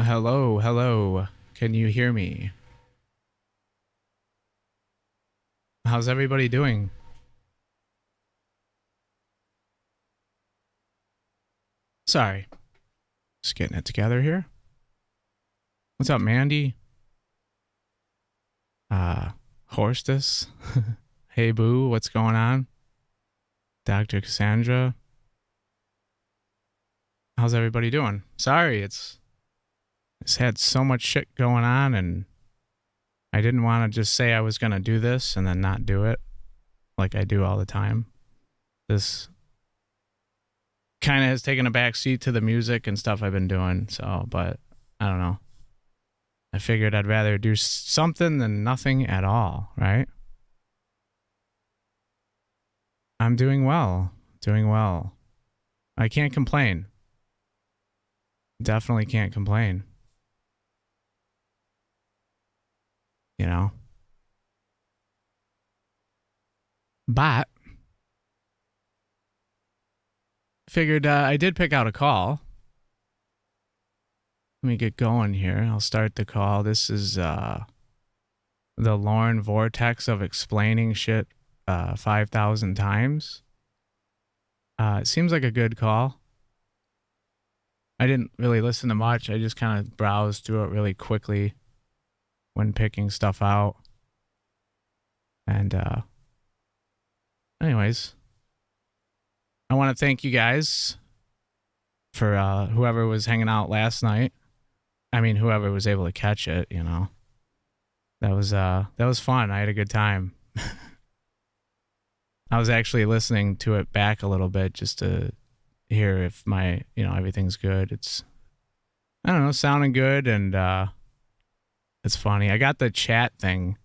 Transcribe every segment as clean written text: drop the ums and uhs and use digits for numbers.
Hello, hello. Can you hear me? How's everybody doing? Sorry. Just getting it together here. What's up, Mandy? Horstus? Hey, Boo, what's going on? Dr. Cassandra? How's everybody doing? Sorry, it's had so much shit going on, and I didn't want to just say I was going to do this and then not do it like I do all the time. This kind of has taken a back seat to the music and stuff I've been doing, so, but I don't know. I figured I'd rather do something than nothing at all, right? I'm doing well. Doing well. I can't complain. Definitely can't complain. You know? But figured I did pick out a call. Let me get going here. I'll start the call. This is the Lauren Vortex of explaining shit 5,000 times. It seems like a good call. I didn't really listen to much. I just kind of browsed through it really quickly when picking stuff out. And anyways, I want to thank you guys for whoever was hanging out last night. I mean, whoever was able to catch it, you know. That was fun. I had a good time. I was actually listening to it back a little bit just to hear if my, everything's good. It's, I don't know, sounding good, and it's funny. I got the chat thing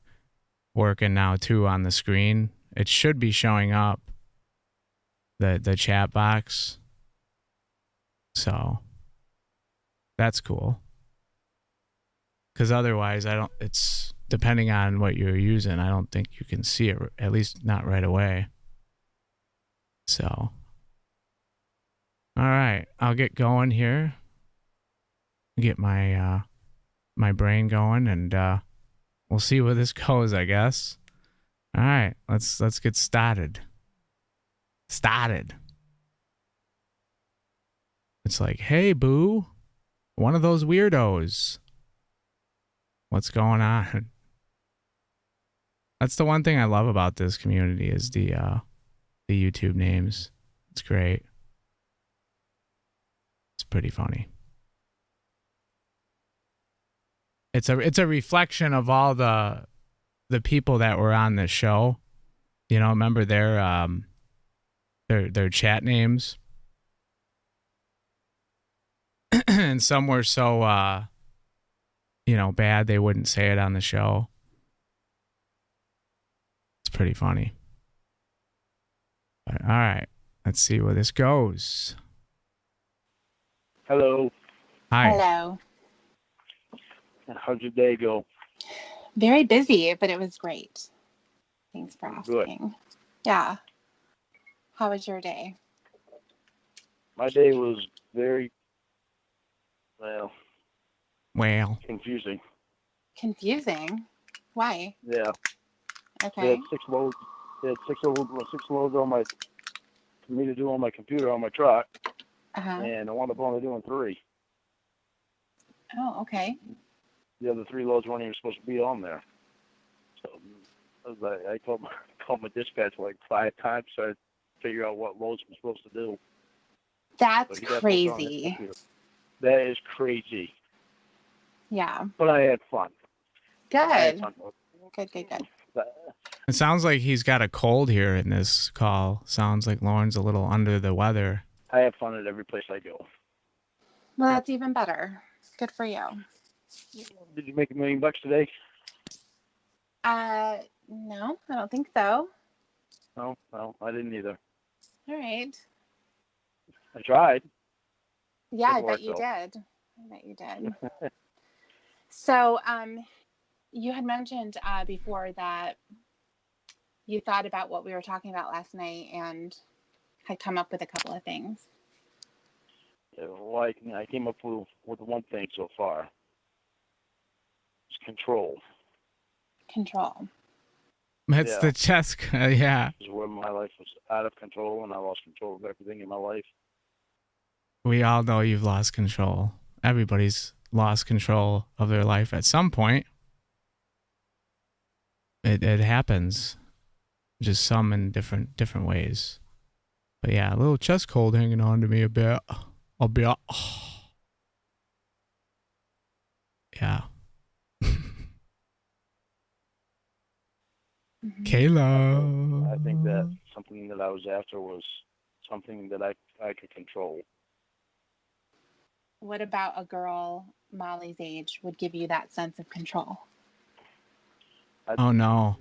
working now too on the screen. It should be showing up, the chat box. So that's cool. Because otherwise, it's depending on what you're using, I don't think you can see it, at least not right away. So, all right, I'll get going here. Get my my brain going, and we'll see where this goes, I guess. All right, let's get started. It's like, hey, Boo, one of those weirdos. What's going on? That's the one thing I love about this community is the YouTube names. It's great. It's pretty funny. It's a reflection of all the people that were on this show. You know, remember their chat names? And some were so bad they wouldn't say it on the show. It's pretty funny. But, all right, let's see where this goes. Hello. Hi. Hello. How'd your day go? Very busy, but it was great. Thanks for asking. Good. Yeah. How was your day? My day was very, confusing. Confusing? Why? Yeah. Okay. They had six loads on for me to do on my computer on my truck. And I wound up only doing 3. Oh, okay. The other 3 loads weren't even supposed to be on there. So I called my dispatch like 5 times to figure out what loads I'm supposed to do. That's crazy. That is crazy. Yeah. But I had fun. Good. Good. It sounds like he's got a cold here in this call. Sounds like Lauren's a little under the weather. I have fun at every place I go. Well, that's even better. Good for you. Did you make $1 million today? No, I don't think so. No, well, I didn't either. All right. I tried. Yeah, I bet you did. So, you had mentioned before that you thought about what we were talking about last night and had come up with a couple of things. Well, I came up with one thing so far. It's control. Control. That's Yeah. the chess. Yeah. This is where my life was out of control and I lost control of everything in my life. We all know you've lost control. Everybody's lost control of their life at some point. It happens. Just some in different ways. But yeah, a little chest cold hanging on to me a bit. I'll be yeah. Mhm. Kayla. I think that something that I was after was something that I could control. What about a girl Molly's age would give you that sense of control? Oh no.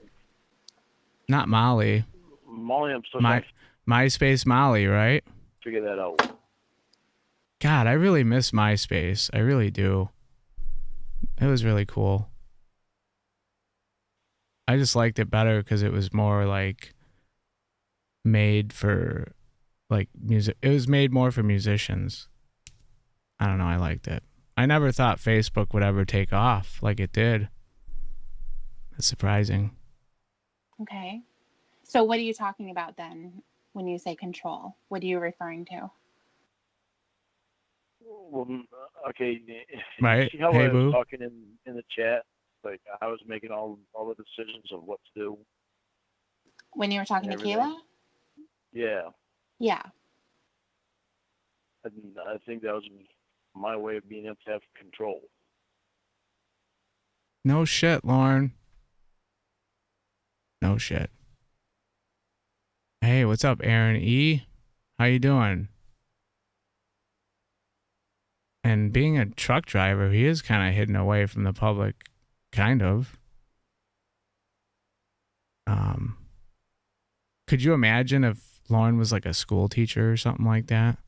Not Molly. Molly, I'm still trying to MySpace Molly, right? figure that out. God, I really miss MySpace. I really do. It was really cool. I just liked it better because it was more like made for like music. It was made more for musicians. I don't know. I liked it. I never thought Facebook would ever take off like it did. It's surprising. Okay. So what are you talking about then when you say control? What are you referring to? Well, okay. Right? See how Hey, I was boo. talking in the chat? Like I was making all the decisions of what to do. When you were talking to Everything. Kayla? Yeah, Yeah. and I think that was my way of being able to have control. No shit, Lauren. No shit. Hey, what's up, Aaron E? How you doing? And being a truck driver, he is kind of hidden away from the public, kind of. Could you imagine if Lauren was like a school teacher or something like that?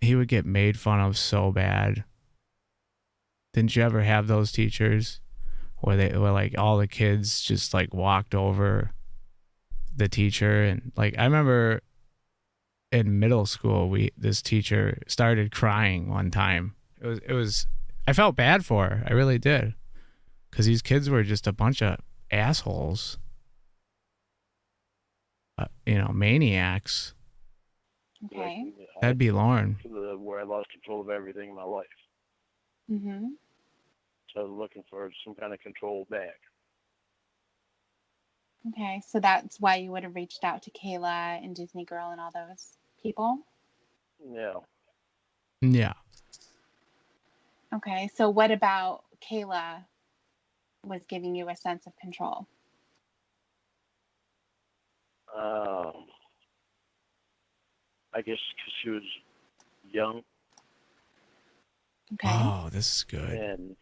He would get made fun of so bad. Didn't you ever have those teachers where like all the kids just like walked over the teacher? And like I remember in middle school, this teacher started crying one time. It was I felt bad for her. I really did. Because these kids were just a bunch of assholes. Maniacs. Okay. Like, That'd be Lauren. where I lost control of everything in my life. Mm-hmm. So I was looking for some kind of control back. Okay. So that's why you would have reached out to Kayla and Disney Girl and all those people? Yeah. Yeah. Okay. So what about Kayla was giving you a sense of control? I guess because she was young Okay. Oh, this is good. and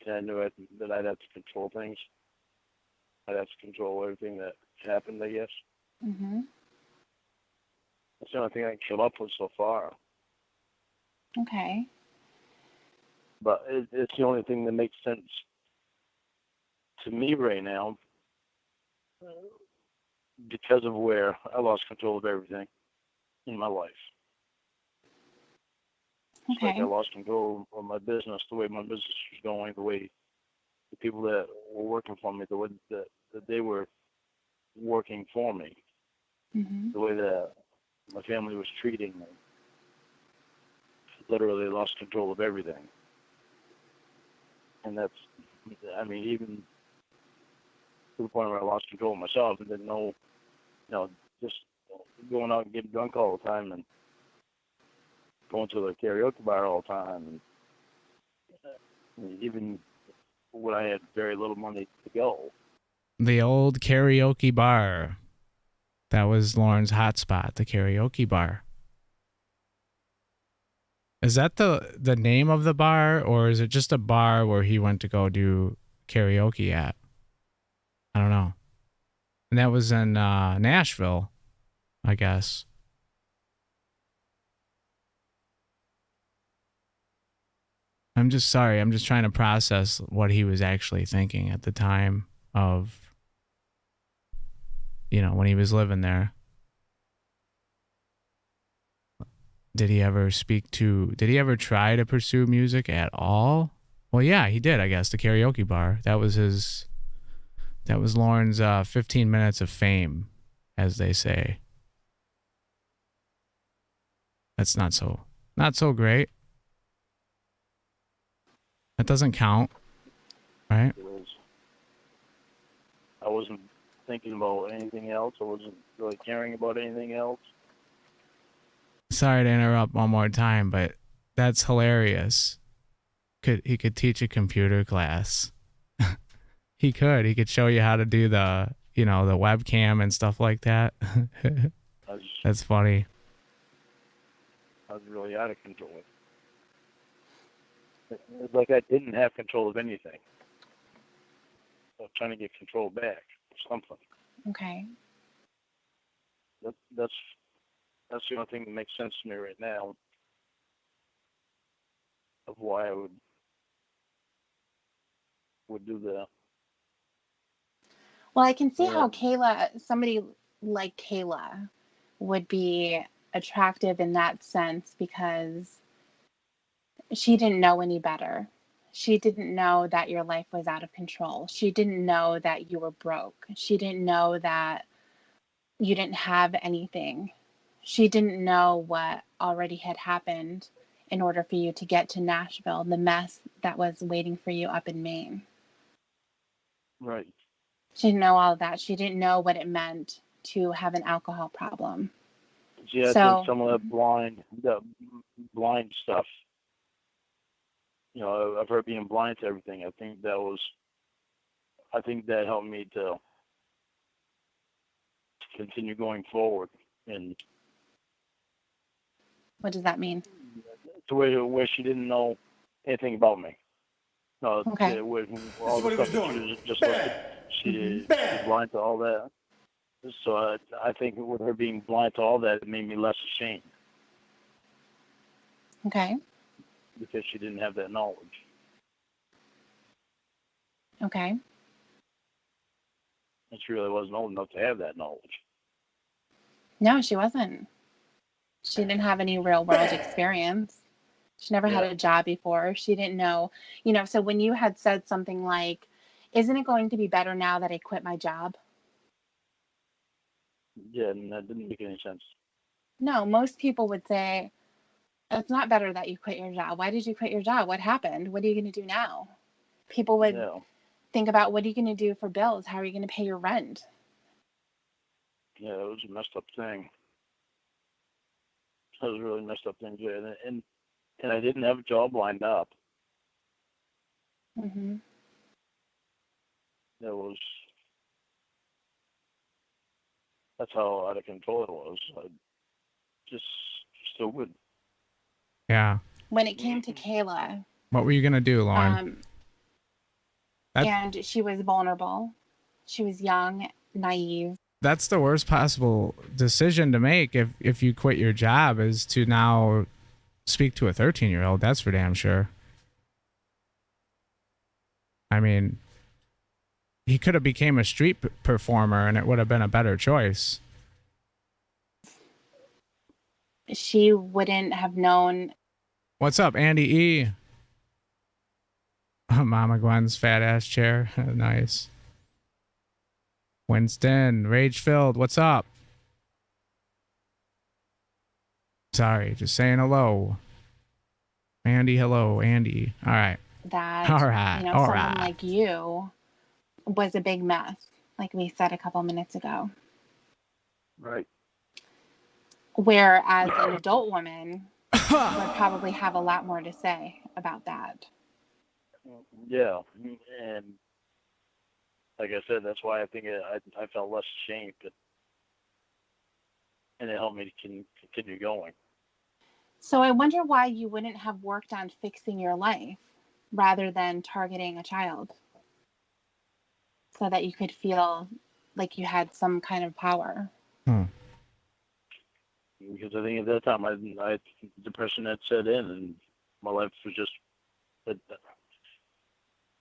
I knew that I'd have to control things. I'd have to control everything that happened, I guess. Mm-hmm. That's the only thing I can come up with so far. Okay. But it's the only thing that makes sense to me right now because of where I lost control of everything in my life. It's like Okay. I lost control of my business, the way my business was going, the way the people that were working for me, the way that they were working for me, Mm-hmm. the way that my family was treating me. Literally lost control of everything. And that's, I mean, even to the point where I lost control of myself and didn't know, just going out and getting drunk all the time and going to the karaoke bar all the time. And even when I had very little money to go. The old karaoke bar. That was Lauren's hotspot, the karaoke bar. Is that the name of the bar, or is it just a bar where he went to go do karaoke at? I don't know. And that was in Nashville, I guess. I'm just sorry. I'm just trying to process what he was actually thinking at the time of, when he was living there. Did he ever try to pursue music at all? Well, yeah, he did, I guess. The karaoke bar. That was Lauren's 15 minutes of fame, as they say. That's not so great. That doesn't count, right? It was. I wasn't thinking about anything else. I wasn't really caring about anything else. Sorry to interrupt one more time, but that's hilarious. He could teach a computer class. He could show you how to do the webcam and stuff like that. That's funny. I was really out of control. It's like I didn't have control of anything. I was trying to get control back or something. Okay. That's the only thing that makes sense to me right now of why I would do that. Well, I can see Yeah. how somebody like Kayla would be attractive in that sense, because she didn't know any better. She didn't know that your life was out of control. She didn't know that you were broke. She didn't know that you didn't have anything. She didn't know what already had happened in order for you to get to Nashville, the mess that was waiting for you up in Maine. Right. She didn't know all of that. She didn't know what it meant to have an alcohol problem. See, I think some of that blind stuff, of her being blind to everything, I think that helped me to continue going forward, and What does that mean? to where she didn't know anything about me. No, Okay. with all the stuff that she was just she was blind to all that. So I think with her being blind to all that, it made me less ashamed. Okay. Because she didn't have that knowledge. Okay. And she really wasn't old enough to have that knowledge. No, she wasn't. She didn't have any real world experience. She never had a job before. She didn't know, so when you had said something like, isn't it going to be better now that I quit my job? Yeah, and that didn't make any sense. No, most people would say, it's not better that you quit your job. Why did you quit your job? What happened? What are you going to do now? People would think about, what are you going to do for bills? How are you going to pay your rent? Yeah, it was a messed up thing. It was a really messed up thing, and I didn't have a job lined up. Mm-hmm. That's how out of control it was. I just still would. Yeah. When it came to Kayla, what were you gonna do, Lauren? And she was vulnerable. She was young, naive. That's the worst possible decision to make if you quit your job, is to now speak to a 13-year-old. That's for damn sure. I mean, he could have became a street performer and it would have been a better choice. She wouldn't have known. What's up, Andy E? Mama Gwen's fat ass chair. Nice. Winston, rage filled. What's up? Sorry, just saying hello. Andy, hello, Andy. All right. That all right. Someone like you was a big mess, like we said a couple minutes ago. Right. Whereas an adult woman would probably have a lot more to say about that. Yeah, and like I said, that's why I think I felt less ashamed, and it helped me to continue going. So I wonder why you wouldn't have worked on fixing your life rather than targeting a child, so that you could feel like you had some kind of power. Because I think at that time, depression had set in, and my life was just.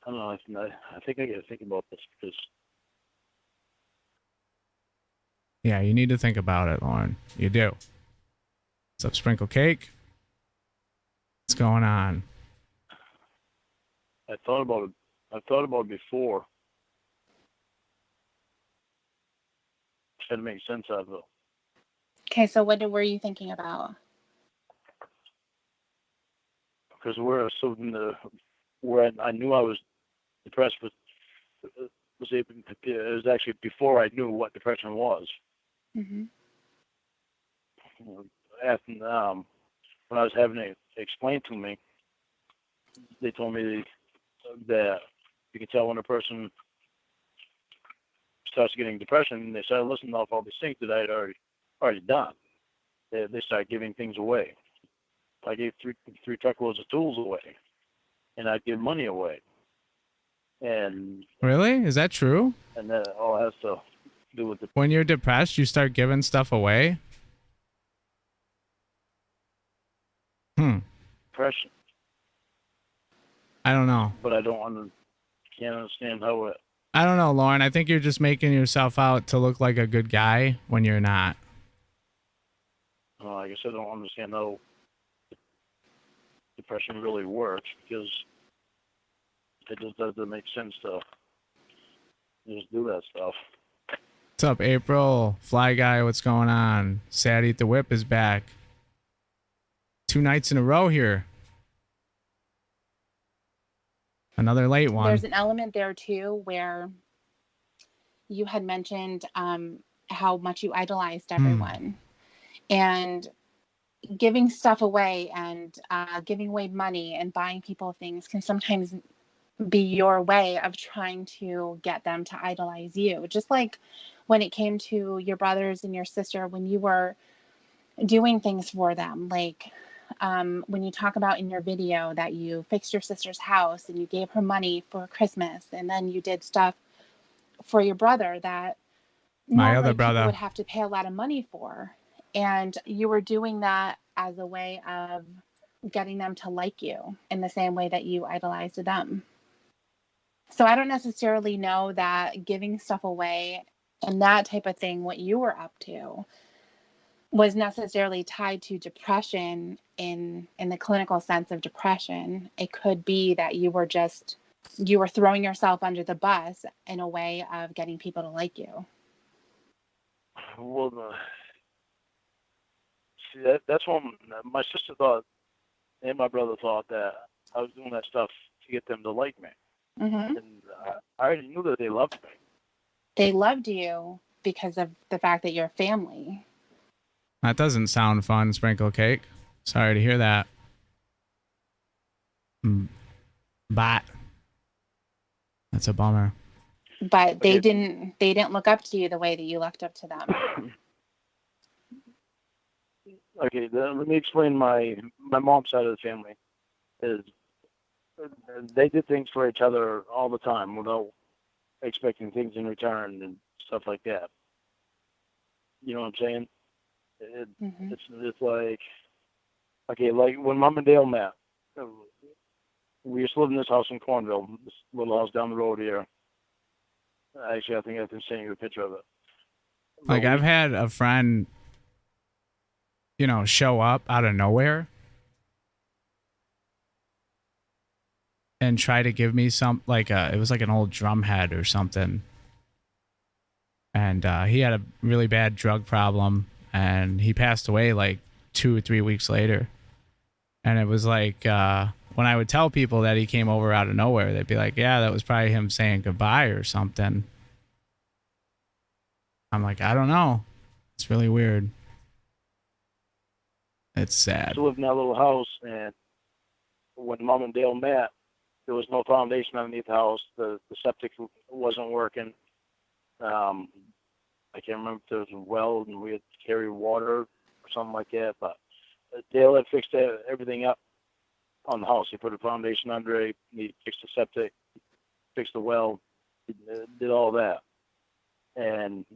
I don't know. I think I got to think about this because. Yeah, you need to think about it, Lauren. You do. What's up, Sprinkle Cake? What's going on? I thought about it. I thought about it before. Trying to make sense out of it. Okay, so what were you thinking about? Because where I knew I was depressed it was actually before I knew what depression was. Mm-hmm. After when I was having it explained to me, they told me that you can tell when a person starts getting depression. They started listening off all these things that I had already done. They started giving things away. I gave three truckloads of tools away, and I'd give money away. And Really? Is that true? And that all has to do with the When you're depressed, you start giving stuff away? depression. I don't know. But I can't understand how it. I don't know, Lauren. I think you're just making yourself out to look like a good guy when you're not. I guess I don't understand how depression really works, because it just doesn't make sense to just do that stuff. What's up, April? Fly Guy, what's going on? Sad Eat the Whip is back. 2 nights in a row here. Another late one. There's an element there too where you had mentioned how much you idolized everyone, and giving stuff away and giving away money and buying people things can sometimes be your way of trying to get them to idolize you. Just like when it came to your brothers and your sister, when you were doing things for them, like when you talk about in your video that you fixed your sister's house and you gave her money for Christmas, and then you did stuff for your brother that My other normally brother people would have to pay a lot of money for, and you were doing that as a way of getting them to like you in the same way that you idolized them. So I don't necessarily know that giving stuff away and that type of thing, what you were up to, was necessarily tied to depression in the clinical sense of depression. It could be that you were throwing yourself under the bus in a way of getting people to like you. Well, see, that's what my sister thought, and my brother thought, that I was doing that stuff to get them to like me. Mm-hmm. And I already knew that they loved me. They loved you because of the fact that you're family. That doesn't sound fun, Sprinkle Cake. Sorry to hear that. But that's a bummer. But they didn't look up to you the way that you looked up to them. Okay, let me explain my mom's side of the family. Is they did things for each other all the time without expecting things in return and stuff like that. You know what I'm saying? Mm-hmm. It's like, okay, like when Mom and Dale met, we used to live in this house in Cornville, this little house down the road here. Actually, I think I can send you a picture of it. Like, I've had a friend, show up out of nowhere and try to give me it was like an old drum head or something. And he had a really bad drug problem, and he passed away like 2 or 3 weeks later. And it was like, when I would tell people that he came over out of nowhere, they'd be like, yeah, that was probably him saying goodbye or something. I'm like, I don't know. It's really weird. It's sad. I lived in that little house, and when Mom and Dale met, there was no foundation underneath the house. The septic wasn't working. I can't remember if there was a well and we had to carry water or something like that. But Dale had fixed everything up on the house. He put a foundation under it. He fixed the septic, fixed the well, did all that. And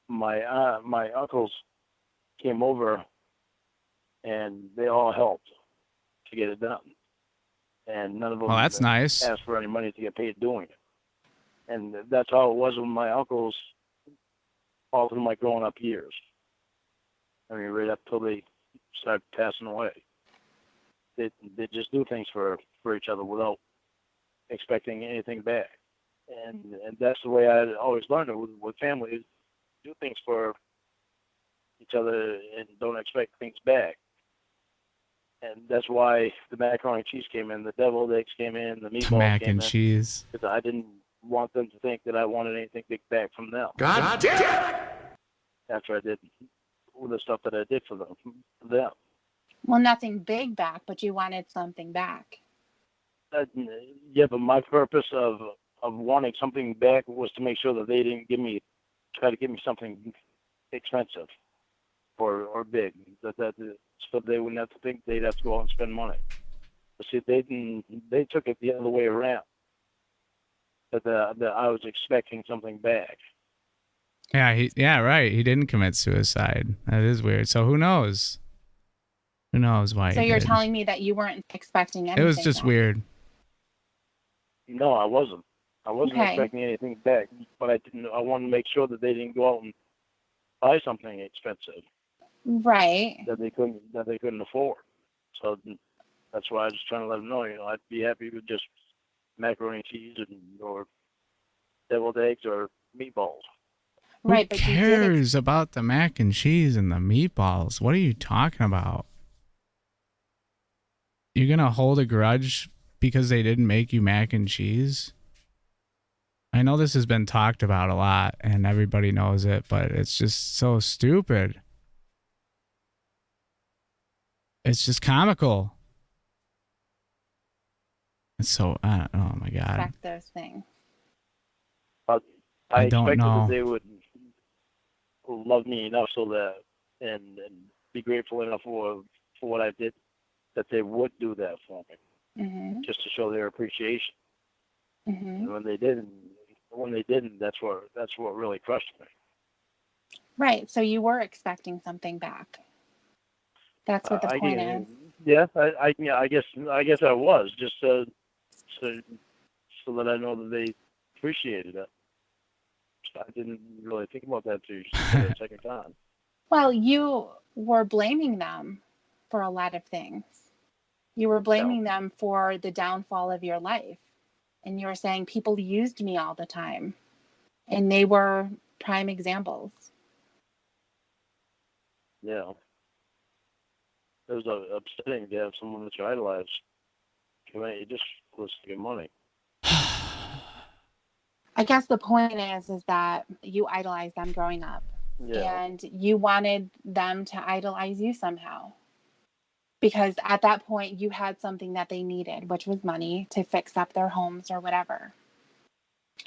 my uncles came over, and they all helped to get it done. And none of them that's nice. asked for any money to get paid doing it. And that's how it was with my uncles all through my growing up years. I mean, right up till they started passing away. They just do things for each other without expecting anything back. And that's the way I always learned it with family, is do things for each other and don't expect things back. And that's why the macaroni and cheese came in, the deviled eggs came in, the meatballs Mac came and in. cheese. Because I didn't want them to think that I wanted anything big back from them. God damn it! After I did all the stuff that I did for them. Well, nothing big back, but you wanted something back. Yeah, but my purpose of wanting something back was to make sure that they didn't try to give me something expensive or big, so they wouldn't have to think they'd have to go out and spend money. But see, they took it the other way around. That I was expecting something back. Yeah, right. He didn't commit suicide. That is weird. So who knows? Who knows why? So he you're did. telling me that you weren't expecting anything. It was just back. weird. No, I wasn't. I wasn't Okay. expecting anything back, but I wanted to make sure that they didn't go out and buy something expensive Right. that they couldn't afford. So that's why I was trying to let them know, I'd be happy with just macaroni and cheese or deviled eggs or meatballs. Right, Who but you did cares about the mac and cheese and the meatballs? What are you talking about? You're gonna hold a grudge because they didn't make you mac and cheese? I know this has been talked about a lot and everybody knows it, but it's just so stupid. It's just comical. It's so, oh my God. expect those things. I don't expected know. that they would love me enough so that and be grateful enough for what I did, that they would do that for me, Hmm. just to show their appreciation. Hmm. And when they didn't, that's what really crushed me. Right. So you were expecting something back. That's what the point is. Yeah, I guess I was just so that I know that they appreciated it. I didn't really think about that till you said it a second time. Well, you were blaming them for a lot of things. You were blaming them for the downfall of your life. And you were saying people used me all the time. And they were prime examples. Yeah. It was upsetting to have someone that you idolized come at you just for the sake of money. I guess the point is that you idolized them growing up. Yeah. And you wanted them to idolize you somehow. Because at that point, you had something that they needed, which was money to fix up their homes or whatever.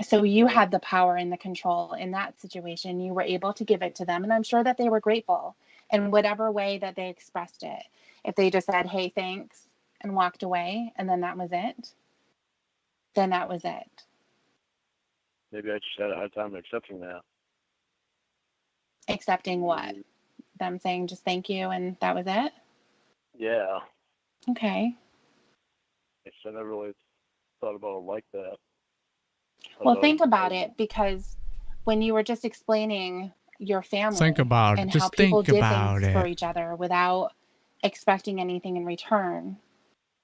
So you had the power and the control in that situation. You were able to give it to them. And I'm sure that they were grateful in whatever way that they expressed it. If they just said, hey, thanks, and walked away, and then that was it, then that was it. Maybe I just had a hard time accepting that. Accepting what? Them saying just thank you and that was it? Yeah. Okay. I never really thought about it like that. Well, think about it, because when you were just explaining your family Think about it. and how Just people think did about things for it. each other without expecting anything in return,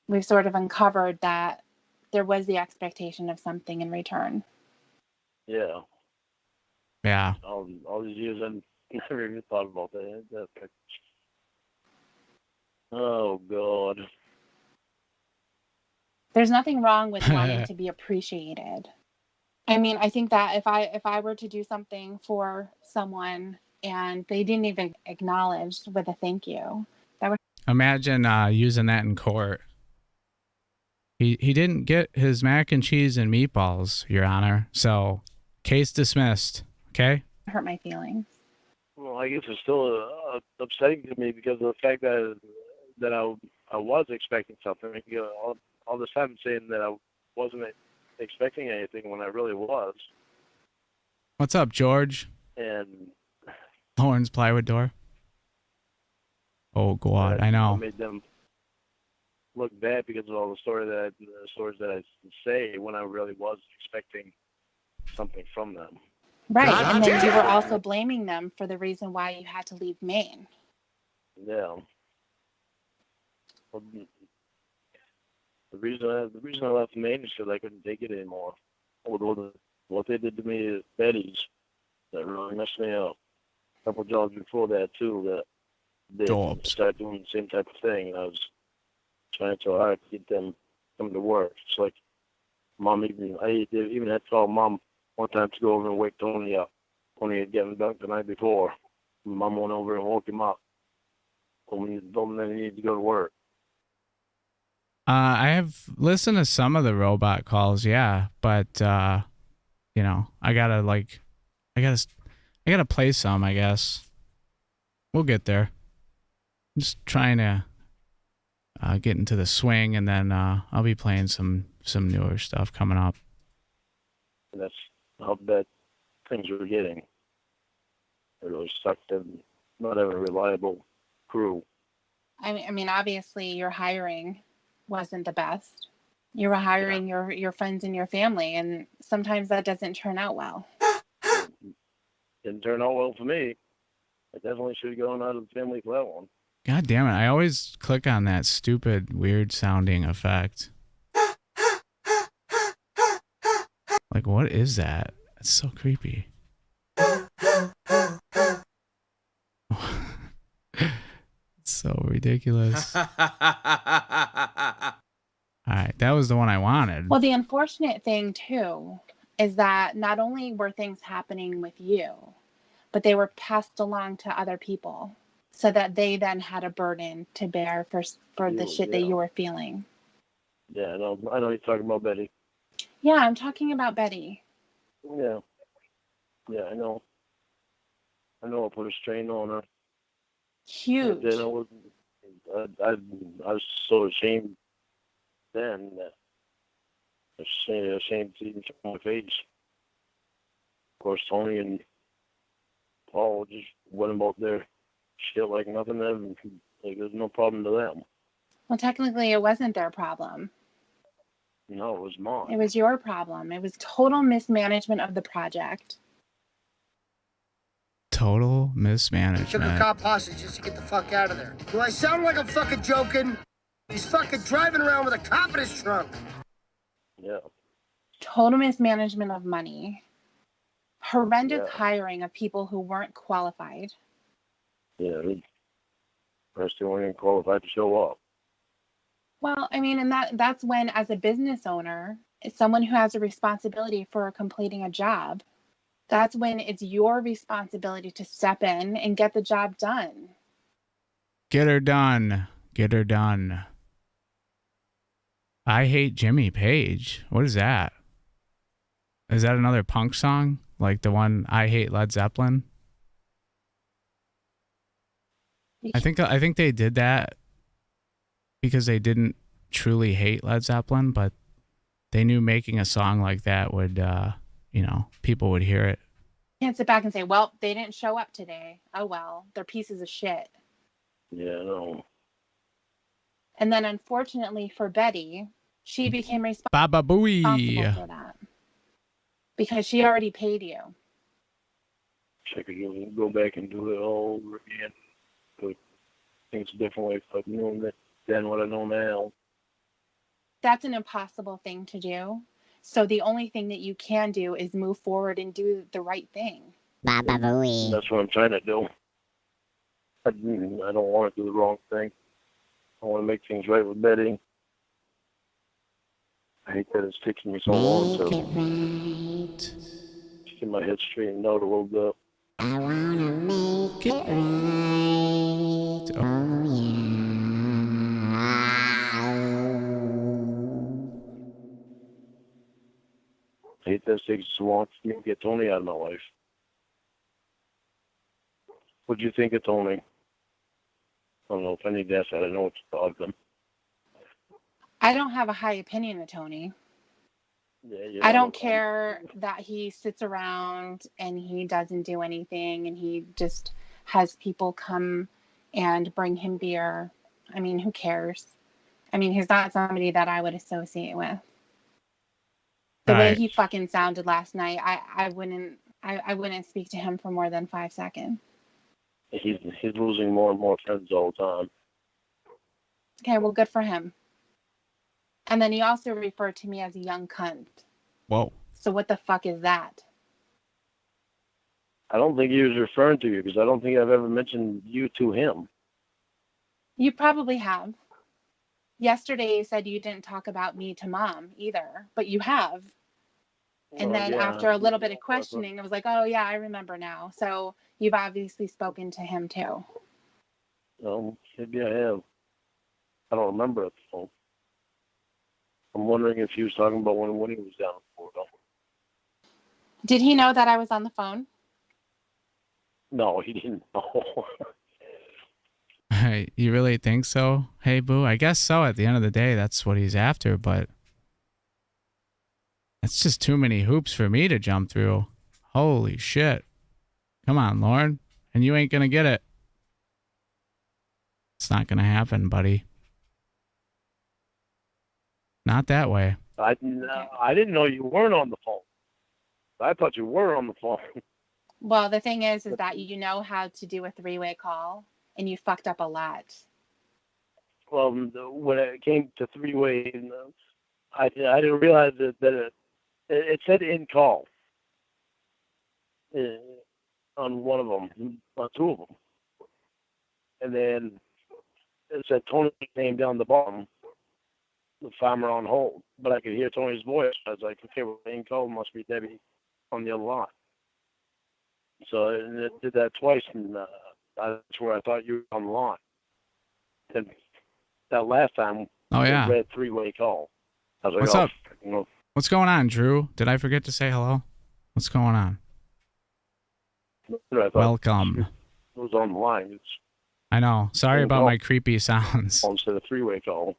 we've sort of uncovered that there was the expectation of something in return. Yeah. Yeah. All these years, I never even thought about that. Oh, God. There's nothing wrong with wanting to be appreciated. I mean, I think that if I were to do something for someone and they didn't even acknowledge with a thank you, that would. Imagine using that in court. He didn't get his mac and cheese and meatballs, Your Honor. So, case dismissed. Okay? Hurt my feelings. Well, I guess it's still upsetting to me because of the fact that I was expecting something. You know, all this time saying that I wasn't expecting anything when I really was. What's up, George? And Lauren's plywood door. Oh, God. I know. made them look bad because of all the stories that I say when I really was expecting something from them. Right. And then you were also blaming them for the reason why you had to leave Maine. Yeah. The reason I left Maine is because I couldn't take it anymore. What they did to me at Betty's, that really messed me up. A couple jobs before that too, that they Jobs. started doing the same type of thing. And I was trying so hard to get them come to work. It's like Mom I even had to call Mom one time to go over and wake Tony up. Tony had gotten dunked the night before. Mom went over and woke him up. Told him that he needed to go to work. I have listened to some of the robot calls, yeah, but you know, I gotta play some, I guess. We'll get there. I'm just trying to get into the swing, and then I'll be playing some newer stuff coming up. And that's how bad things were getting. It really sucked in not having a reliable crew. I mean, obviously, your hiring wasn't the best. You were hiring your friends and your family, and sometimes that doesn't turn out well. Didn't turn out well for me. I definitely should have gone out of the family for that one. God damn it. I always click on that stupid, weird sounding effect. Like, what is that? It's so creepy. It's so ridiculous. All right, that was the one I wanted. Well, the unfortunate thing, too, is that not only were things happening with you, but they were passed along to other people so that they then had a burden to bear for the shit that you were feeling. Yeah, I know you're talking about Betty. Yeah, I'm talking about Betty. Yeah. Yeah, I know. I know I put a strain on her. Huge. Then I was so ashamed then that ashamed to even show my face. Of course, Tony and Paul just went about their shit like nothing ever. Like there's no problem to them. Well, technically, it wasn't their problem. No, it was mine. It was your problem. It was total mismanagement of the project. Total mismanagement. Took a cop hostage just to get the fuck out of there. Do I sound like I'm fucking joking? He's fucking driving around with a cop in his trunk. Yeah. Total mismanagement of money. Horrendous hiring of people who weren't qualified. Yeah. First they weren't even qualified to show up. Well, I mean, and that's when, as a business owner, as someone who has a responsibility for completing a job, that's when it's your responsibility to step in and get the job done. Get her done. Get her done. I Hate Jimmy Page. What is that? Is that another punk song? Like the one I Hate Led Zeppelin? I think they did that because they didn't truly hate Led Zeppelin, but they knew making a song like that would, people would hear it. You can't sit back and say, well, they didn't show up today. Oh, well, they're pieces of shit. Yeah, no. And then, unfortunately for Betty, she became responsible Baba Booey for that because she already paid you. I could go back and do it all over again. But things differently if I'd known then what I know now. That's an impossible thing to do. So the only thing that you can do is move forward and do the right thing. Baba Booey. That's what I'm trying to do. I don't want to do the wrong thing. I want to make things right with Betty. I hate that it's taking me so long to get my head straightened out a little bit. I wanna make it right. Oh I hate that it's taking so long for me to get Tony out of my life. What'd you think of Tony? I don't know if I need to ask that. I know what you thought of him. I don't have a high opinion of Tony. Yeah, I don't care that he sits around and he doesn't do anything and he just has people come and bring him beer. I mean, who cares? I mean, he's not somebody that I would associate with. The way he fucking sounded last night, I wouldn't speak to him for more than 5 seconds. He's losing more and more friends all the time. Okay, well, good for him. And then he also referred to me as a young cunt. Whoa. So what the fuck is that? I don't think he was referring to you because I don't think I've ever mentioned you to him. You probably have. Yesterday you said you didn't talk about me to Mom either, but you have. And Well, then yeah, after a little bit of questioning, I was like, oh yeah, I remember now. So you've obviously spoken to him too. Maybe I have. I don't remember at the phone. I'm wondering if he was talking about when he was down in Florida. Did he know that I was on the phone? No, he didn't know. You really think so? Hey, Boo? I guess so. At the end of the day, that's what he's after, but it's just too many hoops for me to jump through. Holy shit. Come on, Lauren. And you ain't going to get it. It's not going to happen, buddy. Not that way. I didn't know you weren't on the phone. I thought you were on the phone. Well, the thing is that you know how to do a three-way call, and you fucked up a lot. Well, when it came to three-way, I didn't realize that it said in call on one of them, on two of them, and then it said Tony's name down the bottom, the farmer on hold. But I could hear Tony's voice. I was like, okay, well, in call must be Debbie on the other line. So it did that twice, and that's where I thought you were on the line. And that last time, Oh, yeah. it read three-way call. I was like, What's up? No. What's going on, Drew? Did I forget to say hello? What's going on? I thought Welcome. it was on the line. It's I know. Sorry Oh, about no. my creepy sounds. instead of three-way call.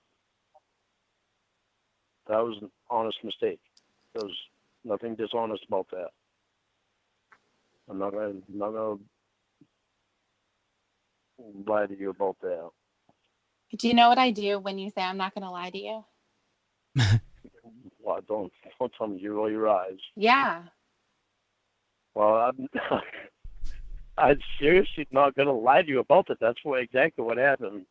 That was an honest mistake. There was nothing dishonest about that. I'm not gonna lie to you about that. Do you know what I do when you say I'm not going to lie to you? Well, don't tell me you roll your eyes. Yeah. Well, I'm seriously not gonna lie to you about that. That's exactly what happened.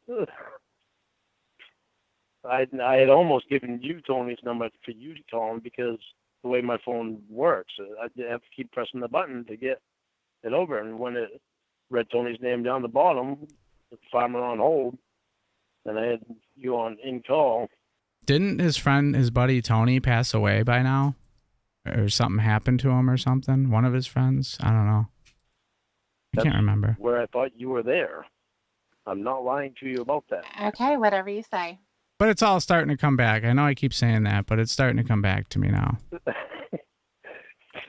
I had almost given you Tony's number for you to call him because the way my phone works, I have to keep pressing the button to get it over. And when it read Tony's name down the bottom, the farmer on hold, and I had you on in call. Didn't his buddy Tony pass away by now? Or something happened to him or something? One of his friends? I don't know. I can't remember. Where I thought you were there. I'm not lying to you about that. Okay, whatever you say. But it's all starting to come back. I know I keep saying that, but it's starting to come back to me now.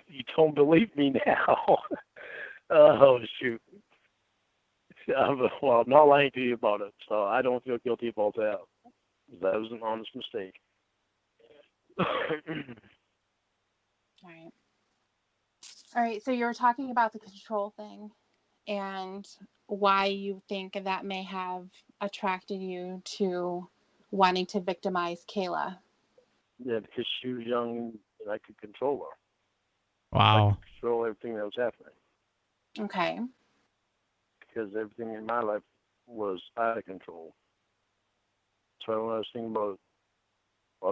You don't believe me now. Oh, shoot. Well, I'm not lying to you about it, so I don't feel guilty about that. That was an honest mistake. All right, so you were talking about the control thing and why you think that may have attracted you to wanting to victimize Kayla. Yeah, because she was young and I could control her. I Wow. could control everything that was happening. Okay. Because everything in my life was out of control. So when I was thinking about I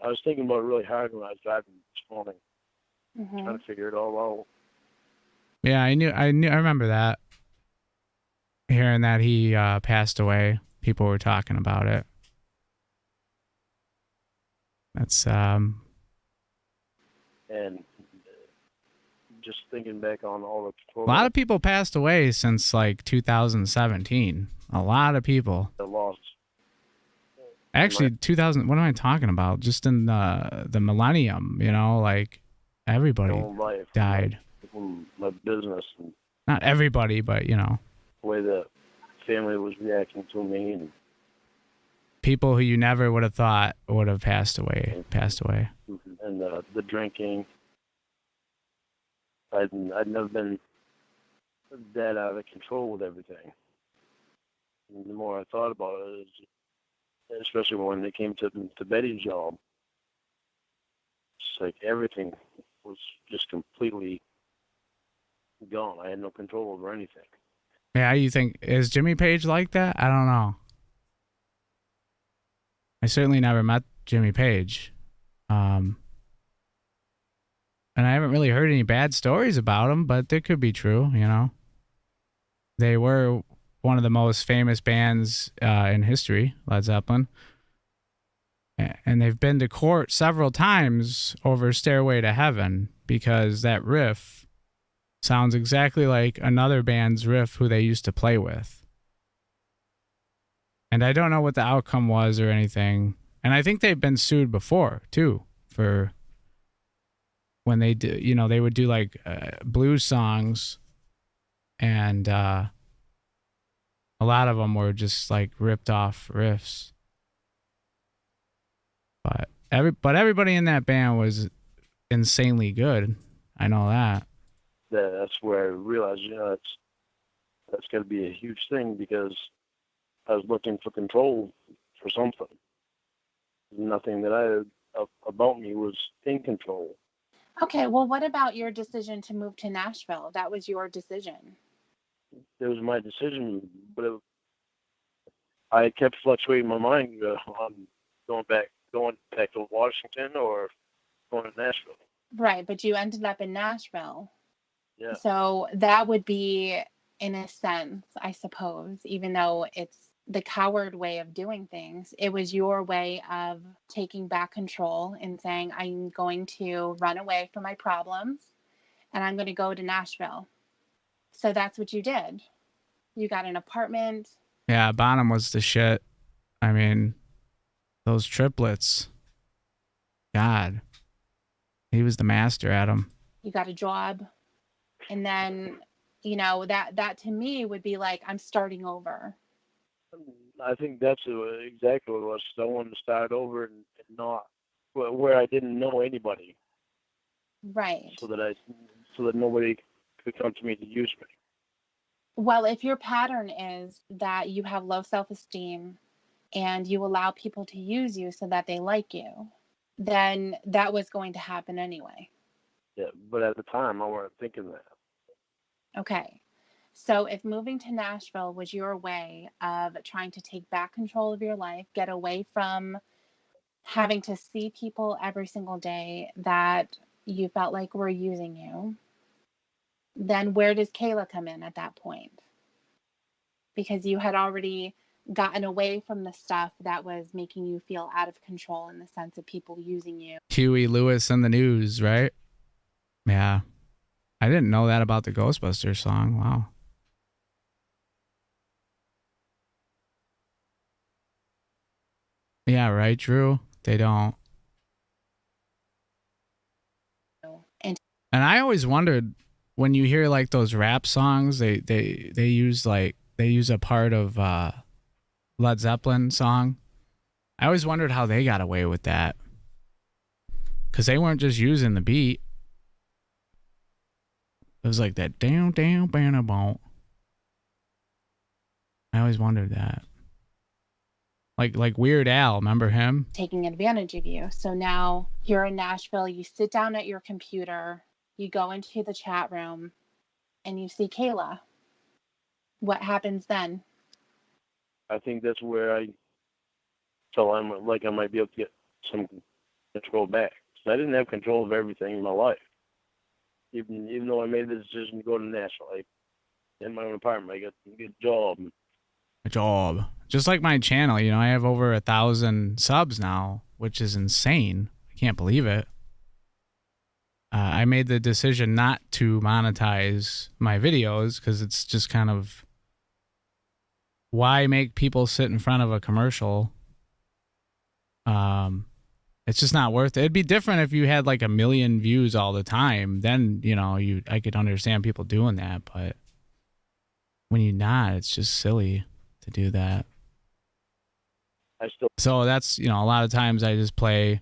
was thinking about it really hard when I was driving this morning, trying to figure it all out. Yeah, I remember that. Hearing that he passed away, people were talking about it. That's And just thinking back on all the a lot of people passed away since like 2017. A lot of people. I lost. Actually, 2000. What am I talking about? Just in the millennium, like everybody My own life, died. my business, and Not everybody, but the way the family was reacting to me, and people who you never would have thought would have passed away. and the drinking. I'd never been that out of control with everything. And the more I thought about it, especially when it came to Betty's job, it's like everything was just completely gone. I had no control over anything. Yeah, you think is Jimmy Page like that? I don't know. I certainly never met Jimmy Page. And I haven't really heard any bad stories about him, but it could be true, you know. They were one of the most famous bands in history, Led Zeppelin. And they've been to court several times over Stairway to Heaven because that riff sounds exactly like another band's riff who they used to play with. And I don't know what the outcome was or anything. And I think they've been sued before, too, for when they do, you know, they would do like blues songs, and a lot of them were just like ripped off riffs. But everybody in that band was insanely good. I know that. That's where I realized, you know, that's got to be a huge thing, because I was looking for control for something. Nothing that I about me was in control. Okay, well, what about your decision to move to Nashville? That was your decision. It was my decision, but I kept fluctuating my mind on going back to Washington or going to Nashville. Right, but you ended up in Nashville. Yeah. So that would be, in a sense, I suppose, even though it's the coward way of doing things, it was your way of taking back control and saying, I'm going to run away from my problems and I'm going to go to Nashville. So that's what you did. You got an apartment. Yeah, Bonham was the shit. I mean, those triplets. God. He was the master at them. You got a job. And then, you know, that to me would be like, I'm starting over. I think that's exactly what it was. I wanted to start over and not where I didn't know anybody. Right. So that nobody could come to me to use me. Well, if your pattern is that you have low self-esteem and you allow people to use you so that they like you, then that was going to happen anyway. Yeah, but at the time I wasn't thinking that. Okay. So if moving to Nashville was your way of trying to take back control of your life, get away from having to see people every single day that you felt like were using you, then where does Kayla come in at that point? Because you had already gotten away from the stuff that was making you feel out of control in the sense of people using you. Huey Lewis and the News, right? Yeah. I didn't know that about the Ghostbusters song. Wow. Yeah, right, Drew? They don't. And I always wondered, when you hear like those rap songs, they use a part of Led Zeppelin song. I always wondered how they got away with that, because they weren't just using the beat. It was like that down banner bone. I always wondered that. Like Weird Al, remember him? taking advantage of you. So now you're in Nashville, you sit down at your computer, you go into the chat room, and you see Kayla. What happens then? I think that's where I felt like I might be able to get some control back. So I didn't have control of everything in my life. Even though I made the decision to go to Nashville, I in my own apartment, I got a good job. A job. Just like my channel, you know, I have over 1,000 subs now, which is insane. I can't believe it. I made the decision not to monetize my videos because it's just kind of, why make people sit in front of a commercial? It's just not worth it. It'd be different if you had like 1 million views all the time. Then, you know, I could understand people doing that. But when you're not, it's just silly to do that. So that's, you know, a lot of times I just play,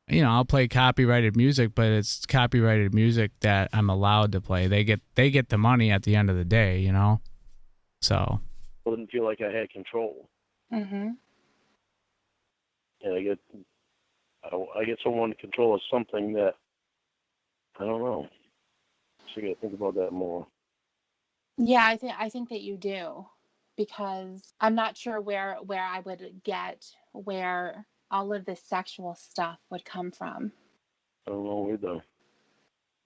you know, I'll play copyrighted music, but it's copyrighted music that I'm allowed to play. They get the money at the end of the day, you know? So I didn't feel like I had control. Mm-hmm. And I get someone in control of something that, I don't know. So you got to think about that more. Yeah, I think that you do. because I'm not sure where I would get where all of this sexual stuff would come from. I don't know either.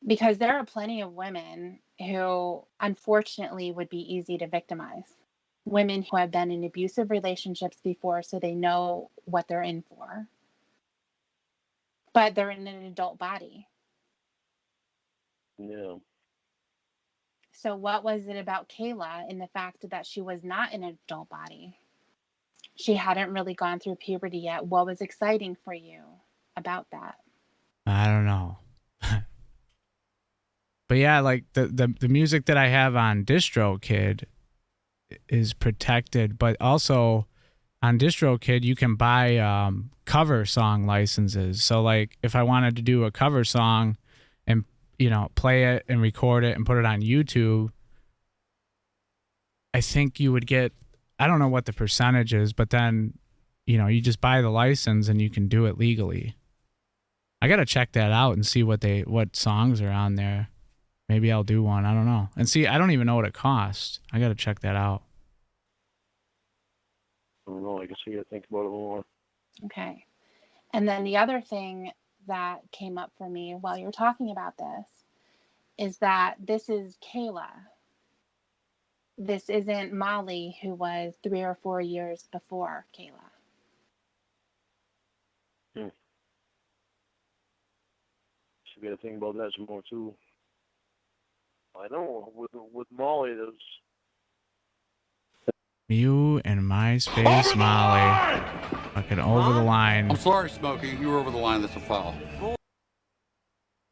Because there are plenty of women who unfortunately would be easy to victimize. Women who have been in abusive relationships before, so they know what they're in for. But they're in an adult body. Yeah. So what was it about Kayla in the fact that she was not in an adult body? She hadn't really gone through puberty yet. What was exciting for you about that? I don't know. But yeah, like the music that I have on DistroKid is protected, but also on DistroKid you can buy cover song licenses. So like if I wanted to do a cover song and play it and record it and put it on YouTube, I think you would get, I don't know what the percentage is, but then you just buy the license and you can do it legally. I got to check that out and see what songs are on there. Maybe I'll do one. I don't know. And see, I don't even know what it costs. I got to check that out. I don't know. I guess I got to think about it more. Okay. And then the other thing that came up for me while you're talking about this is that this is Kayla. This isn't Molly, who was 3 or 4 years before Kayla. So we got to think about that some more too. I know with Molly, there's You and MySpace Molly. Fucking over the line. I'm sorry, Smokey. You were over the line. That's a foul.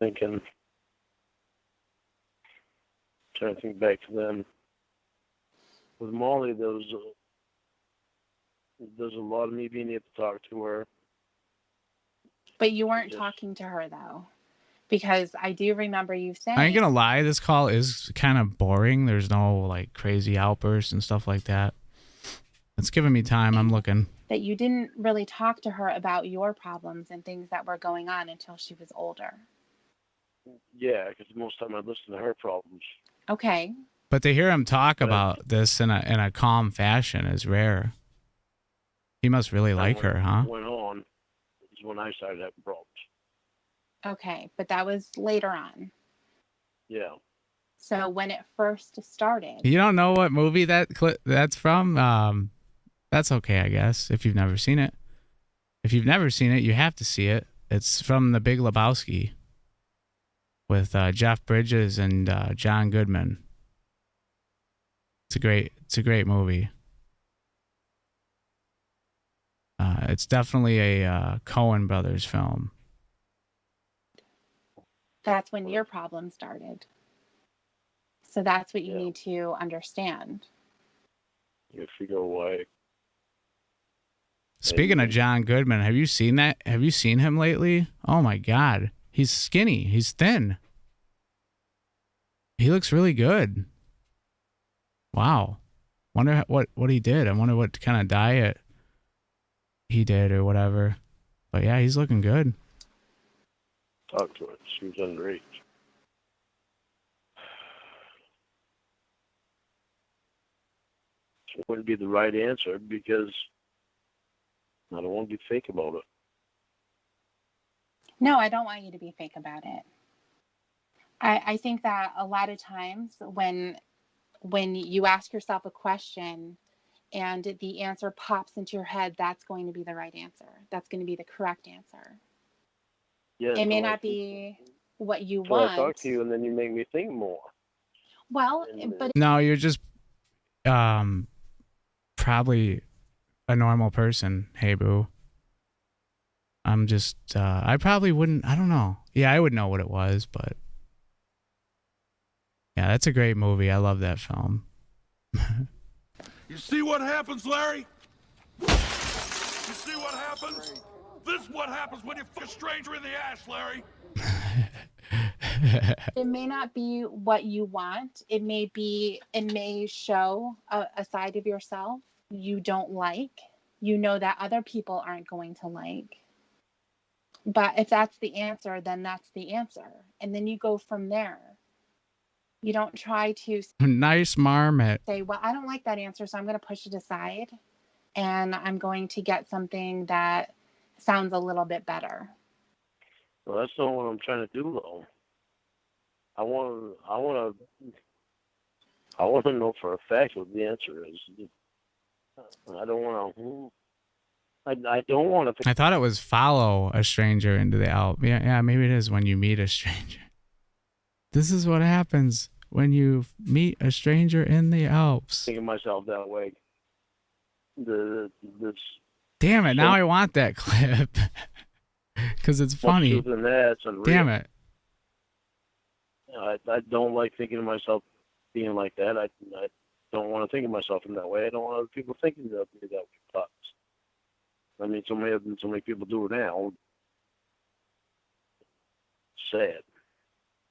trying to think back to them. With Molly, there's a lot of me being able to talk to her. But you weren't Yes. talking to her, though. Because I do remember you saying... I ain't gonna lie, this call is kind of boring. There's no like crazy outbursts and stuff like that. It's giving me time. I'm looking. that you didn't really talk to her about your problems and things that were going on until she was older. Yeah, because most of the time I listen to her problems. Okay. But to hear him talk about this in a calm fashion is rare. He must really like her, huh? Went on is when I started having problems. Okay, but that was later on. Yeah. So when it first started... You don't know what movie that's from? That's okay, I guess, if you've never seen it. If you've never seen it, you have to see it. It's from The Big Lebowski with Jeff Bridges and John Goodman. It's a great movie. It's definitely a Coen Brothers film. That's when your problem started. So that's what you Yeah. need to understand. You figure why. Speaking of John Goodman, have you seen that? Have you seen him lately? Oh my God. He's skinny. He's thin. He looks really good. Wow. Wonder what he did. I wonder what kind of diet he did or whatever. But yeah, he's looking good. Talk to her. She was underage. It wouldn't be the right answer because I don't want to be fake about it. No, I don't want you to be fake about it. I think that a lot of times when you ask yourself a question and the answer pops into your head, that's going to be the right answer. That's going to be the correct answer. Yeah, It may so not be what you So I want. talk to you and then you make me think more. Well, And, but No, you're just probably a normal person. Hey, boo. I'm just, I probably wouldn't, I don't know. Yeah, I would know what it was, but yeah, that's a great movie. I love that film. You see what happens, Larry? You see what happens? This is what happens when you fuck a stranger in the ass, Larry. it may not be what you want. It may show a side of yourself you don't like. You know that other people aren't going to like. But if that's the answer, then that's the answer. And then you go from there. You don't try to Nice marmot. say, well, I don't like that answer, so I'm going to push it aside and I'm going to get something that sounds a little bit better. Well, that's not what I'm trying to do, though. I want to know for a fact what the answer is. I don't want to. I don't want to. I thought it was follow a stranger into the Alps. Yeah, maybe it is when you meet a stranger. This is what happens when you meet a stranger in the Alps. Think of myself that way. This Damn it! Now I want that clip because it's funny. More truth than that, it's unreal. Damn it! I don't like thinking of myself being like that. I don't want to think of myself in that way. I don't want other people thinking of me that way. But, I mean, so many people do it now. Sad.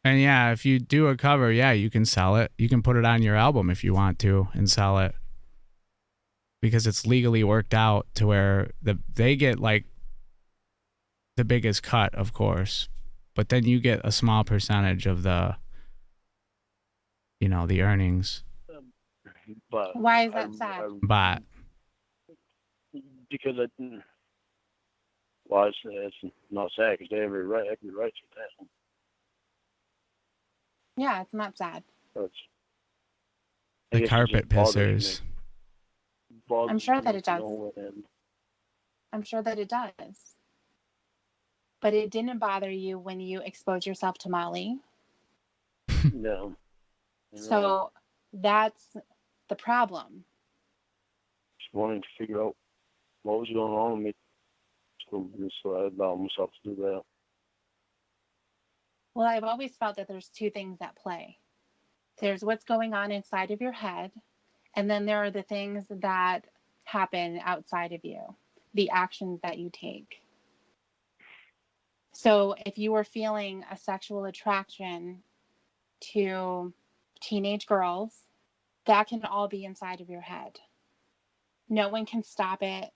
And yeah, if you do a cover, yeah, you can sell it. You can put it on your album if you want to and sell it. Because it's legally worked out to where they get like the biggest cut, of course. But then you get a small percentage of the, the earnings. But why is that sad? But because it's not sad because they have every right to that. Yeah, it's not sad. the carpet pissers. I'm sure that it does. I'm sure that it does. But it didn't bother you when you exposed yourself to Molly. No. So that's the problem. Just wanting to figure out what was going on with me. So I allowed myself to do that. Well, I've always felt that there's two things at play. There's what's going on inside of your head, and then there are the things that happen outside of you, the actions that you take. So if you were feeling a sexual attraction to teenage girls, that can all be inside of your head. No one can stop it.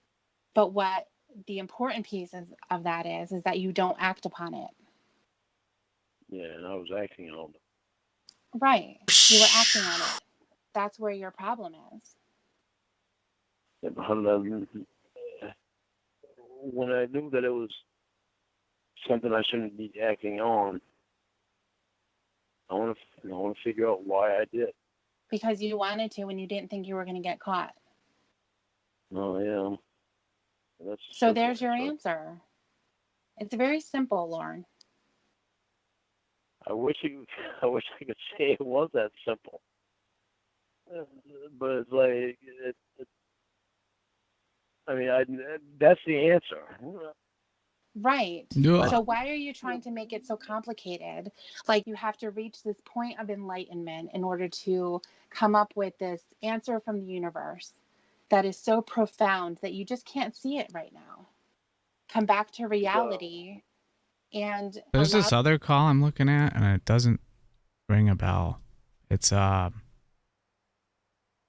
But what the important piece of that is that you don't act upon it. Yeah, and I was acting on it. Right. You were acting on it. That's where your problem is. When I knew that it was something I shouldn't be acting on, I want to figure out why I did. Because you wanted to when you didn't think you were going to get caught. Oh, yeah. So there's your answer. It's very simple, Lauren. I wish I could say it was that simple. But it's like, that's the answer. Right. Yeah. So why are you trying to make it so complicated? Like you have to reach this point of enlightenment in order to come up with this answer from the universe that is so profound that you just can't see it right now. Come back to reality. And there's this other call I'm looking at, and it doesn't ring a bell. It's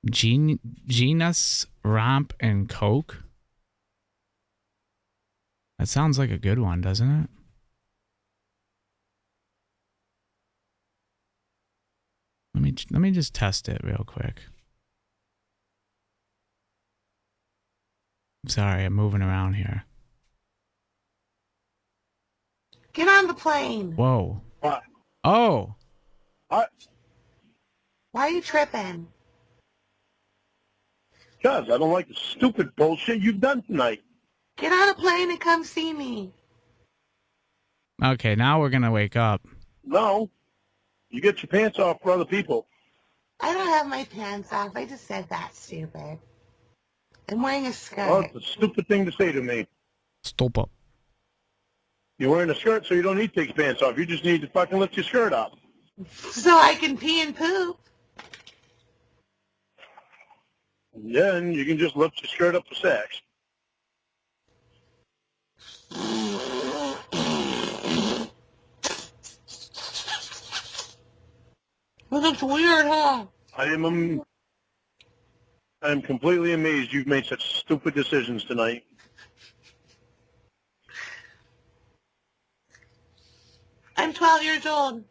Genus Romp and Coke. That sounds like a good one, doesn't it? Let me just test it real quick. Sorry, I'm moving around here. Get on the plane. Whoa. What? Oh. Why are you tripping? Because I don't like the stupid bullshit you've done tonight. Get on a plane and come see me. Okay, now we're gonna wake up. No. You get your pants off for other people. I don't have my pants off. I just said that, stupid. I'm wearing a skirt. Well, it's a stupid thing to say to me. Stop up. You're wearing a skirt, so you don't need to take your pants off. You just need to fucking lift your skirt up. So I can pee and poop. And then you can just lift your skirt up for sex. Well, that's weird, huh? I am completely amazed you've made such stupid decisions tonight. I'm 12 years old.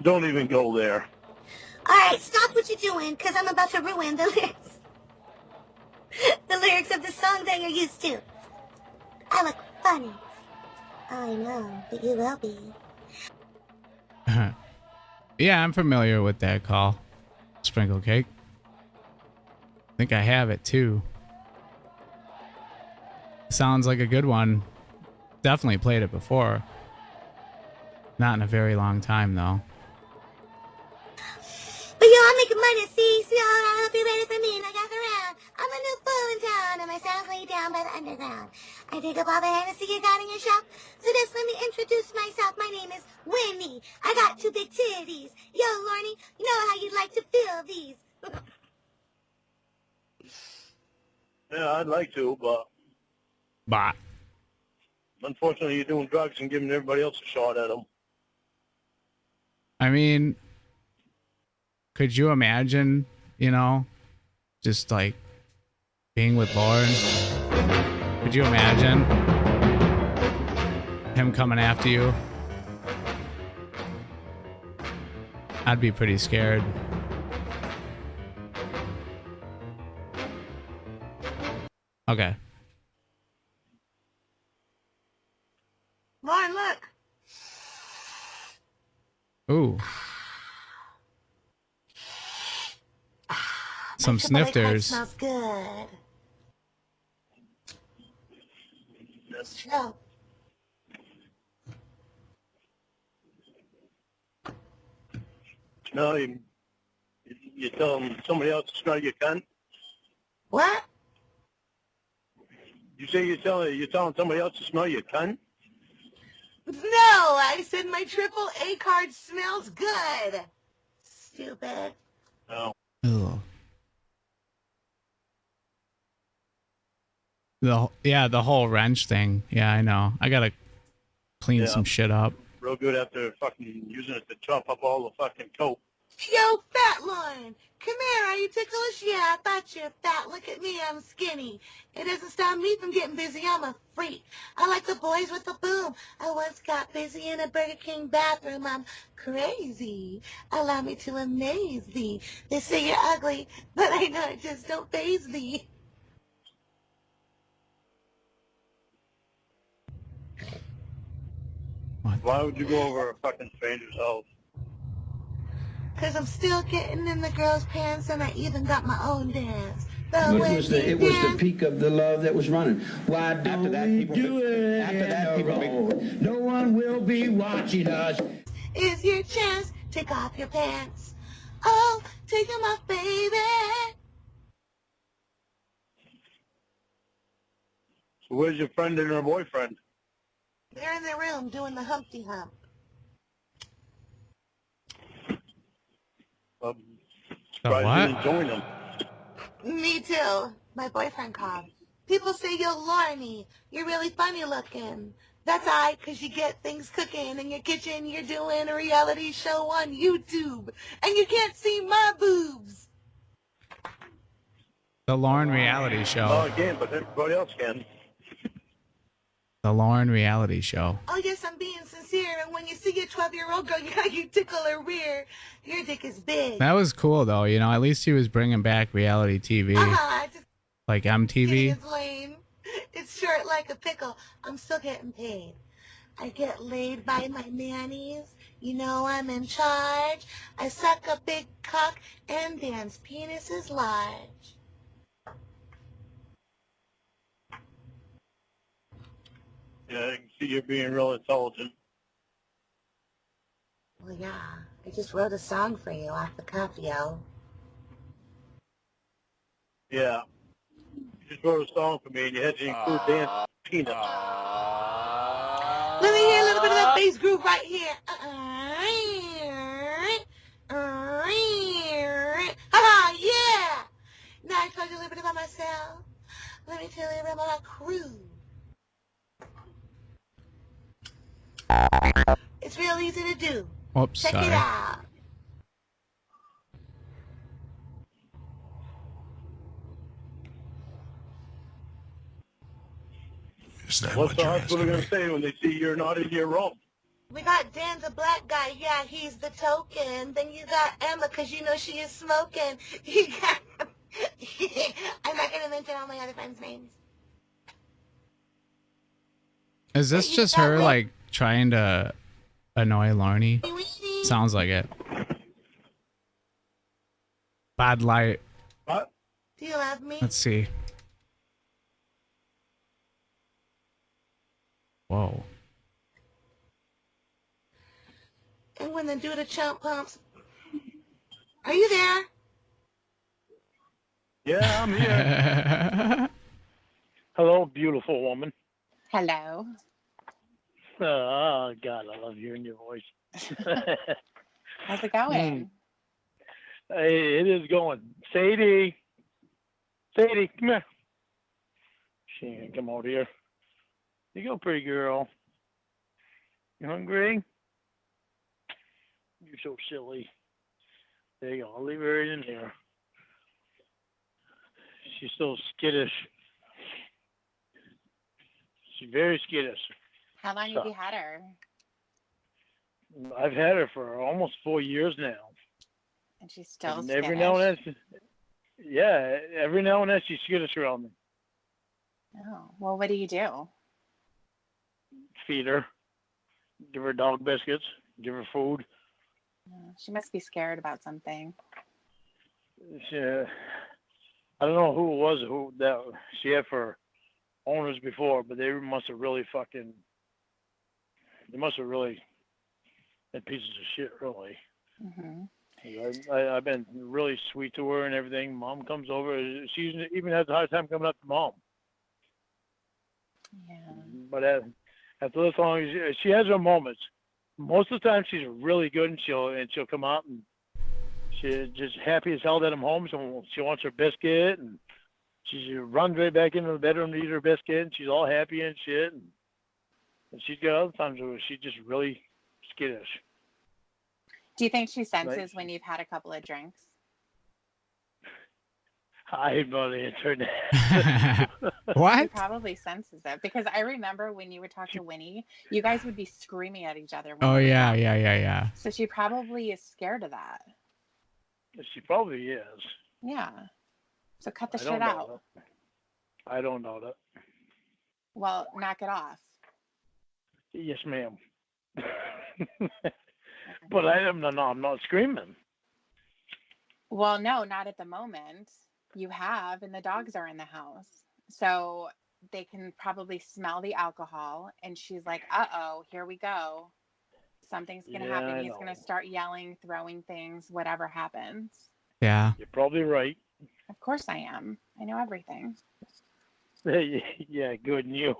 Don't even go there. Alright, stop what you're doing, because I'm about to ruin the lyrics. The lyrics of the song that you're used to. I look funny. I know, but you will be. Yeah, I'm familiar with that call. Sprinkle cake. I think I have it too. Sounds like a good one. Definitely played it before. Not in a very long time though. But yo, I'm making money, see? So I hope you're ready for me and I gather around. I'm a new fool in town and my sounds lay down by the underground. I dig up all the Hennessy you got in your shop. So just let me introduce myself. My name is Winnie. I got 2 big titties. Yo, Lorne, you know how you'd like to feel these. Yeah, I'd like to, but Bah. unfortunately you're doing drugs and giving everybody else a shot at them. I mean, could you imagine, you know, just like being with Lauren? Could you imagine him coming after you? I'd be pretty scared. Okay. Lauren, look. Ooh. Some My Chipotle crack snifters. smells good. That's true. No, you tell them somebody else to smell your cunt. What? You say you're telling somebody else to smell your cunt? No, I said my AAA card smells good. Stupid. No. Ugh. The whole wrench thing. Yeah, I know. I gotta clean Yeah. some shit up. Real good after fucking using it to chop up all the fucking coke. Yo, fat Lauren, come here. Are you ticklish? Yeah, I thought you were fat. Look at me, I'm skinny. It doesn't stop me from getting busy. I'm a freak. I like the boys with the boom. I once got busy in a Burger King bathroom. I'm crazy. Allow me to amaze thee. They say you're ugly, but I know it just don't faze thee. Why would you go over a fucking stranger's house? Cause I'm still getting in the girls' pants and I even got my own dance. It was the peak of the love that was running. Why don't we do it in a row? No one will be watching us. Is your chance. Take off your pants. Oh, take them off, baby. So where's your friend and her boyfriend? They're in their room doing the Humpty Hump. Surprised what? you didn't join them. Me too. My boyfriend called. People say you're Lorne. You're really funny looking. That's all right, 'cause you get things cooking in your kitchen. You're doing a reality show on YouTube. And you can't see my boobs. The Lauren reality No, show. I can't, but everybody else can. The Lauren reality show. Oh, yes, I'm being sincere. And when you see a 12-year-old girl, you tickle her rear. Your dick is big. That was cool though, you know, at least he was bringing back reality TV. Just Like MTV. It's lame. It's short like a pickle. I'm still getting paid. I get laid by my nannies. You know I'm in charge. I suck a big cock and Dan's penis is large. Yeah, I can see you're being real intelligent. Well, yeah. I just wrote a song for you off the cuff, yo. Yeah. You just wrote a song for me and you had to include Dan's penis. Let me hear a little bit of that bass groove right here. Ah, yeah! Now I told you a little bit about myself. Let me tell you a little bit about my crew. It's real easy to do. Oops, Check sorry. it out. What's the hospital going to say when they see you're not in your room? We got Dan the black guy. Yeah, he's the token. Then you got Emma, because you know she is smoking. You got... I'm not going to mention all my other friends' names. Is this just her like trying to annoy Larnie? Sounds like it. Bad Light. What? Do you love me? Let's see. Whoa. And when they do the chump pumps. Are you there? Yeah, I'm here. Hello, beautiful woman. Hello. Oh, God, I love hearing your voice. How's it going? Hey, it is going. Sadie, come here. She ain't gonna come out here. You go, pretty girl. You hungry? You're so silly. There you go. I'll leave her in here. She's so skittish. She's very skittish. How long have you had her? I've had her for almost 4 years now. And she's still And every now and then, every now and then she's skittish around me. Oh, well, what do you do? Feed her, give her dog biscuits, give her food. She must be scared about something. I don't know who it was who that she had for owners before, but they must have really been pieces of shit, really. Mm-hmm. I've been really sweet to her and everything. Mom comes over. She even has a hard time coming up to Mom. Yeah. But after this long, she has her moments. Most of the time, she's really good, and she'll come out and she's just happy as hell that I'm home. So she wants her biscuit, and she runs right back into the bedroom to eat her biscuit, and she's all happy and shit. And she's got other times where she's just really skittish. Do you think she senses when you've had a couple of drinks? I have no answer to that. What? She probably senses it, because I remember when you would talk to Winnie, you guys would be screaming at each other. Oh yeah. So she probably is scared of that. She probably is. Yeah. So cut the I don't shit know out. that. I don't know that. Well, knock it off. Yes, ma'am. But I'm not screaming. Well, no, not at the moment. You have, and the dogs are in the house. So they can probably smell the alcohol. And she's like, uh-oh, here we go. Something's going to happen. He's going to start yelling, throwing things, whatever happens. Yeah. You're probably right. Of course I am. I know everything. Yeah, good. And you.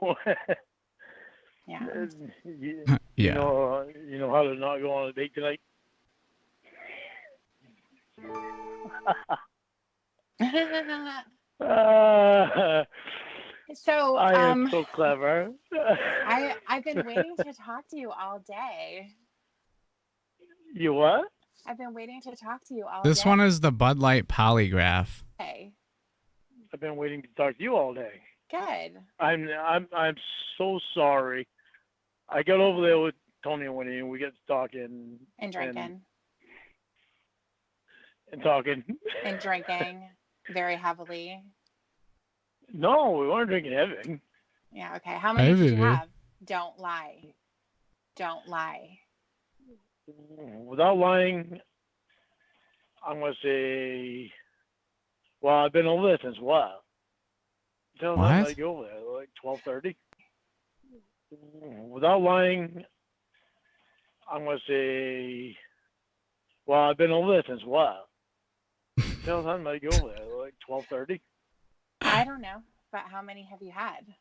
Yeah. Yeah. You know how to not go on a date tonight? So I am so clever. I've been waiting to talk to you all day. You what? I've been waiting to talk to you all This day. one is the Bud Light polygraph. Hey. I've been waiting to talk to you all day. Good. I'm so sorry. I got over there with Tony and Winnie, and we got to talking And drinking. And talking. And drinking very heavily. No, we weren't drinking heavy. Yeah, okay. How many did you Heavy. have? Don't lie. Don't lie. Without lying, I'm gonna say, well, I've been over there since what? Tell them I What? go over there, like 12:30. Without lying, I'm gonna say, well, I've been over there since what? Tell them I go over there, like 12:30. I don't know, but how many have you had?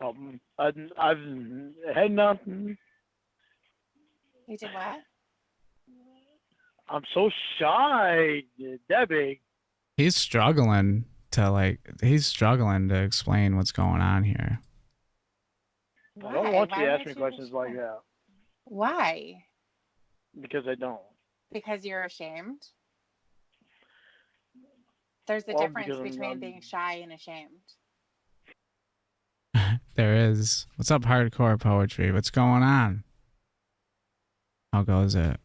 I've had nothing. You did what? I'm so shy, Debbie. He's struggling to explain what's going on here. I don't Why? want you Why to ask would me you questions be like shy? that Why? because I don't. Because you're ashamed? There's a Well, difference because I'm between not- being shy and ashamed. there is. What's up, hardcore poetry? What's going on? How goes it?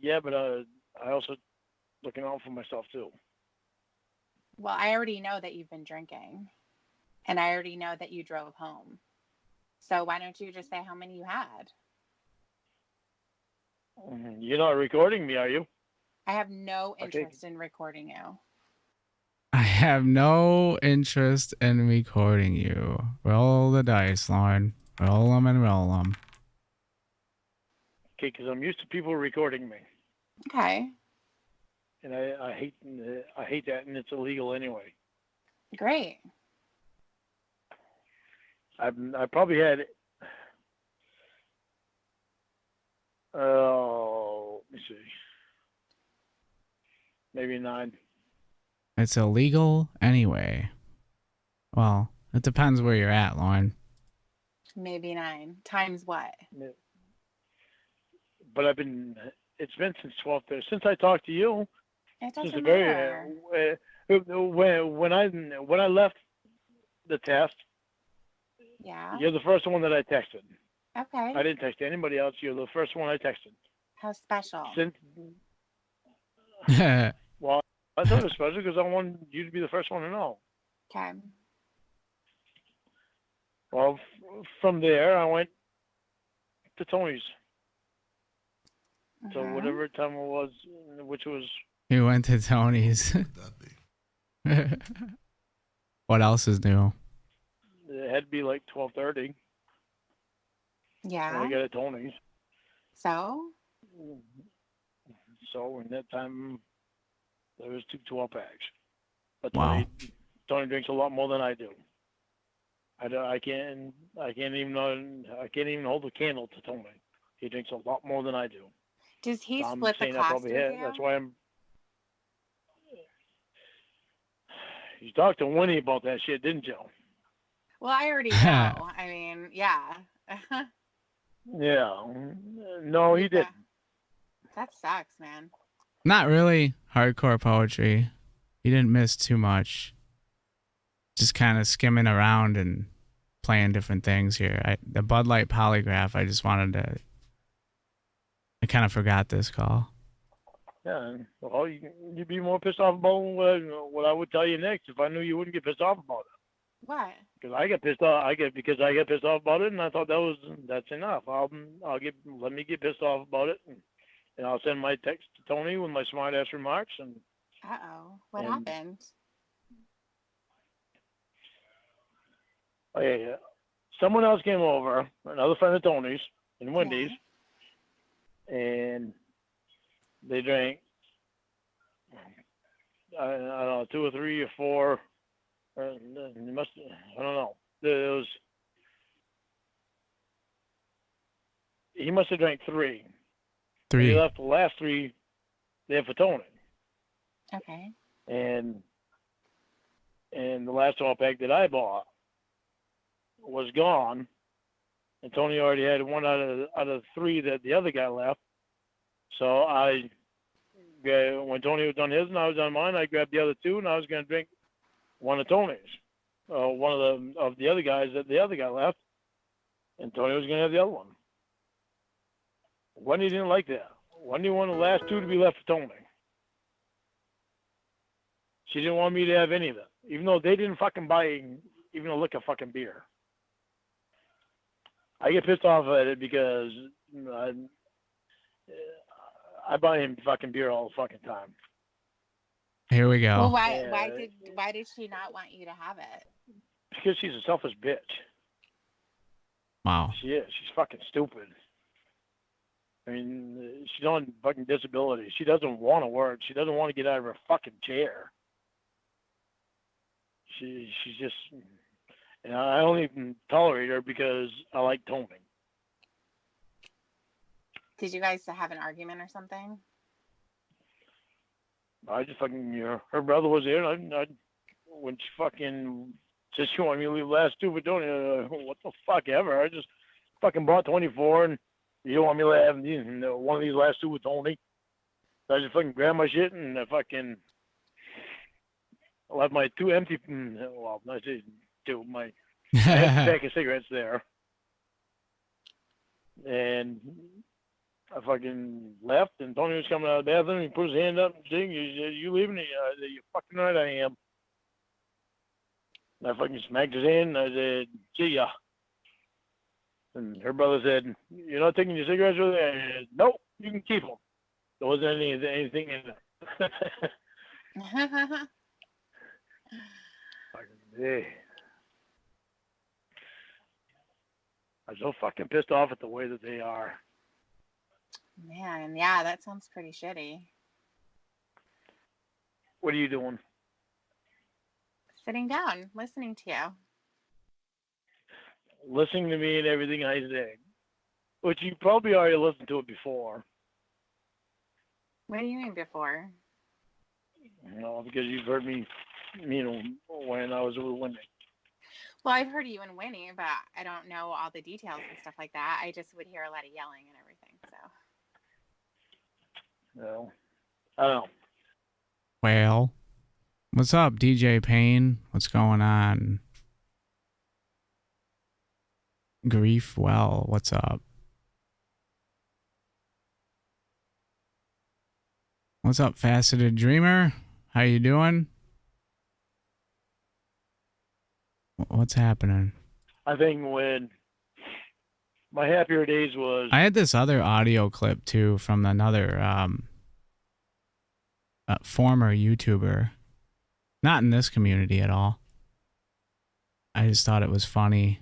Yeah, but I also looking out for myself too. Well, I already know that you've been drinking, and I already know that you drove home. So why don't you just say how many you had? You're not recording me, are you? I have no Okay. interest in recording you. I have no interest in recording you. Roll the dice, Lauren. Roll them and roll them. Okay, because I'm used to people recording me, Okay, and I hate that, and it's illegal anyway. great. I probably had let me see, maybe 9. It's illegal anyway. Well, it depends where you're at, Lauren. Maybe 9 times what? But it's been since 12:30 since I talked to you. It Since doesn't the matter. when I left the test, Yeah. you're the first one that I texted. Okay. I didn't text anybody else. You're the first one I texted. How special? Since well, I thought it was special because I wanted you to be the first one to know. Okay. Well, from there I went to Tony's. So Mhm. whatever time it was, which was You went to Tony's. What else is new? it had to be like 12:30. Yeah. When I got at Tony's. So? So in that time, there was 2 12-packs. But Wow. Tony drinks a lot more than I do. I can't even hold a candle to Tony. He drinks a lot more than I do. Does he So I'm split the saying I cost probably with had. you? That's why I'm. You talked to Winnie about that shit, didn't you? Well, I already know. I mean, yeah. Yeah. No, he didn't. That sucks, man. Not really hardcore poetry. You didn't miss too much. Just kind of skimming around and playing different things here. The Bud Light polygraph, I just wanted to... I kind of forgot this call. Yeah. Well, you'd be more pissed off about what I would tell you next if I knew you wouldn't get pissed off about it. What? Because I get pissed off. Because I get pissed off about it, and I thought that's enough. Let me get pissed off about it, and I'll send my text to Tony with my smart ass remarks. And Uh-oh. What And- happened? oh yeah, someone else came over, another friend of Tony's in Wendy's, and they drank. I don't know, 2 or 3 or 4. I don't know. He must have drank 3. 3. He left the last 3 there for Tony. Okay. And the last 12-pack that I bought was gone, and Tony already had 1 out of 3 that the other guy left. So when Tony was done his and I was done mine, I grabbed the other 2, and I was going to drink one of Tony's, one of the other guys that the other guy left, and Tony was going to have the other one. Wendy didn't like that. Wendy wanted the last 2 to be left for Tony. She didn't want me to have any of it, even though they didn't fucking buy even a lick of fucking beer. I get pissed off at it because I buy him fucking beer all the fucking time. Here we go. Well, Yeah. why did she not want you to have it? Because she's a selfish bitch. Wow. She is. She's fucking stupid. I mean, she's on fucking disability. She doesn't want to work. She doesn't want to get out of her fucking chair. She's just, and I only tolerate her because I like Tony. Did you guys have an argument or something? I just fucking, her brother was there, and I when she fucking said she wanted me to leave the last 2 for Tony, what the fuck ever. I just fucking bought 24, and you don't want me to have one of these last 2 with Tony. So I just fucking grabbed my shit and I fucking I left my two empty, well, not two, my empty pack of cigarettes there. And I fucking left, and Tony was coming out of the bathroom. He put his hand up and said, "You leaving?" I said, "You fucking right, I am." And I fucking smacked his hand, and I said, "See ya." And her brother said, "You're not taking your cigarettes with you?" I said, "Nope, you can keep them." There wasn't anything in there. Hey. I'm so fucking pissed off at the way that they are. Man, yeah, that sounds pretty shitty. What are you doing? Sitting down, listening to you. Listening to me and everything I say. Which you probably already listened to it before. What do you mean before? No, because you've heard me, when I was with Wendy. Well, I've heard you and Winnie, but I don't know all the details and stuff like that. I just would hear a lot of yelling and everything, so. No. I don't know. Well, what's up, DJ Payne? What's going on? Grief, well, what's up? What's up, Faceted Dreamer? How you doing? What's happening? I think when my happier days was... I had this other audio clip, too, from another former YouTuber. Not in this community at all. I just thought it was funny.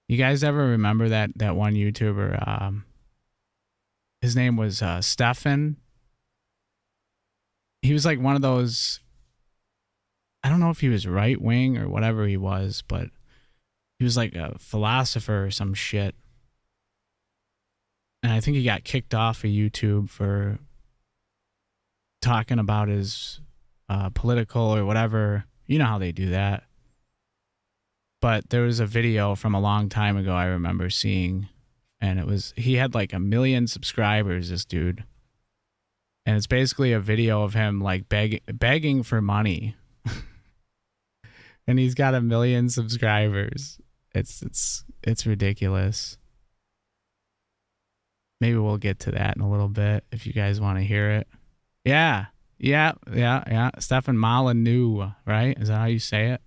You guys ever remember that one YouTuber? His name was Stefan. He was like one of those... I don't know if he was right wing or whatever he was, but he was like a philosopher or some shit. And I think he got kicked off of YouTube for talking about his political or whatever. You know how they do that. But there was a video from a long time ago I remember seeing, and he had like 1 million subscribers, this dude. And it's basically a video of him like begging for money. And he's got 1 million subscribers. It's ridiculous. Maybe we'll get to that in a little bit if you guys want to hear it. Yeah. Stefan Molyneux, right? Is that how you say it?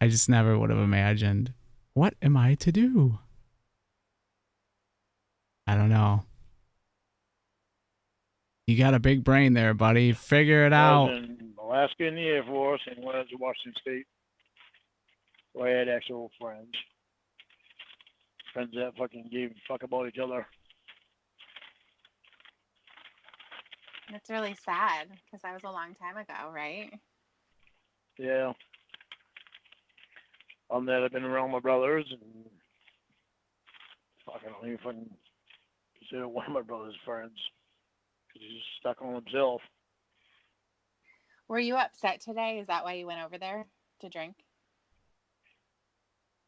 I just never would have imagined. What am I to do? I don't know. You got a big brain there, buddy. Figure it out. I was in Alaska in the Air Force, and when I was in Washington State, so I had actual friends. Friends that fucking gave a fuck about each other. It's really sad, because that was a long time ago, right? Yeah. That I've been around my brothers, and fucking, I don't even fucking consider one of my brother's friends. He's stuck on himself. Were you upset today? Is that why you went over there to drink?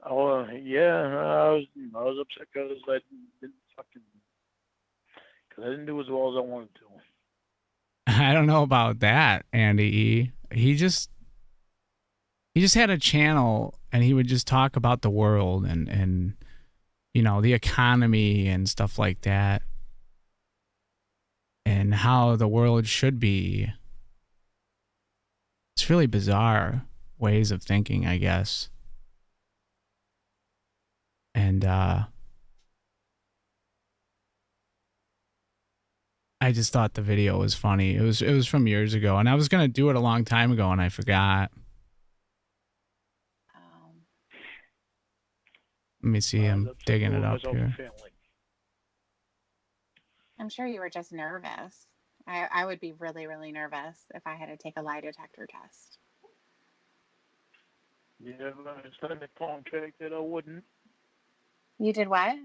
Oh yeah, I was upset because I didn't do as well as I wanted to. I don't know about that, Andy E. He just had a channel, and he would just talk about the world and the economy and stuff like that. And how the world should be. It's really bizarre ways of thinking, I guess. And I just thought the video was funny. It was from years ago, and I was gonna do it a long time ago, and I forgot. Let me see. I'm digging it up here. I'm sure you were just nervous. I would be really, really nervous if I had to take a lie detector test. Yeah, but I signed a contract that I wouldn't. You did what?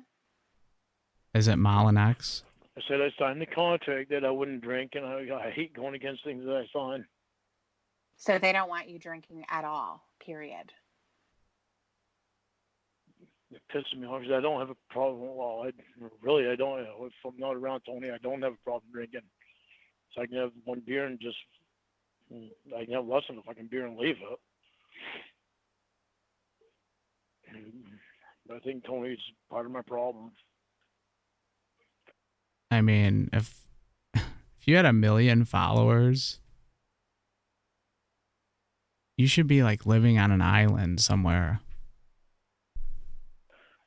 Is it Molinex? I said I signed the contract that I wouldn't drink, and I hate going against things that I sign. So they don't want you drinking at all, period. It pisses me off because I don't have a problem. Well, I don't. If I'm not around Tony, I don't have a problem drinking. So I can have one beer and just, I can have less than a fucking beer and leave it. But I think Tony's part of my problem. I mean, if you had 1 million followers, you should be like living on an island somewhere.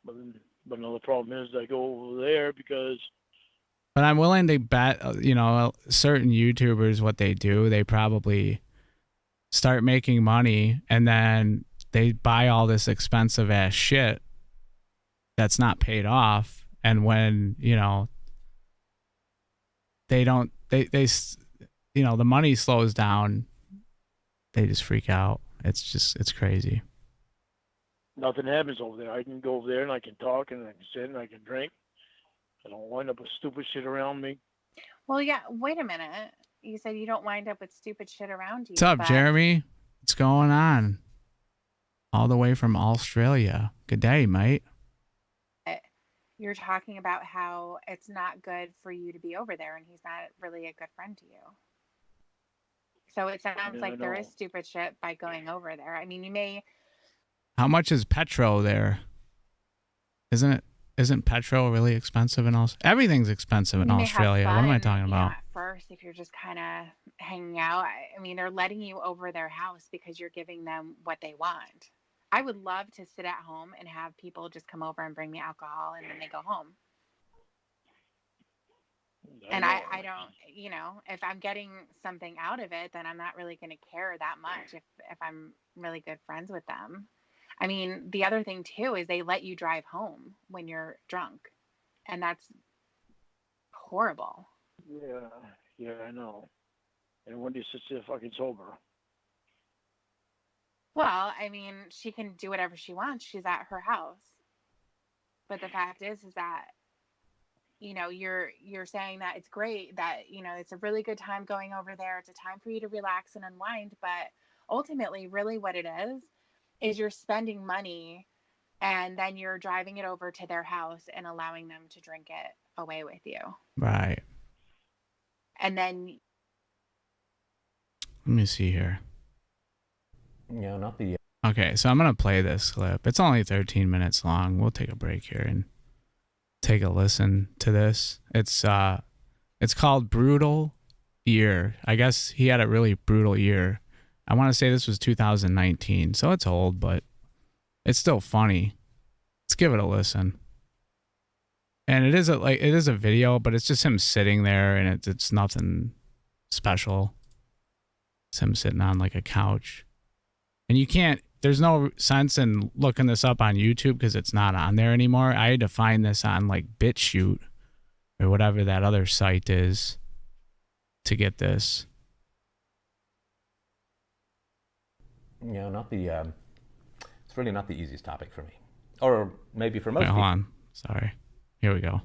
But another problem is I go over there because. But I'm willing to bet, certain YouTubers, what they do, they probably start making money and then they buy all this expensive ass shit that's not paid off. And when, the money slows down, they just freak out. It's crazy. Nothing happens over there. I can go over there and I can talk and I can sit and I can drink. I don't wind up with stupid shit around me. Well, yeah, wait a minute. You said you don't wind up with stupid shit around you. What's up, Jeremy? What's going on? All the way from Australia. Good day, mate. You're talking about how it's not good for you to be over there and he's not really a good friend to you. So it sounds like there is stupid shit by going over there. I mean, you may... How much is petrol there? Isn't petrol really expensive in Australia? Everything's expensive in Australia. What am I talking about? At first, if you're just kind of hanging out, I mean, they're letting you over their house because you're giving them what they want. I would love to sit at home and have people just come over and bring me alcohol and then they go home. And I don't, if I'm getting something out of it, then I'm not really going to care that much if I'm really good friends with them. I mean, the other thing too is they let you drive home when you're drunk, and that's horrible. Yeah, I know. And Wendy sits there fucking sober. Well, I mean, she can do whatever she wants. She's at her house. But the fact is that, you're saying that it's great, that, it's a really good time going over there. It's a time for you to relax and unwind. But ultimately, really what it is you're spending money and then you're driving it over to their house and allowing them to drink it away with you. Right. And then... Let me see here. Yeah, not the... Okay, so I'm going to play this clip. It's only 13 minutes long. We'll take a break here and take a listen to this. It's called Brutal Year. I guess he had a really brutal year. I want to say this was 2019, so it's old, but it's still funny. Let's give it a listen. And it is a video, but it's just him sitting there, and it's nothing special. It's him sitting on like a couch. And there's no sense in looking this up on YouTube because it's not on there anymore. I had to find this on like BitChute or whatever that other site is to get this. It's really not the easiest topic for me. Or maybe for most people. Hold on. Sorry. Here we go.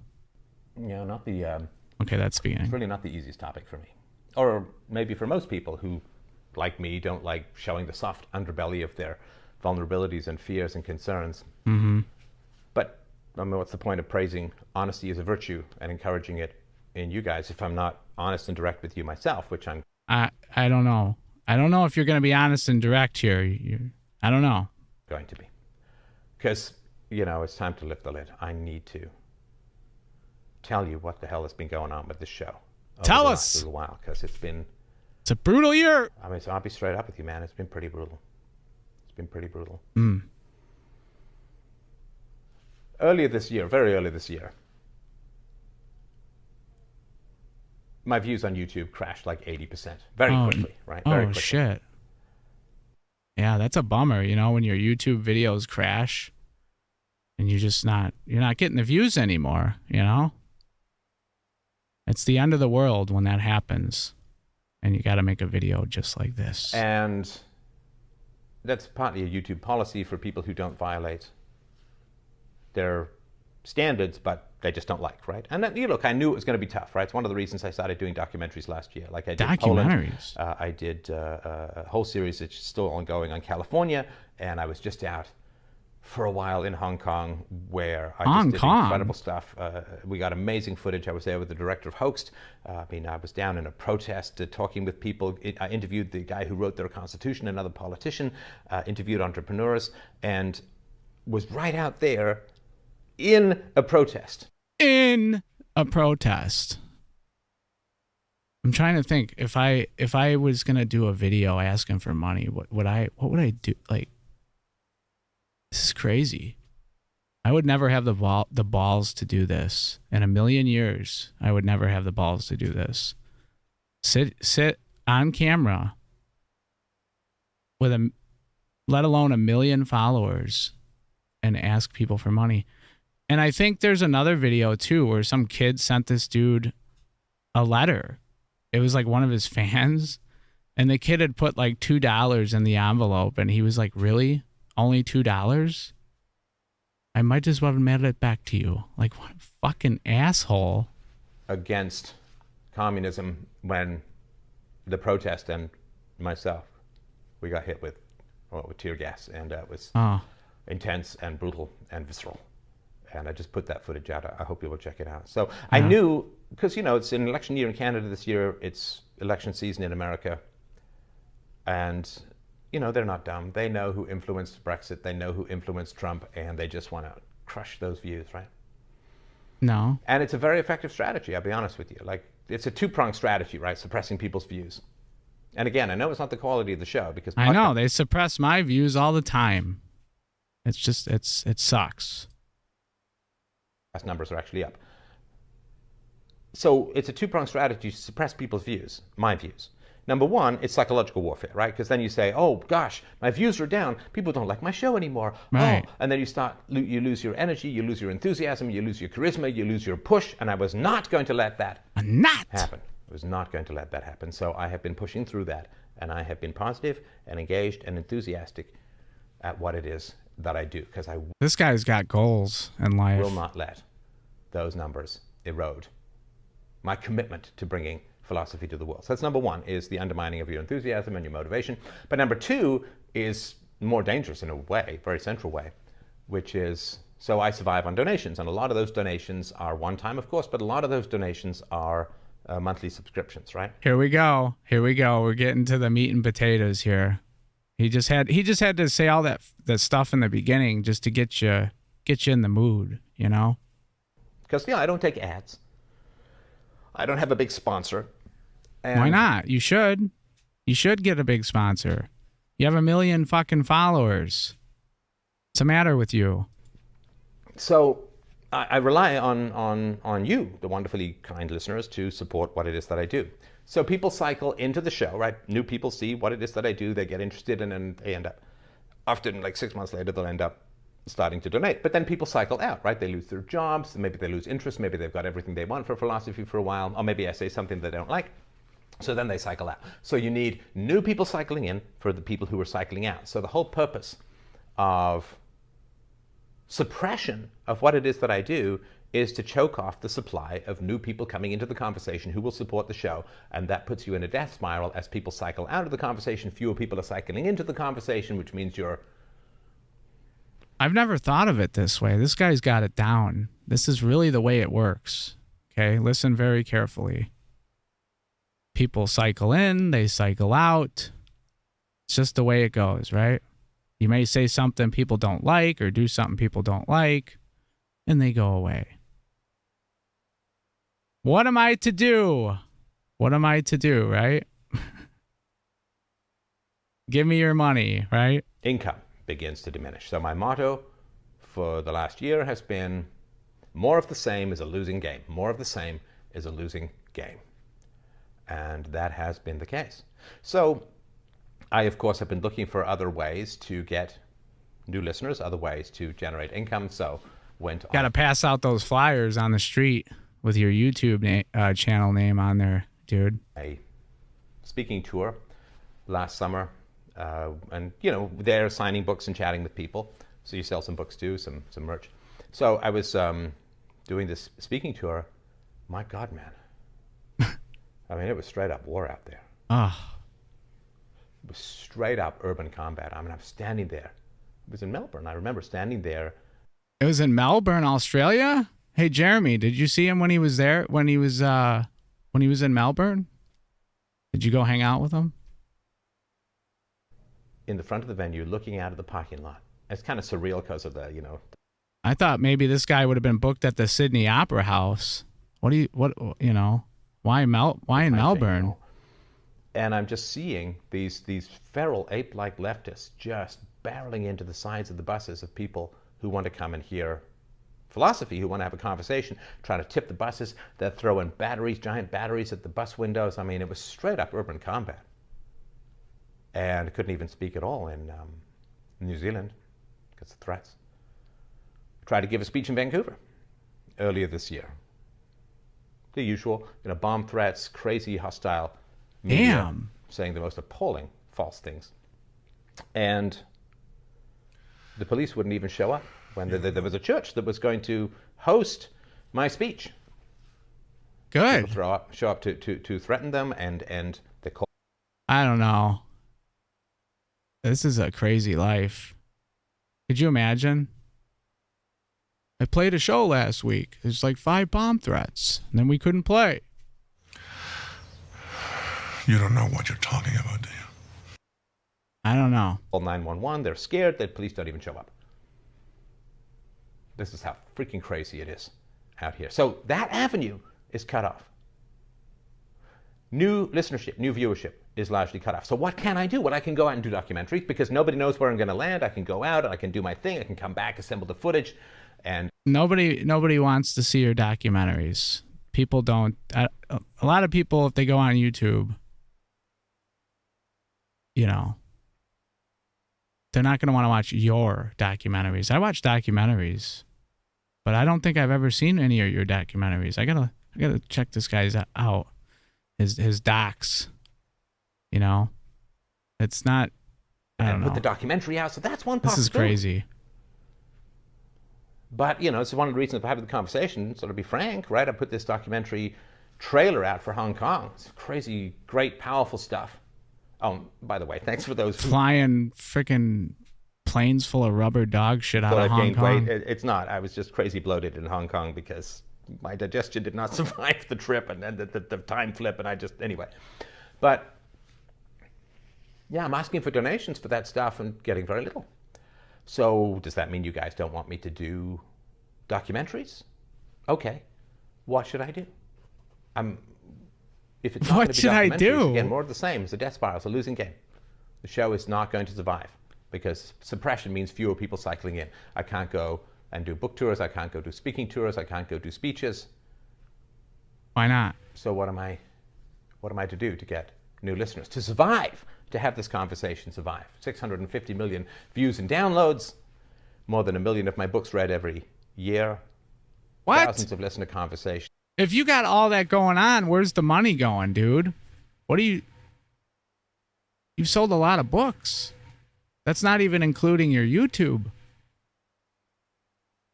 Okay, that's beginning. It's really not the easiest topic for me. Or maybe for most people who, like me, don't like showing the soft underbelly of their vulnerabilities and fears and concerns. Mm-hmm. But, I mean, what's the point of praising honesty as a virtue and encouraging it in you guys if I'm not honest and direct with you myself, which I'm... I don't know. I don't know if you're going to be honest and direct here. I don't know. Going to be. Because, it's time to lift the lid. I need to tell you what the hell has been going on with this show. Tell us! Over the last little while, because it's a brutal year. I mean, so I'll be straight up with you, man. It's been pretty brutal. Mm. Very early this year, my views on YouTube crashed like 80%. Very quickly, right? Very quickly. Shit. Yeah, that's a bummer, when your YouTube videos crash and you're not getting the views anymore, It's the end of the world when that happens. And you got to make a video just like this. And that's partly a YouTube policy for people who don't violate their standards, but they just don't like, right? And then, I knew it was going to be tough, right? It's one of the reasons I started doing documentaries last year. Like I did documentaries. Poland, I did a whole series that's still ongoing on California, and I was just out for a while in Hong Kong, where I Hong just did Kong? incredible stuff. We got amazing footage. I was there with the director of Hoaxed. I was down in a protest talking with people. I interviewed the guy who wrote their constitution, another politician, interviewed entrepreneurs, and was right out there in a protest. In a protest. I'm trying to think, if I was gonna do a video asking for money, what would I do? Like, this is crazy. I would never have the balls to do this. In a million years, I would never have the balls to do this. Sit on camera with let alone 1 million followers, and ask people for money. And I think there's another video too where some kid sent this dude a letter. It was like one of his fans, and the kid had put like $2 in the envelope, and he was like, "Really? Only $2? I might as well have mailed it back to you." Like, what a fucking asshole. Against communism, when the protest and myself, we got hit with tear gas, and it was intense and brutal and visceral. And I just put that footage out. I hope you will check it out. So I knew, because, it's an election year in Canada this year. It's election season in America. And, they're not dumb. They know who influenced Brexit. They know who influenced Trump. And they just want to crush those views, right? No. And it's a very effective strategy, I'll be honest with you. Like, it's a two-pronged strategy, right? Suppressing people's views. And again, I know it's not the quality of the show, because I know they suppress my views all the time. It's just, it sucks. Numbers are actually up. So it's a two-pronged strategy to suppress people's views, my views. Number one, it's psychological warfare, right? Because then you say, "Oh gosh, my views are down. People don't like my show anymore." Right. Oh, and then you lose your energy, you lose your enthusiasm, you lose your charisma, you lose your push. And I was not going to let that happen. I was not going to let that happen. So I have been pushing through that, and I have been positive and engaged and enthusiastic at what it is that I do, because this guy's got goals in life. Will not let those numbers erode my commitment to bringing philosophy to the world. So that's number one, is the undermining of your enthusiasm and your motivation. But number two is more dangerous in a way, very central way, which is, so I survive on donations, and a lot of those donations are one time, of course, but a lot of those donations are monthly subscriptions, right? Here we go. We're getting to the meat and potatoes here. He just had to say all that stuff in the beginning just to get you in the mood, Because I don't take ads. I don't have a big sponsor. And why not? You should. You should get a big sponsor. You have 1 million fucking followers. What's the matter with you? So I rely on you, the wonderfully kind listeners, to support what it is that I do. So people cycle into the show, right? New people see what it is that I do. They get interested, and then they end up, often like 6 months later, they'll end up starting to donate. But then people cycle out, right? They lose their jobs. Maybe they lose interest. Maybe they've got everything they want for philosophy for a while. Or maybe I say something they don't like. So then they cycle out. So you need new people cycling in for the people who are cycling out. So the whole purpose of suppression of what it is that I do is to choke off the supply of new people coming into the conversation who will support the show. And that puts you in a death spiral. As people cycle out of the conversation, fewer people are cycling into the conversation, which means I've never thought of it this way. This guy's got it down. This is really the way it works. Okay, listen very carefully. People cycle in, they cycle out. It's just the way it goes, right? You may say something people don't like or do something people don't like, and they go away. What am I to do? What am I to do, right? Give me your money, right? Income begins to diminish. So my motto for the last year has been, more of the same is a losing game. More of the same is a losing game. And that has been the case. So I, of course, have been looking for other ways to get new listeners, other ways to generate income. So went on. Got to pass out those flyers on the street with your YouTube channel name on there, dude. A speaking tour last summer. And, they're signing books and chatting with people. So you sell some books too, some merch. So I was doing this speaking tour. My God, man. I mean, it was straight up war out there. Oh. It was straight up urban combat. I mean, I'm standing there was in Melbourne. I remember standing there. It was in Melbourne, Australia. Hey, Jeremy, did you see him when he was there? When he was in Melbourne? Did you go hang out with him? In the front of the venue, looking out of the parking lot. It's kind of surreal because of the, I thought maybe this guy would have been booked at the Sydney Opera House. Why in Melbourne? And I'm just seeing these feral ape-like leftists just barreling into the sides of the buses of people who want to come and hear philosophy, who want to have a conversation, trying to tip the buses. They're throwing batteries, giant batteries at the bus windows. I mean, it was straight up urban combat. And I couldn't even speak at all in New Zealand because of threats. I tried to give a speech in Vancouver earlier this year. The usual, bomb threats, crazy, hostile media saying the most appalling false things. And the police wouldn't even show up when there was a church that was going to host my speech. Good. People show up to threaten them, and they call. I don't know. This is a crazy life. Could you imagine? I played a show last week. There's like 5 bomb threats, and then we couldn't play. You don't know what you're talking about, do you? I don't know. Call 911. They're scared. The police don't even show up. This is how freaking crazy it is out here. So that avenue is cut off. New listenership, new viewership is largely cut off. So what can I do? Well, I can go out and do documentaries because nobody knows where I'm going to land. I can go out and I can do my thing. I can come back, assemble the footage, and nobody wants to see your documentaries. People don't. A lot of people, if they go on YouTube, they're not going to want to watch your documentaries. I watch documentaries, but I don't think I've ever seen any of your documentaries. I gotta check this guy's out. His docs. It's not. I don't know. Put the documentary out. So that's one possibility. This is crazy. But it's one of the reasons for having the conversation. So to be frank, right? I put this documentary trailer out for Hong Kong. It's crazy, great, powerful stuff. Oh, by the way, thanks for those flying freaking planes full of rubber dog shit out of Hong Kong. Weight. It's not. I was just crazy bloated in Hong Kong because my digestion did not survive the trip and then the time flip, and anyway. But yeah, I'm asking for donations for that stuff and getting very little. So does that mean you guys don't want me to do documentaries? Okay, what should I do? If it's not what should I do? Again, more of the same. It's a death spiral. It's a losing game. The show is not going to survive because suppression means fewer people cycling in. I can't go and do book tours. I can't go do speaking tours. I can't go do speeches. Why not? So what am I to do to get new listeners? To survive, to have this conversation survive. 650 million views and downloads, more than 1 million of my books read every year. What? Thousands of listener conversations. If you got all that going on, where's the money going, dude? You've sold a lot of books. That's not even including your YouTube.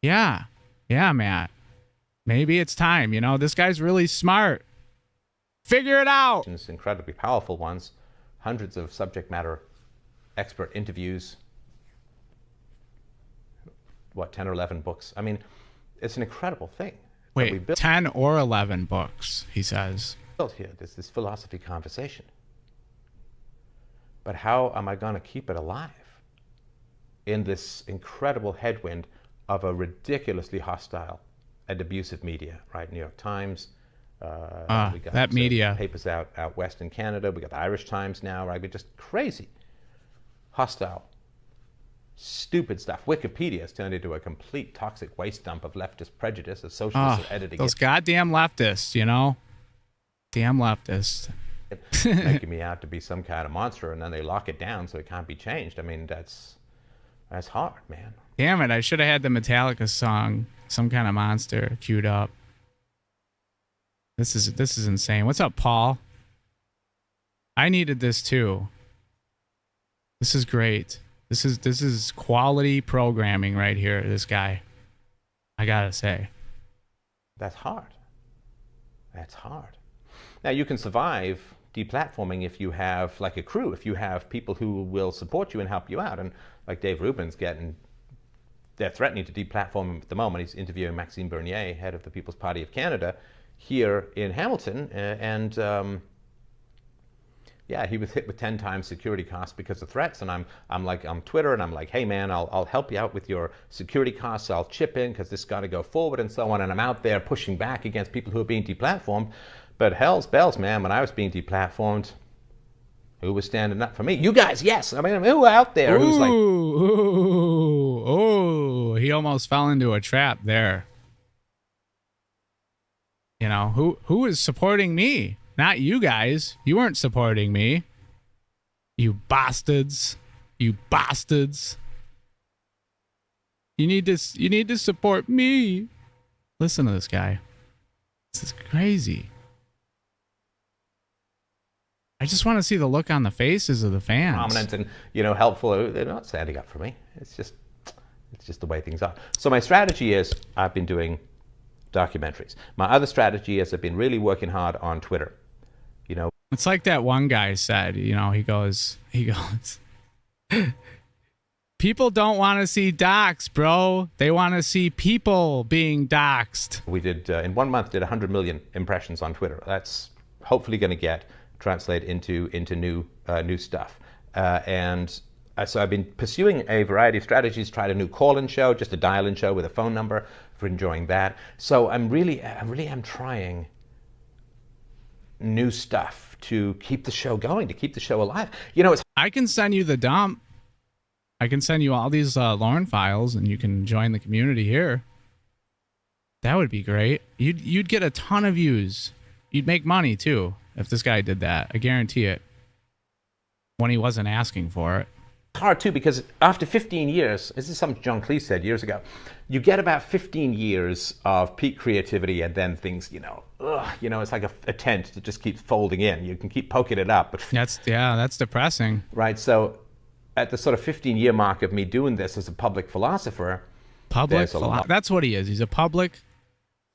Yeah, Matt. Maybe it's time. This guy's really smart. Figure it out. Incredibly powerful ones. Hundreds of subject matter expert interviews. 10 or 11 books. I mean, it's an incredible thing. Wait, 10 or 11 books, he says. Built here, there's this philosophy conversation. But how am I going to keep it alive in this incredible headwind of a ridiculously hostile and abusive media, right? New York Times. We got that media. Papers out west in Canada. We got the Irish Times now, right? We're just crazy. Hostile. Stupid stuff. Wikipedia has turned into a complete toxic waste dump of leftist prejudice as socialists are editing those goddamn leftists, Damn leftists. Making me out to be some kind of monster, and then they lock it down so it can't be changed. I mean, that's hard, man. Damn it, I should have had the Metallica song, Some Kind of Monster, queued up. This is insane. What's up, Paul? I needed this too. This is great. This is quality programming right here, this guy. I gotta say. That's hard. Now you can survive deplatforming if you have like a crew, if you have people who will support you and help you out. And like Dave Rubin's they're threatening to deplatform him at the moment. He's interviewing Maxime Bernier, head of the People's Party of Canada, here in Hamilton, yeah, he was hit with 10 times security costs because of threats. And I'm like on Twitter, and I'm like, hey man, I'll help you out with your security costs. I'll chip in because this got to go forward and so on. And I'm out there pushing back against people who are being deplatformed. But hell's bells, man, when I was being deplatformed, who was standing up for me? You guys, yes. I mean, who out there who's like... Ooh, he almost fell into a trap there. You know, who is supporting me? Not you guys. You weren't supporting me. You bastards. You bastards. You need to support me. Listen to this guy. This is crazy. I just want to see the look on the faces of the fans. Prominent and, you know, helpful. They're not standing up for me. It's just the way things are. So my strategy is I've been doing documentaries. My other strategy is I've been really working hard on Twitter. You know, it's like that one guy said, you know, he goes, people don't want to see docs, bro. They want to see people being doxed. We did, in 1 month, did 100 million impressions on Twitter. That's hopefully going to translate into new stuff. So I've been pursuing a variety of strategies, tried a new call-in show, just a dial-in show with a phone number, for enjoying that. So I really am trying new stuff to keep the show going, to keep the show alive. You know, I can send you the dump. I can send you all these Lauren files, and you can join the community here. That would be great. You'd get a ton of views. You'd make money too if this guy did that. I guarantee it. When he wasn't asking for it. Hard too, because after 15 years, this is something John Cleese said years ago, you get about 15 years of peak creativity, and then things, it's like a tent that just keeps folding in. You can keep poking it up, but that's depressing. Right. So at the sort of 15-year mark of me doing this as a public philosopher, that's what he is. He's a public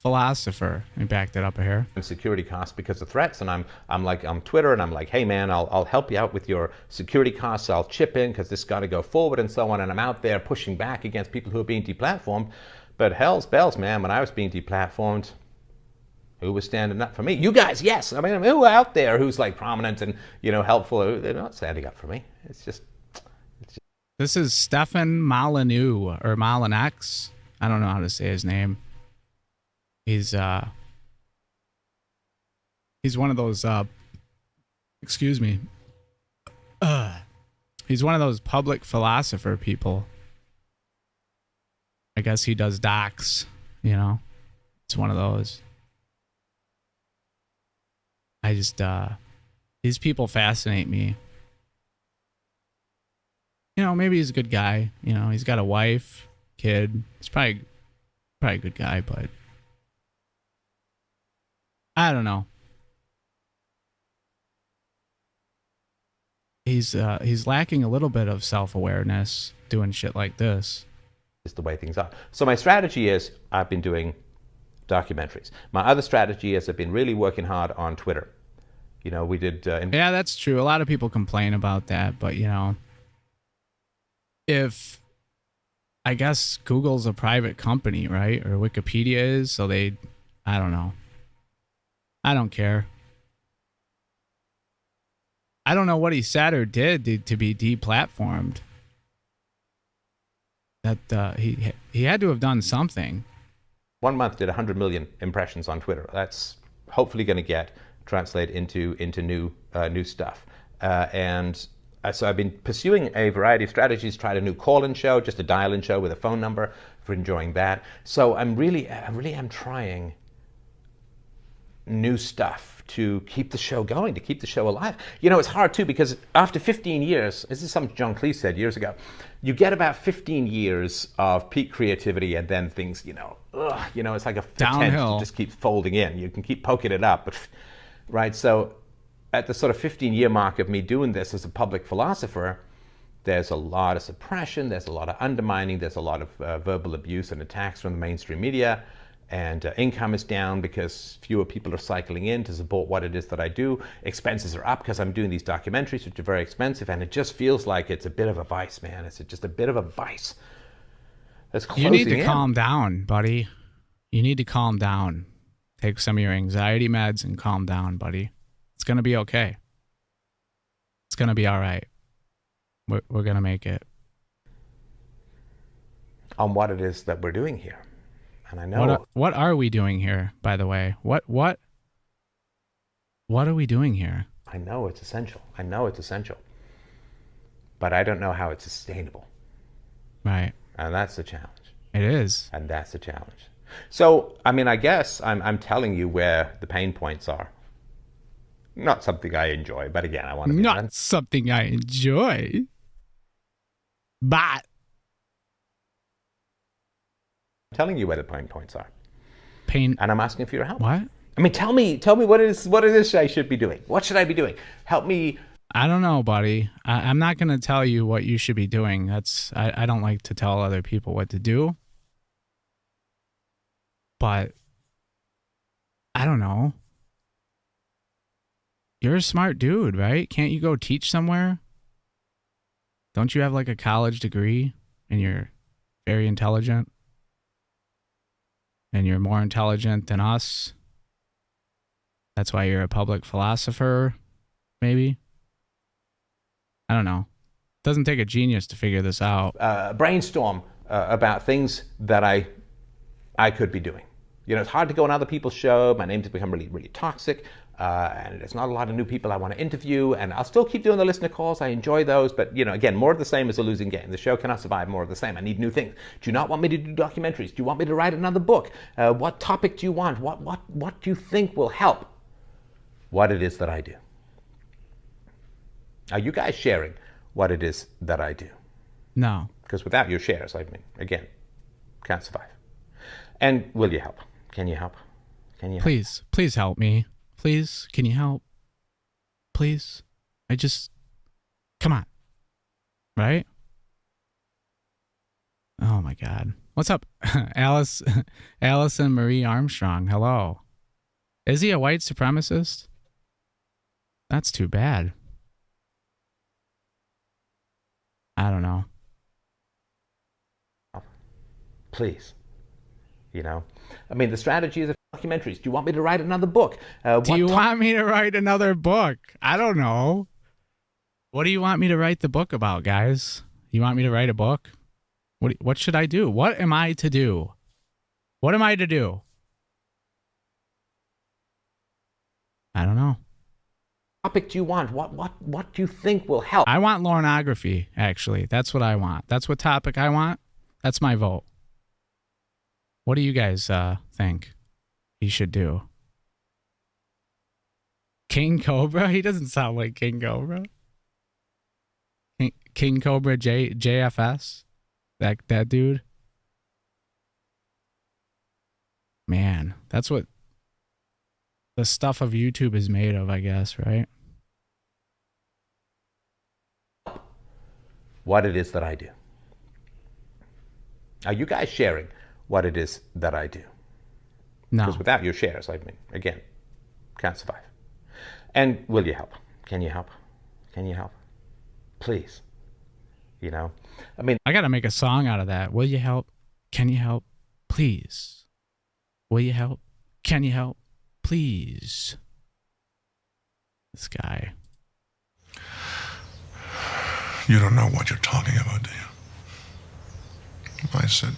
philosopher. Let me back that up here. Security costs because of threats, and I'm like on Twitter, and I'm like, hey man, I'll help you out with your security costs. I'll chip in because this got to go forward and so on. And I'm out there pushing back against people who are being deplatformed. But hell's bells, man, when I was being deplatformed, who was standing up for me? You guys, yes. I mean, who out there who's like prominent and, helpful? They're not standing up for me. It's just. This is Stefan Molyneux or Molyneux. I don't know how to say his name. He's one of those excuse me. He's one of those public philosopher people. I guess he does docs, It's one of those. I just these people fascinate me. Maybe he's a good guy. He's got a wife, kid. He's probably a good guy, but I don't know. He's lacking a little bit of self-awareness doing shit like this. It's the way things are. So my strategy is I've been doing documentaries. My other strategy is I've been really working hard on Twitter. We did... yeah, that's true. A lot of people complain about that, but, if... I guess Google's a private company, right? Or Wikipedia is, so I don't know. I don't care. I don't know what he said or did to be deplatformed. That he had to have done something. 1 month did 100 million impressions on Twitter. That's hopefully going to translate into new stuff. So I've been pursuing a variety of strategies, tried a new call-in show, just a dial-in show with a phone number, for enjoying that. So I really am trying new stuff to keep the show going, to keep the show alive. It's hard too, because after 15 years, this is something John Cleese said years ago, you get about 15 years of peak creativity, and then things, it's like a tent that just keeps folding in. You can keep poking it up, but, right? So at the sort of 15-year mark of me doing this as a public philosopher, there's a lot of suppression, there's a lot of undermining, there's a lot of verbal abuse and attacks from the mainstream media. and income is down because fewer people are cycling in to support what it is that I do. Expenses are up because I'm doing these documentaries, which are very expensive, and it just feels like it's a bit of a vice, man. It's just a bit of a vice. That's closing in. You need to calm down, buddy. You need to calm down. Take some of your anxiety meds and calm down, buddy. It's going to be okay. It's going to be all right. We're going to make it. On what it is that we're doing here. And I know what are we doing here, by the way? What are we doing here? I know it's essential. I know it's essential. But I don't know how it's sustainable. Right. And that's the challenge. It is. And that's the challenge. So, I mean, I guess I'm telling you where the pain points are. Not something I enjoy, but again, I want to be not something I enjoy. But I'm telling you where the pain points are. Pain. And I'm asking for your help. What? I mean, tell me what it is I should be doing. What should I be doing? Help me. I don't know, buddy. I'm not going to tell you what you should be doing. I don't like to tell other people what to do. But I don't know. You're a smart dude, right? Can't you go teach somewhere? Don't you have like a college degree and you're very intelligent? And you're more intelligent than us? That's why you're a public philosopher, maybe? I don't know. Doesn't take a genius to figure this out. Brainstorm about things that I could be doing. You know, it's hard to go on other people's show. My name's become really, really toxic. And there's not a lot of new people I want to interview. And I'll still keep doing the listener calls. I enjoy those. But, you know, again, more of the same is a losing game. The show cannot survive more of the same. I need new things. Do you not want me to do documentaries? Do you want me to write another book? What topic do you want? What do you think will help? What it is that I do. Are you guys sharing what it is that I do? No. Because without your shares, I mean, again, can't survive. And will you help? Can you help? Can you help? Please help me. Please, can you help? Please? Come on. Right? Oh my God. What's up? Allison Marie Armstrong. Hello. Is he a white supremacist? That's too bad. I don't know. Please. You know, I mean, the strategy is documentaries. Do you want me to write another book? Do you want me to write another book? I don't know. What do you want me to write the book about, guys? You want me to write a book? What should I do? What am I to do? What am I to do? I don't know. Topic do you want? What do you think will help? I want Lornography, actually. That's what I want. That's what topic I want. That's my vote. What do you guys think he should do? King Cobra? He doesn't sound like King Cobra. King Cobra JFS? That dude? Man, that's what the stuff of YouTube is made of, I guess, right? What it is that I do. Are you guys sharing what it is that I do? No. Because without your shares, I mean, again, can't survive. And will you help? Can you help? Can you help? Please. You know, I mean, I got to make a song out of that. Will you help? Can you help? Please. Will you help? Can you help? Please. This guy. You don't know what you're talking about, do you? I said,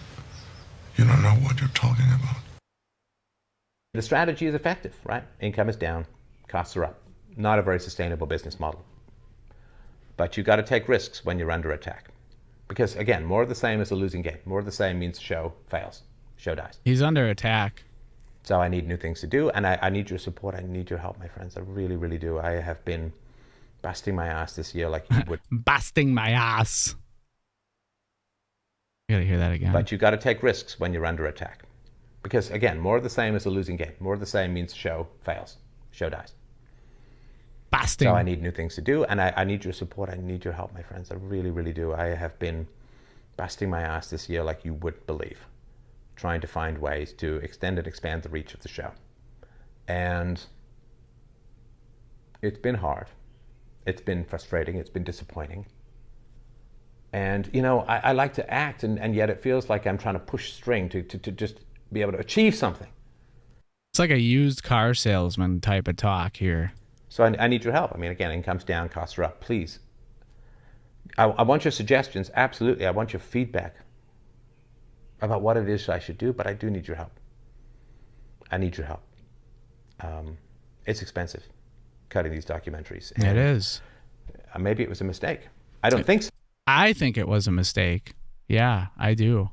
you don't know what you're talking about. the strategy is effective, right? Income is down, costs are up. Not a very sustainable business model. But you've got to take risks when you're under attack. Because again, more of the same is a losing game. More of the same means show fails, show dies. He's under attack. So I need new things to do, and I need your support. I need your help, my friends. I really, really do. I have been busting my ass this year like you would. Busting my ass. You gotta hear that again. But you got to take risks when you're under attack. Because again, more of the same is a losing game. More of the same means show fails, show dies. Busting. So I need new things to do, and I need your support. I need your help, my friends. I really, really do. I have been busting my ass this year like you would believe. trying to find ways to extend and expand the reach of the show. And it's been hard. It's been frustrating. It's been disappointing. And, you know, I like to act, and yet it feels like I'm trying to push string to just be able to achieve something. It's like a used car salesman type of talk here. So I need your help. I mean, again, income's down, costs are up. Please. I want your suggestions. Absolutely. I want your feedback about what it is I should do, but I do need your help. I need your help. It's expensive, cutting these documentaries. It is. Maybe it was a mistake. I don't think so. I think it was a mistake. Yeah, I do.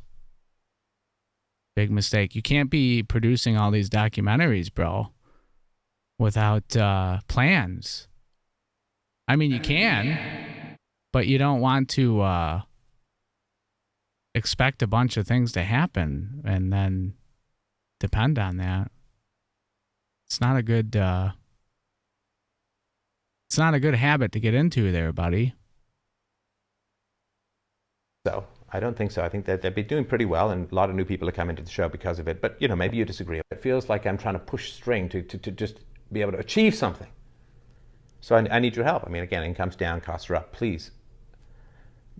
Big mistake. You can't be producing all these documentaries, bro, without plans. I mean, you can, but you don't want to expect a bunch of things to happen and then depend on that. It's not a good habit to get into there, buddy. So I don't think so. I think that they've been doing pretty well, and a lot of new people are coming to the show because of it. But, you know, maybe you disagree. It feels like I'm trying to push string to just be able to achieve something. So I need your help. I mean, again, income's down, costs are up. Please.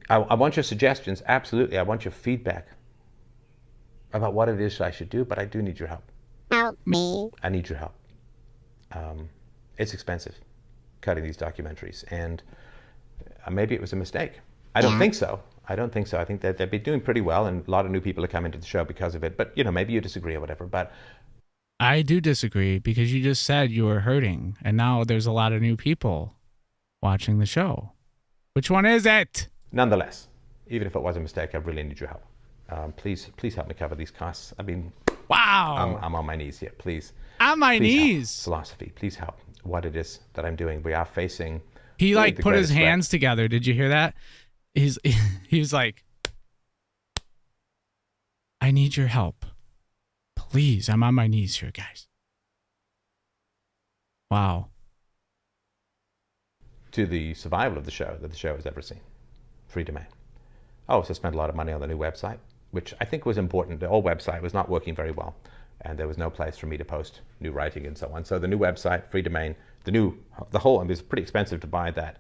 I want your suggestions. Absolutely. I want your feedback about what it is I should do, but I do need your help. Help me. I need your help. It's expensive, cutting these documentaries, and maybe it was a mistake. I don't think so. I don't think so. I think that they've been doing pretty well, and a lot of new people are coming to the show because of it. But, you know, maybe you disagree or whatever. But I do disagree, because you just said you were hurting, and now there's a lot of new people watching the show. Which one is it? Nonetheless, even if it was a mistake, I really need your help. Please help me cover these costs. I mean, wow. I'm on my knees here. Please. On my please knees. Help. Philosophy. Please help. What it is that I'm doing. We are facing. He like the put his greatest threat. hands together. Did you hear that? He was like, I need your help. Please, I'm on my knees here, guys. Wow. To the survival of the show that the show has ever seen. Free domain. I also spent a lot of money on the new website, which I think was important. The old website was not working very well, and there was no place for me to post new writing and so on. So the new website, free domain, the whole, it was pretty expensive to buy that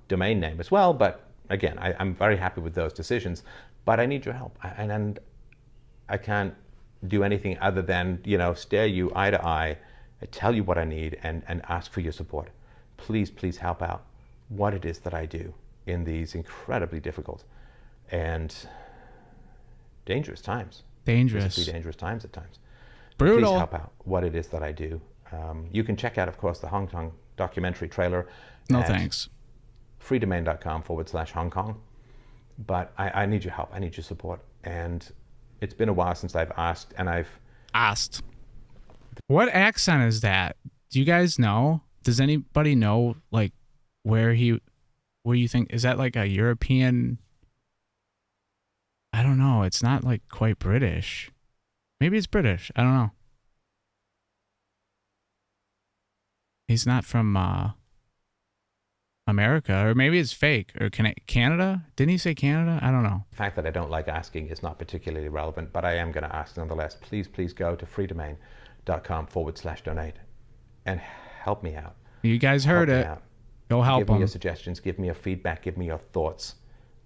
domain name as well, but again, I'm very happy with those decisions, but I need your help. And I can't do anything other than, you know, stare you eye to eye, tell you what I need, and ask for your support. Please help out what it is that I do in these incredibly difficult and dangerous times. Dangerous. Dangerous times at times. Brutal. Please help out what it is that I do. You can check out, of course, the Hong Kong documentary trailer. No thanks. freedomain.com/Hong Kong. But I need your help. I need your support. And it's been a while since I've asked, and I've asked. What accent is that? Do you guys know? Does anybody know, like, where you think, is that like a European? I don't know. It's not like quite British. Maybe it's British. I don't know. He's not from America, or maybe it's fake, or Canada? Didn't he say Canada? I don't know. The fact that I don't like asking is not particularly relevant, but I am going to ask nonetheless. Please go to freedomain.com/donate and help me out. You guys heard it. Go help Give me them. your suggestions. Give me your feedback. Give me your thoughts.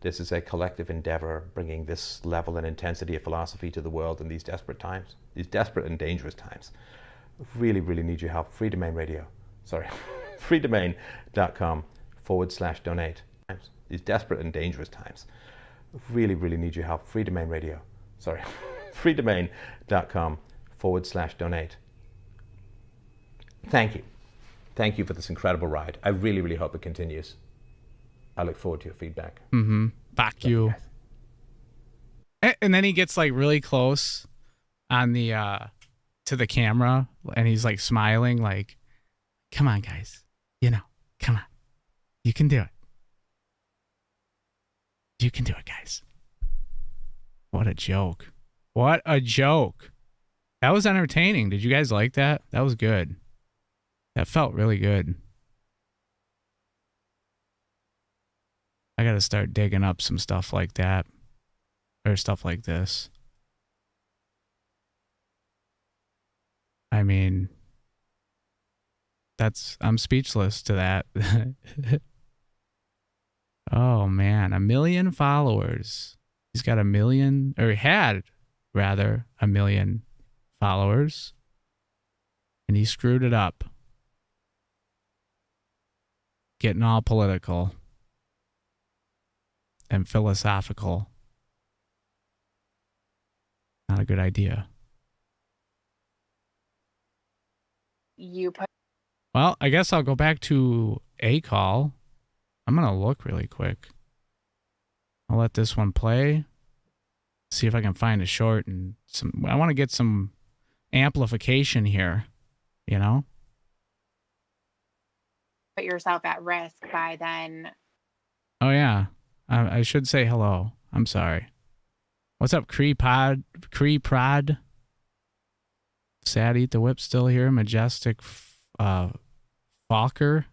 This is a collective endeavor, bringing this level and intensity of philosophy to the world in these desperate times, these desperate and dangerous times. Really need your help. freedomain.com/donate. These desperate and dangerous times. Really need your help. freedomain.com/donate. Thank you. Thank you for this incredible ride. I really hope it continues. I look forward to your feedback. Fuck you. And then he gets like really close on the to the camera, and he's like smiling, like, come on, guys. Come on. You can do it. You can do it, guys. What a joke. What a joke. That was entertaining. Did you guys like that? That was good. That felt really good. I got to start digging up some stuff like that, or stuff like this. I mean, I'm speechless to that. Oh man, 1 million followers. He's got 1 million, or had rather 1 million followers, and he screwed it up. Getting all political and philosophical. Not a good idea. Well, I guess I'll go back to a call. I'm going to look really quick. I'll let this one play. See if I can find a short and some. I want to get some amplification here, you know? Put yourself at risk by then. Oh, yeah. I should say hello. I'm sorry. What's up, Cree Prod? Sad Eat the Whip still here. Majestic Falker.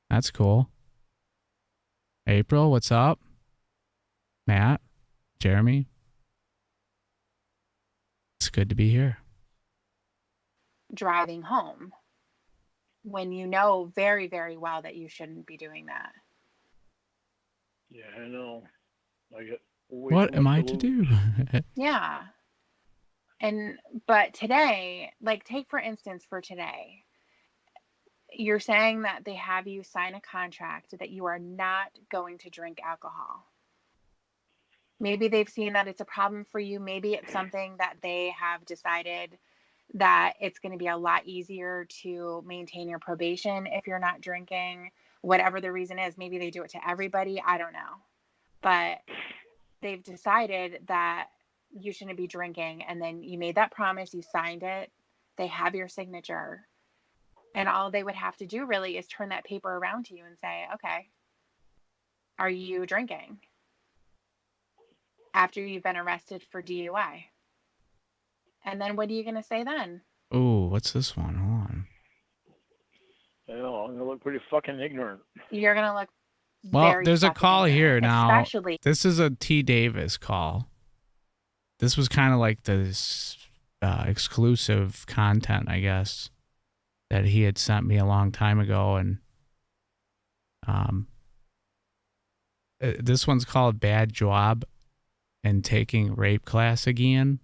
That's cool. April, what's up? Matt? Jeremy? It's good to be here. Driving home when you know very, very well that you shouldn't be doing that. Yeah, I know. What am I to do? Yeah. But today, like take for instance for today, you're saying that they have you sign a contract that you are not going to drink alcohol. Maybe they've seen that it's a problem for you. Maybe it's something that they have decided that it's going to be a lot easier to maintain your probation if you're not drinking, whatever the reason is. Maybe they do it to everybody. I don't know. But they've decided that you shouldn't be drinking. And then you made that promise, you signed it, they have your signature. And all they would have to do really is turn that paper around to you and say, okay, are you drinking? After you've been arrested for DUI. And then what are you going to say then? Oh, what's this one? Hold on. I know, I'm going to look pretty fucking ignorant. You're going to look Well, there's a call here now. especially. This is a T. Davis call. This was kind of like this exclusive content, I guess, that he had sent me a long time ago. And this one's called Bad Job and Taking Rape Class Again.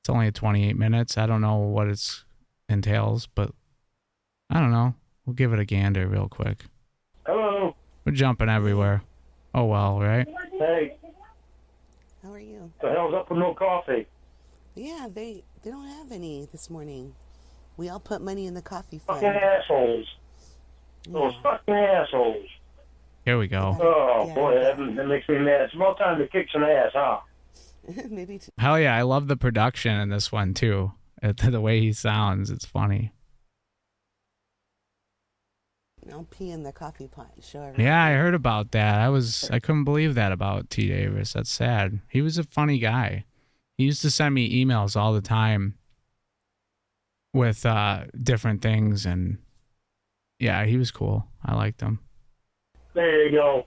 It's only 28 minutes. I don't know what it entails, but I don't know. We'll give it a gander real quick. Hello. We're jumping everywhere. Oh, well, right? Hey. How are you? The hell's up with no coffee? Yeah, they don't have any this morning. We all put money in the coffee fund. Fucking assholes. Those fucking assholes. Here we go. Oh, boy, that makes me mad. It's about time to kick some ass, huh? Maybe. Hell yeah, I love the production in this one, too. The way he sounds, it's funny. I'll pee in the coffee pot. Sure. Yeah, I heard about that. I couldn't believe that about T. Davis. That's sad. He was a funny guy. He used to send me emails all the time with different things, and yeah, he was cool. I liked him. There you go.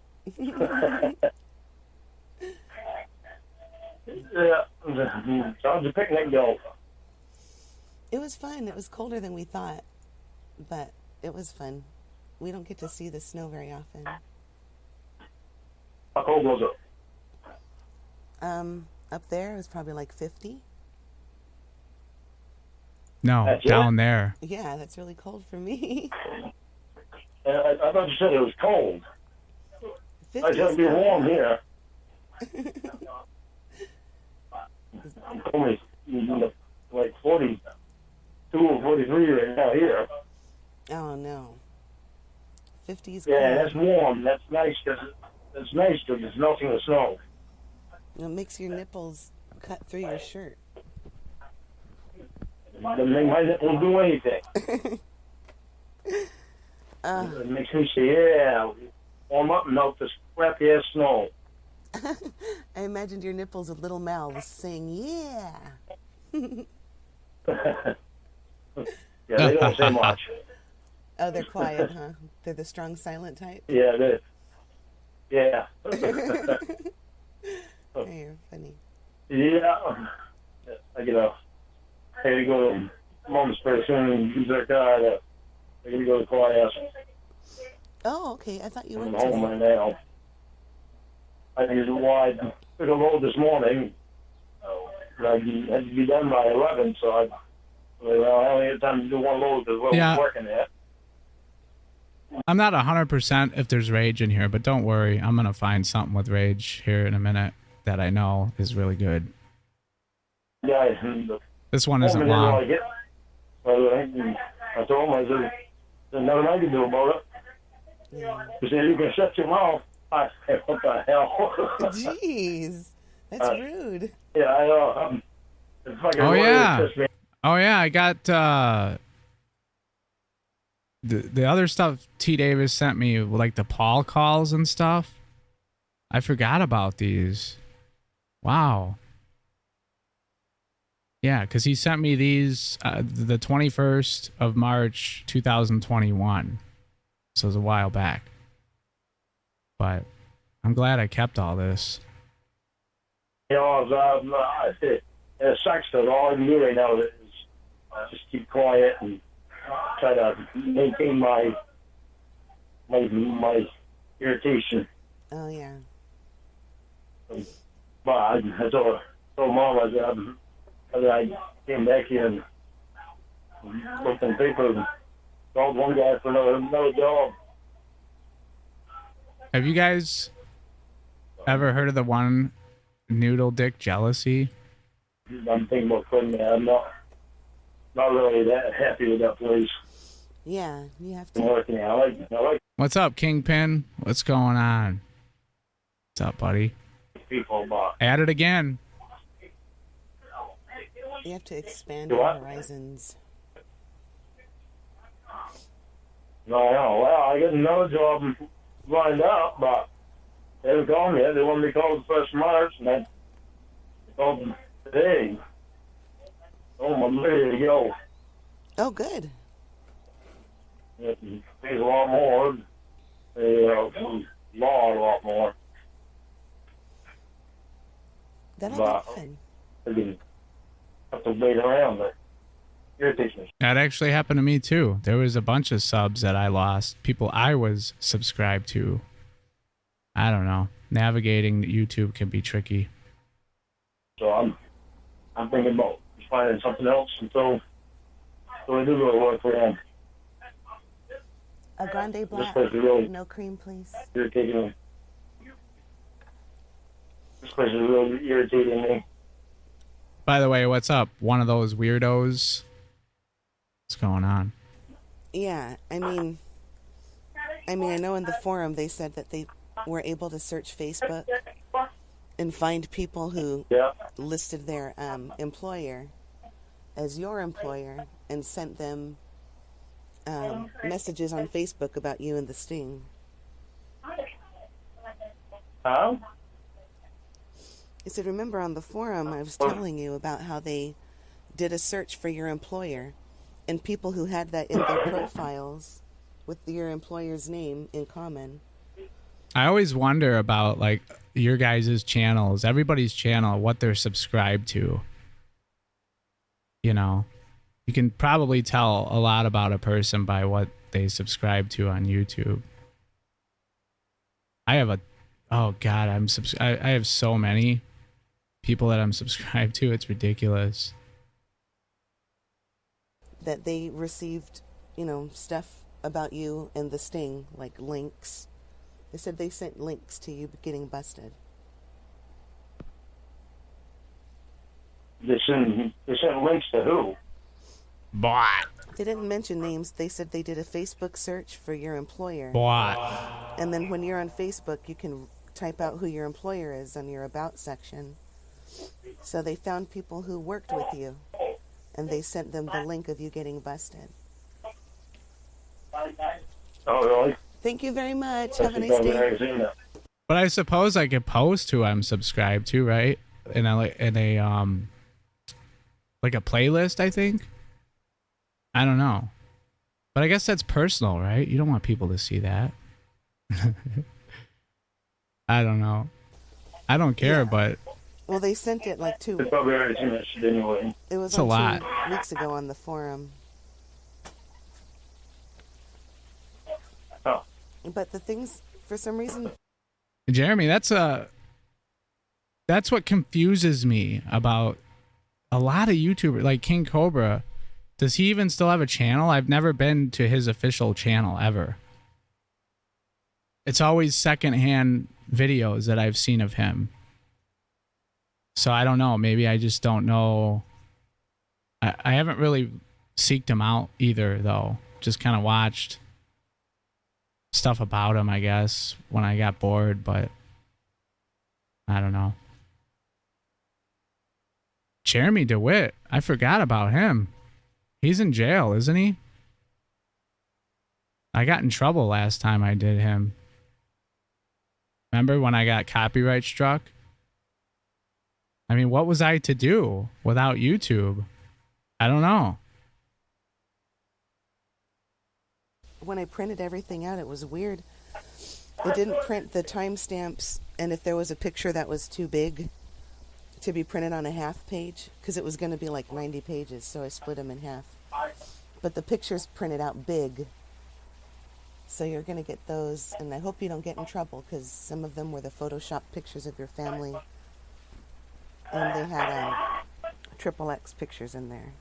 Yeah, how'd the picnic go? It was fun. It was colder than we thought, but it was fun. We don't get to see the snow very often. How cold was it? Up there it was probably like 50. No, That's down it? there. Yeah, that's really cold for me. I thought you said it was cold. 50 I said it'd be warm here. I'm only like 42 or 43 right now here. Oh no. 50's Yeah, cold. that's warm. That's nice because it's melting the snow. It makes your nipples cut through your shirt. Doesn't make my nipples do anything. It makes me say, yeah, warm up and melt this crappy ass snow. I imagined your nipples with little mouths saying, yeah. Yeah, they don't say much. Oh, they're quiet, huh? They're the strong, silent type? Yeah, they. Yeah. Oh, you're funny. Yeah. I get a. I had to go mom's pretty soon and use their car to they can go to class. Oh, okay. I thought you I'm went home today. right now. I used a wide, took a load this morning. And I had to be done by 11, so I only had time to do one load because I Yeah. was working there. I'm not 100% if there's rage in here, but don't worry. I'm going to find something with rage here in a minute that I know is really good. Yeah, and the This one isn't woman long. didn't like it. So I told him, I said, there's nothing I can do about it. He said, you can shut your mouth. I said, what the hell? Jeez, that's rude. Yeah, I know. It's fucking Oh, really yeah. pissed me. Oh, yeah. I got the other stuff T. Davis sent me, like the Paul calls and stuff. I forgot about these. Wow. Yeah, because he sent me these the 21st of March, 2021. So it was a while back. But I'm glad I kept all this. You know, it sucks because all I can do right now is just keep quiet and try to maintain my irritation. Oh, yeah. But I told Mom, I came back here and looked in the paper and called one guy for another job. Have you guys ever heard of the one Noodle Dick Jealousy? I'm thinking about quitting that. I'm not really that happy with that place. Yeah, you have I'm to. working there. I like What's up, Kingpin? What's going on? What's up, buddy? people, but At it again. You have to expand Do your what? horizons. no, well, I got another job lined up, but they haven't called me yet. They want me to call the 1st of March, and I called them today. Oh, I'm ready to go. Oh, good. It pays a lot more. A lot more. That'll But be fun. I can have to wait around, but irritates me. That actually happened to me too. There was a bunch of subs that I lost. People I was subscribed to. I don't know. Navigating YouTube can be tricky. So I'm thinking about just finding something else until I do go to work for them. A grande black, place is really no cream, please. irritating me. This place is really irritating me. By the way, what's up? One of those weirdos? What's going on? Yeah, I mean, I know in the forum they said that they were able to search Facebook and find people who listed their employer as your employer and sent them messages on Facebook about you and the sting. Huh? I said, remember on the forum I was telling you about how they did a search for your employer and people who had that in their profiles with your employer's name in common. I always wonder about like your guys' channels, everybody's channel, what they're subscribed to. You know, you can probably tell a lot about a person by what they subscribe to on YouTube. I have I have so many people that I'm subscribed to. It's ridiculous. That they received, stuff about you and the sting, like links. They said they sent links to you getting busted. They sent links to who? Bot. They didn't mention names. They said they did a Facebook search for your employer. Bot. And then when you're on Facebook, you can type out who your employer is on your About section. So they found people who worked with you, and they sent them the link of you getting busted. Oh, really? Thank you very much. That's Have a nice day. But I suppose I could post who I'm subscribed to, right? In a like a playlist, I think. I don't know. But I guess that's personal, right? You don't want people to see that. I don't know. I don't care, but Well, they sent it like They probably already seen that shit anyway. It was It's a lot. 2 weeks ago on the forum. Oh. But the things, for some reason, Jeremy, that's what confuses me about a lot of YouTubers, like King Cobra. Does he even still have a channel? I've never been to his official channel ever. It's always secondhand videos that I've seen of him. So I don't know. Maybe I just don't know. I haven't really seeked him out either, though. Just kind of watched stuff about him, I guess, when I got bored, but I don't know. Jeremy DeWitt. I forgot about him. He's in jail, isn't he? I got in trouble last time I did him. Remember when I got copyright struck? I mean, what was I to do without YouTube? I don't know. when I printed everything out, it was weird. It didn't print the timestamps, and if there was a picture that was too big to be printed on a half page, because it was going to be like 90 pages, so I split them in half. But the pictures printed out big, so you're going to get those, and I hope you don't get in trouble, because some of them were the Photoshop pictures of your family, and they had XXX pictures in there.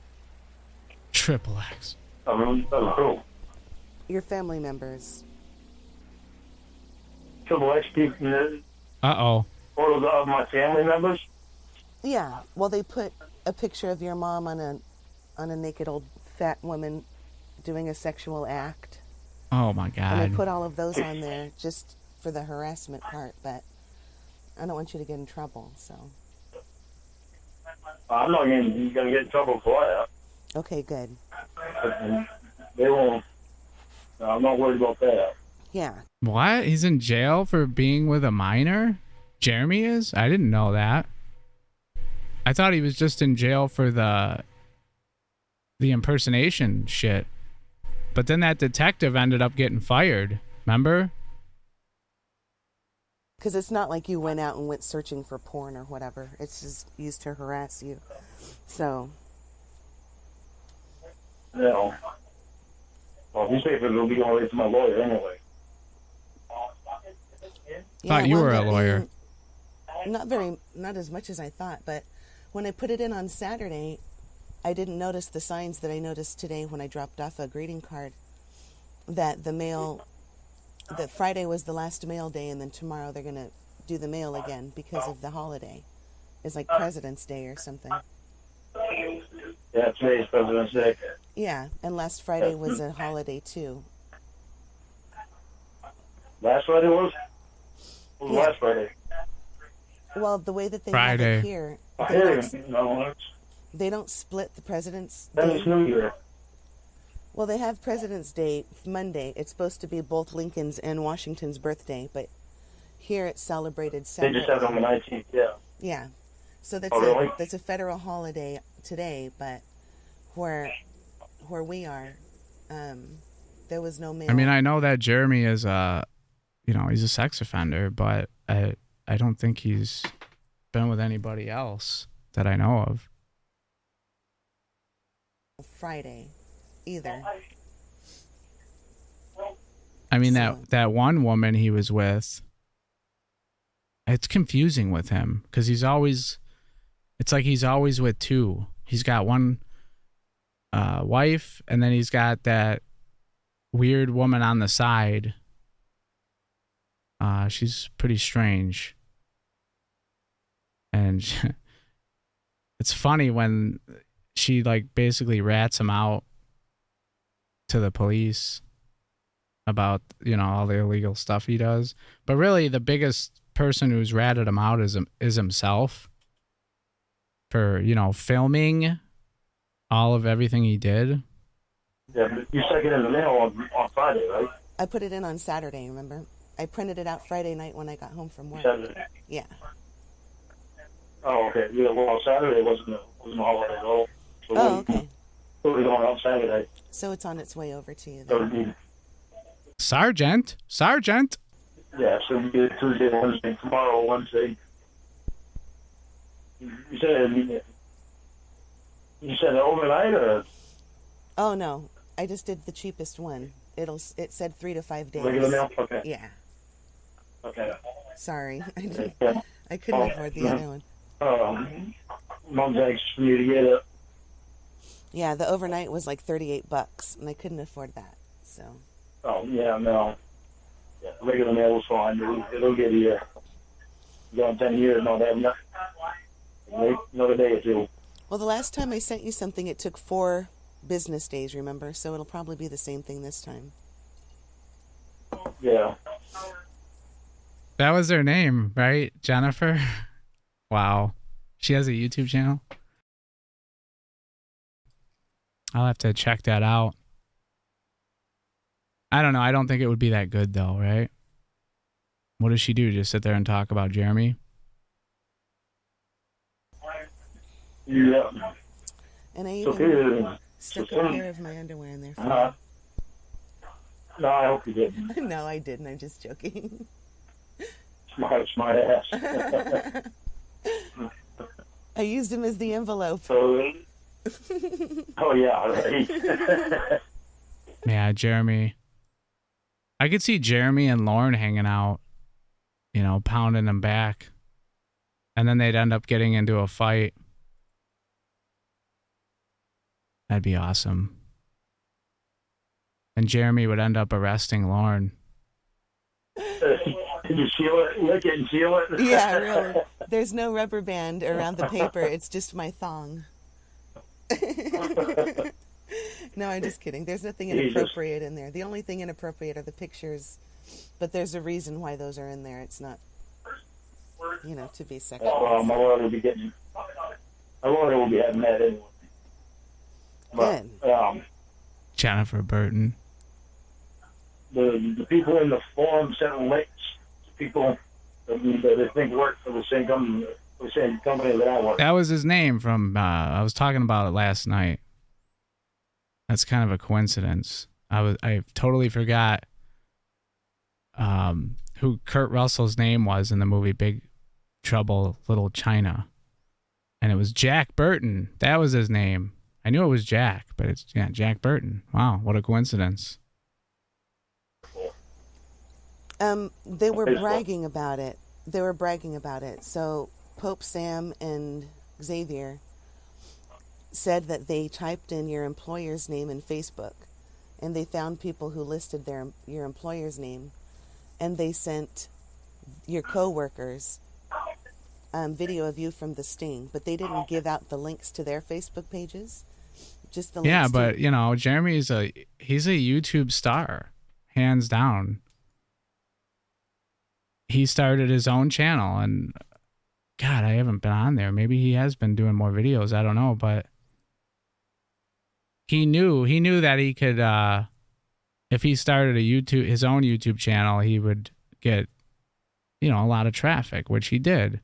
XXX. Oh, really? Oh, cool. Your family members. XXX people. Uh-oh. Photos of my family members? Yeah, well, they put a picture of your mom on a naked old fat woman doing a sexual act. Oh my God. And I put all of those on there just for the harassment part, but I don't want you to get in trouble, so. I'm not going to get in trouble for that. Okay, good. They won't. I'm not worried about that. Yeah. What? He's in jail for being with a minor? Jeremy is? I didn't know that. I thought he was just in jail for the impersonation shit. But then that detective ended up getting fired. Remember? Because it's not like you went out and went searching for porn or whatever. It's just used to harass you. So. No. Well, these papers will be going to my lawyer anyway. Thought you were a lawyer. Not as much as I thought, but when I put it in on Saturday, I didn't notice the signs that I noticed today when I dropped off a greeting card, that that Friday was the last mail day, and then tomorrow they're going to do the mail again because of the holiday. It's like President's Day or something. Yeah, today's President's Day. Yeah, and last Friday was a holiday too. Last Friday was? What was last Friday? Well, the way that they Friday. have it here, they don't split the President's That Day. is New Year. Well, they have President's Day Monday. It's supposed to be both Lincoln's and Washington's birthday, but here it's celebrated They separately. just have it on the 19th, yeah. Yeah. So that's really? that's a federal holiday today, but where we are, there was no mail. I mean, I know that Jeremy is he's a sex offender, but I don't think he's been with anybody else that I know of. Friday either. I mean, that one woman he was with, it's confusing with him because it's like he's always with two. He's got one wife, and then he's got that weird woman on the side. She's pretty strange. And it's funny when she like basically rats him out to the police about, all the illegal stuff he does. But really the biggest person who's ratted him out is himself for, filming all of everything he did. Yeah, but you stuck it in the mail on Friday, right? I put it in on Saturday, remember? I printed it out Friday night when I got home from work. Saturday. Yeah. Oh, okay. Yeah, well, Saturday wasn't a holiday at all. So okay. It was going out Saturday. So it's on its way over to you So then. it'd be, Sergeant. yeah, so it'd be Tuesday, Wednesday, tomorrow, Wednesday. You said overnight or Oh no, I just did the cheapest one. It said 3 to 5 days. regular mail? Okay. Yeah. Okay. Sorry, Yeah. I couldn't afford the other one. Mom's anxious for you to get it. Yeah, the overnight was like $38, and I couldn't afford that. So. Oh yeah, no. Yeah, regular mail was fine. It'll get here. Going 10 years, no, they have nothing. Wait another day or two. Well, the last time I sent you something, it took 4 business days, remember? So it'll probably be the same thing this time. Yeah. That was her name, right? Jennifer? Wow. She has a YouTube channel? I'll have to check that out. I don't know. I don't think it would be that good, though, right? What does she do? Just sit there and talk about Jeremy? Yeah. And I It's even okay. stuck a pair of my underwear in there for No, I hope you didn't. you. No, I didn't. I'm just joking. Smart ass. I used him as the envelope. So, oh yeah, right. Yeah, Jeremy. I could see Jeremy and Lauren hanging out, you know, pounding them back. And then they'd end up getting into a fight. That'd be awesome. And Jeremy would end up arresting Lauren. Can you seal it? Lick it and seal it? Yeah, really. There's no rubber band around the paper. It's just my thong. No, I'm just kidding. There's nothing inappropriate in there. The only thing inappropriate are the pictures. But there's a reason why those are in there. It's not, you know, to be sexual. My lawyer will be getting. My lawyer will be having that anyway. But, Jennifer Burton. The people in the forum sent links to people that they think work for the same company that I work. That was his name from, I was talking about it last night. That's kind of a coincidence. I totally forgot who Kurt Russell's name was in the movie Big Trouble Little China. And it was Jack Burton. That was his name. I knew it was Jack, but it's Jack Burton. Wow, what a coincidence. They were bragging about it. So Pope Sam and Xavier said that they typed in your employer's name in Facebook, and they found people who listed your employer's name, and they sent your coworkers video of you from the Sting, but they didn't give out the links to their Facebook pages. Just the links. Yeah, but you know, Jeremy's he's a YouTube star, hands down. He started his own channel, and God, I haven't been on there. Maybe he has been doing more videos. I don't know, but he knew that he could, if he started his own YouTube channel, he would get, you know, a lot of traffic, which he did.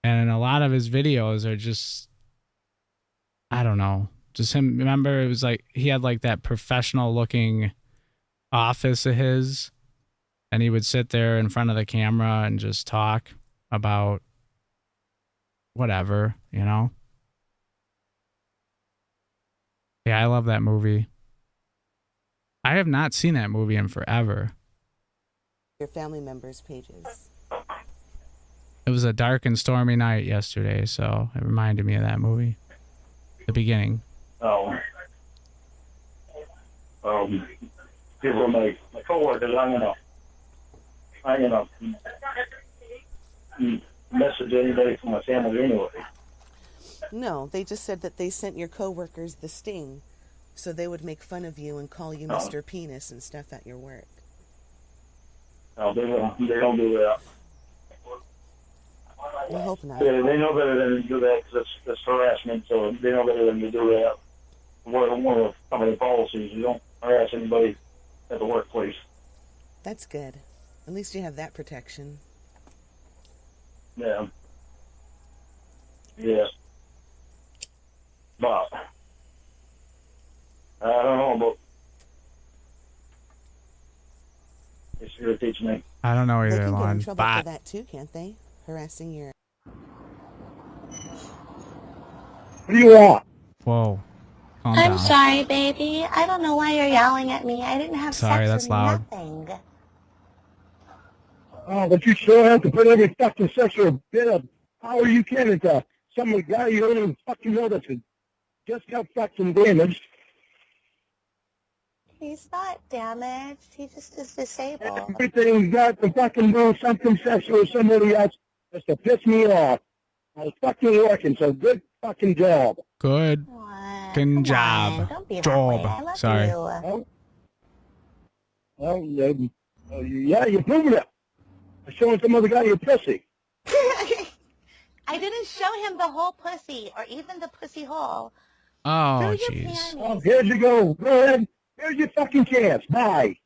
And a lot of his videos are just, I don't know, just him. Remember, it was like he had like that professional looking office of his. And he would sit there in front of the camera and just talk about whatever, you know? Yeah, I love that movie. I have not seen that movie in forever. Your family members' pages. It was a dark and stormy night yesterday, so it reminded me of that movie. The beginning. Oh. People are my coworkers. I'm gonna message anybody from my family anyway. No, they just said that they sent your coworkers the Sting, so they would make fun of you and call you Mr. Penis and stuff at your work. No, they don't do that. I hope not. They know better than to do that because that's harassment. So they know better than to do that. One of the company policies: you don't harass anybody at the workplace. That's good. At least you have that protection. Yeah. Yeah. But I don't know, but it irritates me. I don't know They either, can get in Lon. trouble for that too, can't they? Harassing your... What do you want? Whoa. Calm I'm down. sorry, baby. I don't know why you're yelling at me. I didn't have Sorry, sex that's with loud. nothing. Oh, but you sure have to put every fucking sexual bit of power you can into some guy you don't even fucking know that just got fucking damaged. He's not damaged. He just is disabled. Everything's got to fucking do something sexual with somebody else just to piss me off. I was fucking working, so good fucking job. Good fucking job. Don't be that Job. way. I love Sorry. you. Well, yeah, you're proving it. I'm showing some other guy your pussy. I didn't show him the whole pussy or even the pussy hole. Oh, jeez. Oh, here you go. Go ahead. Here's your fucking chance. Bye.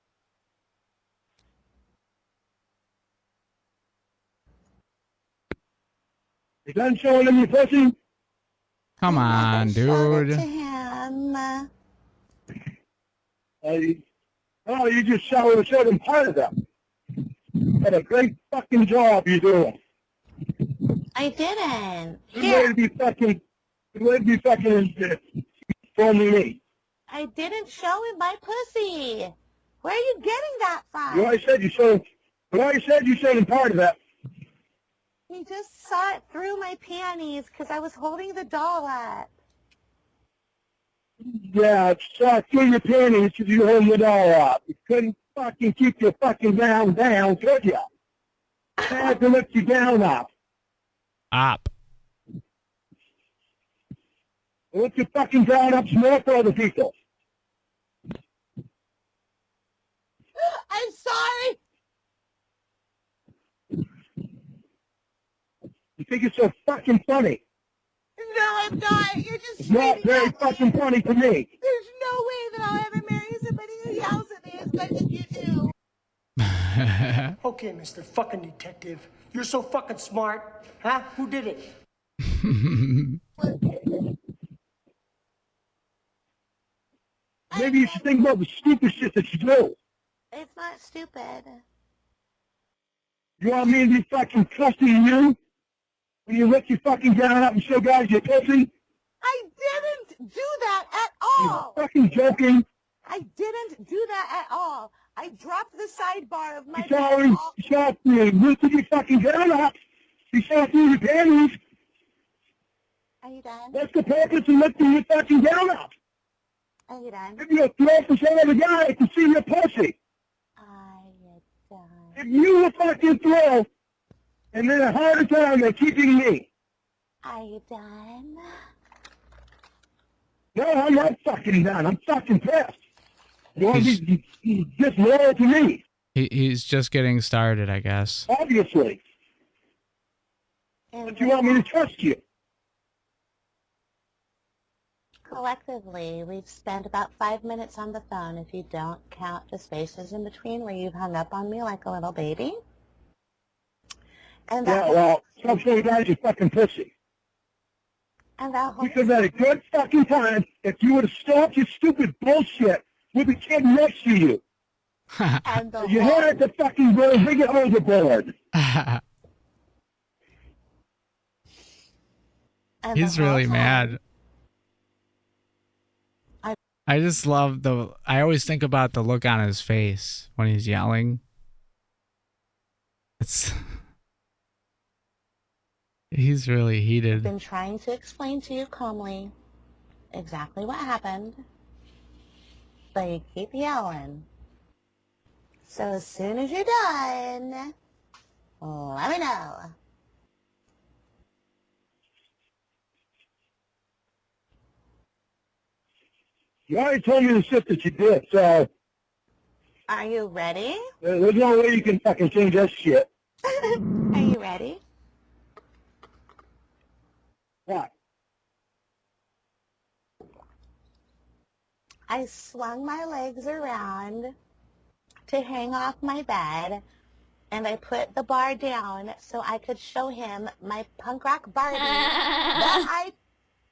You done showing him your pussy? Come on, dude. To him. Oh, you just showed him part of them. What a great fucking job you're doing. I didn't. Good way to be fucking, phoning me. I didn't show him my pussy. Where are you getting that from? You already said you showed him part of that. He just saw it through my panties because I was holding the doll up. Yeah, it saw through your panties because you holding the doll up. You couldn't fucking keep your fucking down, could you? I had to lift you down up. Up. Lift your fucking down up some more for other people. I'm sorry. You think it's so fucking funny? No, I'm not. You're just It's not very fucking funny to me. There's no way that I'll ever marry somebody who yells at me as much as you do. Okay, Mr. Fucking Detective. You're so fucking smart. Huh? Who did it? Maybe you should think about the stupid shit that you do. It's not stupid. You want me to be fucking trusting you? When you lift your fucking down up and show guys your pussy? I didn't do that at all. You're fucking joking. I didn't do that at all. I dropped the sidebar of my You saw you lifted your fucking down up. You saw through your panties. Are you done? What's the purpose of lifting your fucking down up? Are you done? If you're a throw for some other guy, I can see your pussy. Are you done? If you were fucking throw, and then a harder time than keeping me. Are you done? No, I'm not fucking done. I'm fucking pissed. You want to be just loyal to me? He's just getting started, I guess. Obviously. But you want me to trust you? Collectively, we've spent about 5 minutes on the phone if you don't count the spaces in between where you've hung up on me like a little baby. And Yeah, well, stop showing guys your fucking pussy. And that whole Because at a good fucking time, if you would have stopped your stupid bullshit with the kid next to you, and the you had to fucking go bring it overboard. He's really mad. I just love I always think about the look on his face when he's yelling. He's really I've heated. been trying to explain to you calmly exactly what happened, but you keep yelling. So as soon as you're done, let me know. You already told me the shit that you did, so Are you ready? there's no way you can fucking change that shit. Are you ready? What? I swung my legs around to hang off my bed, and I put the bar down so I could show him my punk rock Barbie that I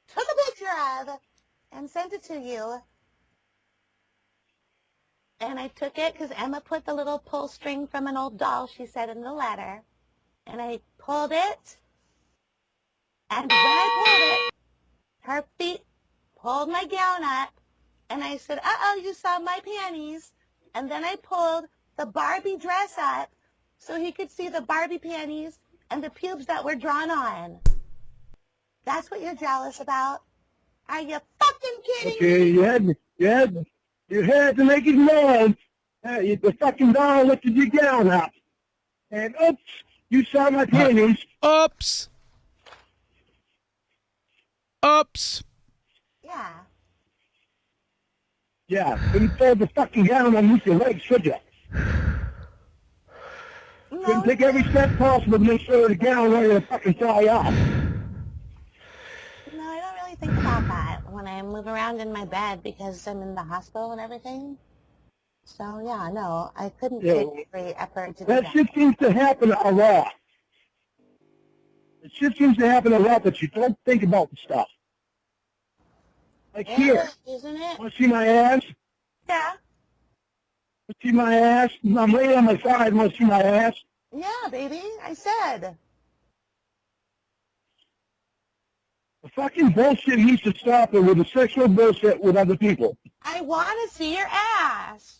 took a picture of and sent it to you. And I took it because Emma put the little pull string from an old doll she said in the letter. And I pulled it. And when I pulled it, her feet pulled my gown up, and I said, uh-oh, you saw my panties. And then I pulled the Barbie dress up so he could see the Barbie panties and the pubes that were drawn on. That's what you're jealous about? Are you fucking kidding Okay, me? you had to make it known. The fucking doll lifted your gown up. And oops, you saw my panties. Oops. Oops. Yeah. Yeah, couldn't throw the fucking gown underneath your legs, should you? Couldn't take every step possible to make sure the gown wasn't to fucking fly off. No, I don't really think about that when I move around in my bed because I'm in the hospital and everything. So, yeah, no, I couldn't take every effort to do That that. shit seems to happen a lot. It shit seems to happen a lot that you don't think about the stuff. Like here. Isn't it? Want to see my ass? Yeah. Want to see my ass? I'm laying on my side. Want to see my ass? Yeah, baby, I said. The fucking bullshit needs to stop it with the sexual bullshit with other people. I want to see your ass.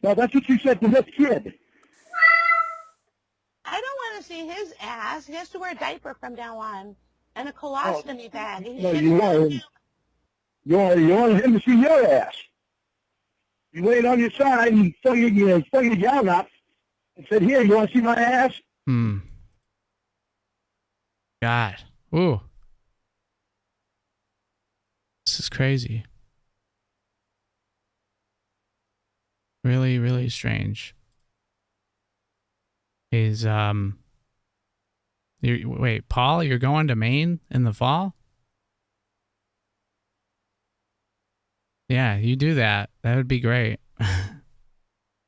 Now, that's what you said to this kid. I don't want to see his ass. He has to wear a diaper from now on and a colostomy bag. He No, shouldn't you want him to see your ass. You laid on your side and flung your gown up and said, here, you want to see my ass? God. Ooh. This is crazy. Really, really strange. Wait, Paul, you're going to Maine in the fall? Yeah, you do that. That would be great.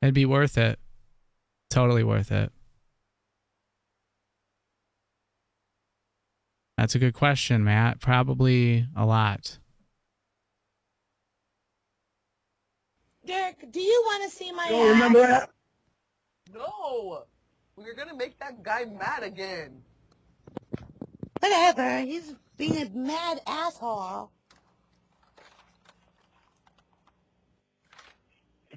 It'd be worth it. Totally worth it. That's a good question, Matt. Probably a lot. Derek, do you want to see my You ass? remember that? No! We're gonna make that guy mad again. Whatever. He's being a mad asshole.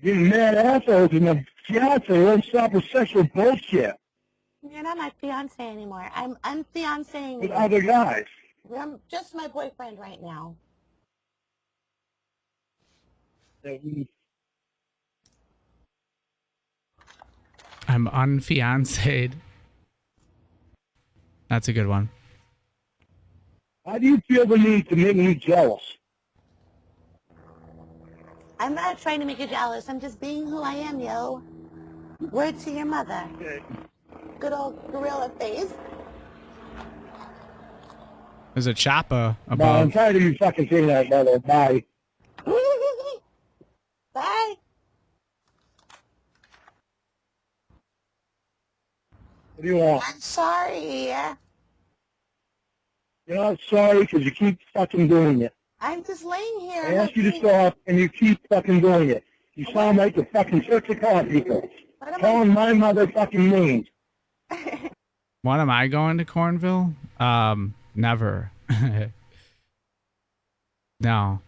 Getting mad assholes and the fiance won't stop with sexual bullshit You're not my fiance anymore. I'm unfianceing with you. other guys. I'm just my boyfriend right now. I'm unfianced. That's a good one. How do you feel the need to make me jealous? I'm not trying to make you jealous. I'm just being who I am, yo. Word to your mother. Good old gorilla face. There's a chopper No, I'm above. tired of you fucking saying that, brother. Bye. Bye. What do you want? I'm sorry. You're not sorry because you keep fucking doing it. I'm just laying here. I asked you to stop, and you keep fucking doing it. You sound like the fucking Church of God people. Calling my mother fucking names. When am I going to Cornville? Never. No.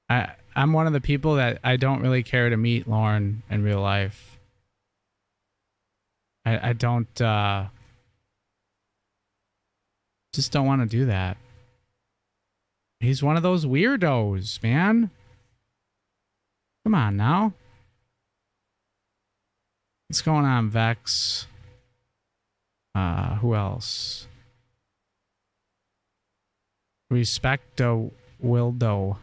I'm one of the people that I don't really care to meet Lauren in real life. I don't just don't want to do that. He's one of those weirdos, man. Come on now. What's going on, Vex? Who else? Respecto Wildo.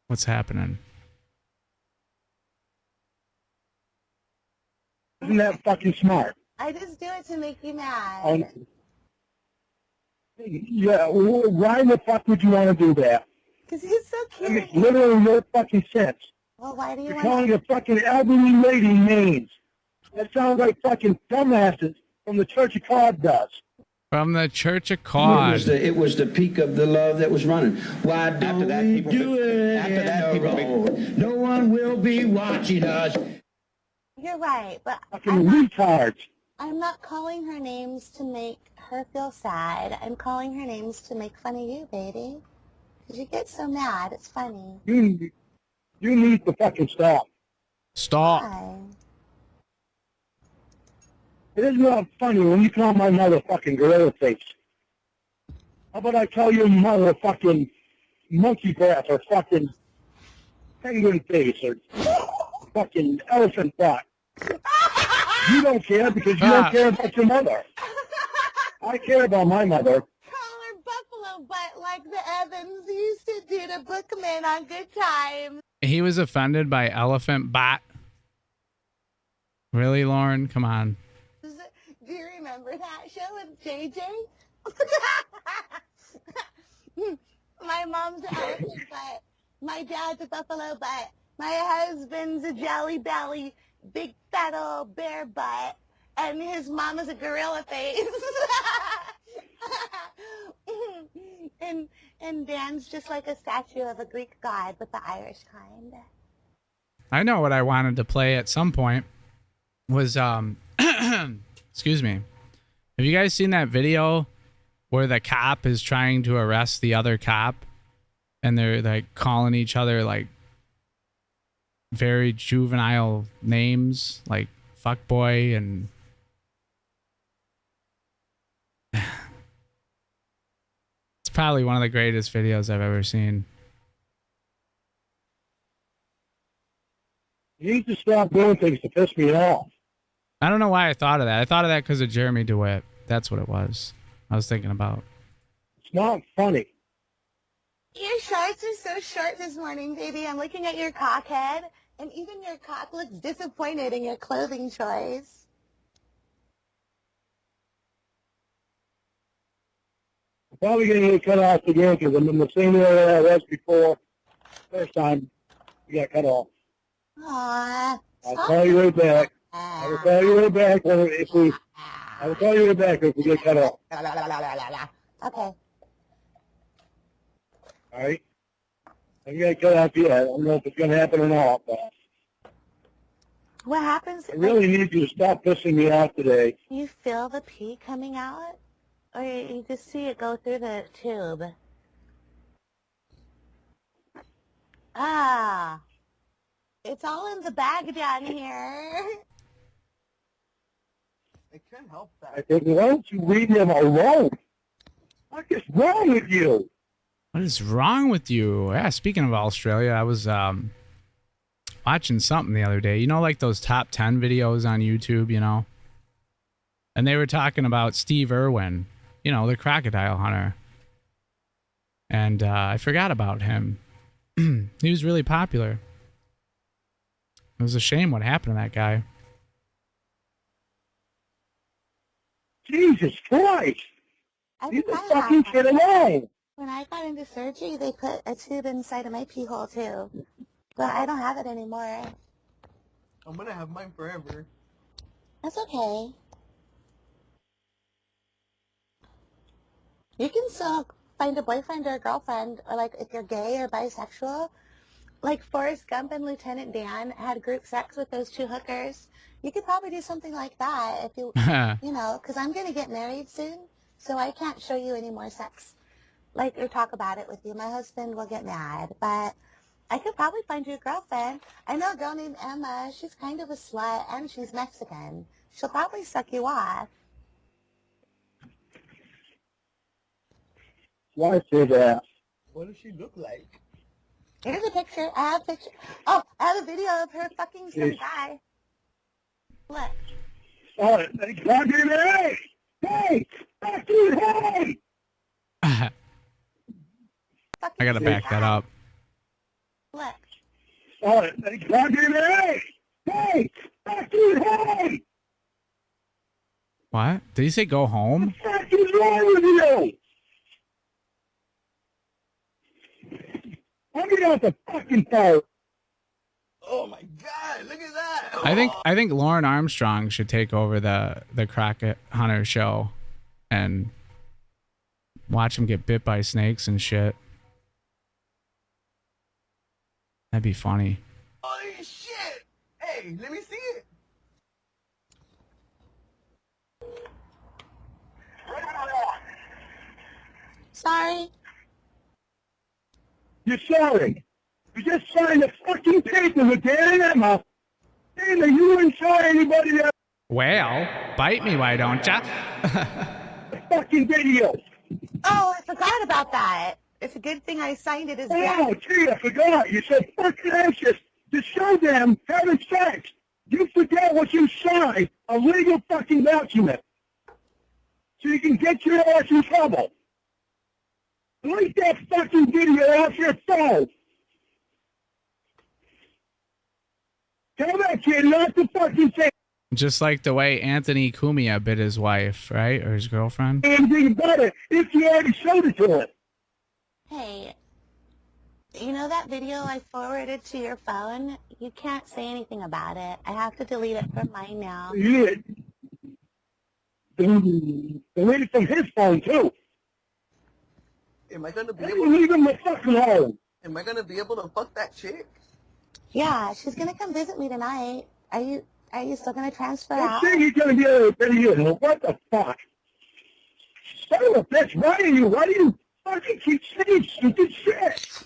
What's happening? Isn't that fucking smart? I just do it to make you mad. Yeah, why the fuck would you want to do that? Because he's so cute. That makes literally no fucking sense. Well, why do you You're want calling a fucking elderly lady names. That sounds like fucking dumbasses from the Church of God does. From the Church of God. It was the peak of the love that was running. Why don't we do it? After that, people no one will be watching us. You're right, but Fucking retards. I'm not calling her names to make her feel sad. I'm calling her names to make fun of you, baby. Because you get so mad. It's funny. You need to fucking stop. Stop. Why? It is not funny when you call my mother fucking gorilla face. How about I call your mother fucking monkey breath or fucking penguin face or fucking elephant butt? You don't care because you don't care about your mother. I care about my mother. Call her Buffalo Butt like the Evans used to do to Bookman on Good Times. He was offended by elephant bot. Really, Lauren? Come on. Do you remember that show with JJ? My mom's an elephant butt. My dad's a buffalo butt. My husband's a jelly belly, big fat old bear butt. And his mom is a gorilla face. and Dan's just like a statue of a Greek god, but the Irish kind. I know what I wanted to play at some point was excuse me. Have you guys seen that video where the cop is trying to arrest the other cop and they're like calling each other like very juvenile names like fuckboy and it's probably one of the greatest videos I've ever seen. You need to stop doing things to piss me off. I don't know why I thought of that. I thought of that because of Jeremy DeWitt. That's what it was. I was thinking about. It's not funny. Your shorts are so short this morning, baby. I'm looking at your cock head, and even your cock looks disappointed in your clothing choice. I'm probably going to get cut off again because I'm in the same area I was before. First time you got cut off. Aww. I'll call you right back. I will call you right back I will call you right back if we get cut off. Okay. All right? I haven't got cut off yet. I don't know if it's going to happen or not, but What happens? I really need you to stop pissing me off today. You feel the pee coming out? Or you just see it go through the tube? Ah. It's all in the bag down here. I can't help that. I think, why don't you leave him alone? What is wrong with you? What is wrong with you? Yeah, speaking of Australia, I was watching something the other day. You know, like those top 10 videos on YouTube, you know? And they were talking about Steve Irwin, you know, the crocodile hunter. And I forgot about him. He was really popular. It was a shame what happened to that guy. Jesus Christ! Leave the fucking kid alone! When I got into surgery, they put a tube inside of my pee hole, too. But I don't have it anymore. I'm gonna have mine forever. That's okay. You can still find a boyfriend or a girlfriend, or like if you're gay or bisexual. Like Forrest Gump and Lieutenant Dan had group sex with those two hookers. You could probably do something like that if you, you know, because I'm going to get married soon, so I can't show you any more sex, like, or talk about it with you. My husband will get mad, but I could probably find you a girlfriend. I know a girl named Emma. She's kind of a slut, and she's Mexican. She'll probably suck you off. Why say that? What does she look like? Here's a picture. I have a picture. Oh, I have a video of her fucking some guy. Look. Oh, fucking hey! Hey! Fucking hey! I gotta back that up. Look. Oh, fucking hey! Hey! Fucking hey! What? Did he say go home? What the fuck is wrong with you? Let me out the fucking phone. Oh my god, look at that! I think Lauren Armstrong should take over the Crockett Hunter show and watch him get bit by snakes and shit. That'd be funny. Holy shit! Hey, let me see it! Sorry. You're sorry. You just signed a fucking paper with Dan and Emma saying that you wouldn't show anybody that Well, bite me, why don't ya? fucking video. Oh, I forgot about that. It's a good thing I signed it as Oh, gee, I forgot. You said fucking anxious to show them having sex. You forget what you signed, a legal fucking document. So you can get your ass in trouble. Delete that fucking video off your phone. Tell that kid not to fucking say Just like the way Anthony Cumia bit his wife, right? Or his girlfriend. anything about it if you already showed it to him. Hey, you know that video I forwarded to your phone? You can't say anything about it. I have to delete it from mine now. Yeah. Delete it from his phone, too. Am I gonna be Hey, able? leave him the fucking home. Am I gonna be able to fuck that chick? Yeah, she's gonna come visit me tonight. Are you still gonna transfer I out? think he's going to be able to you. What the fuck? Son of a bitch, why do you fucking keep saying stupid shit?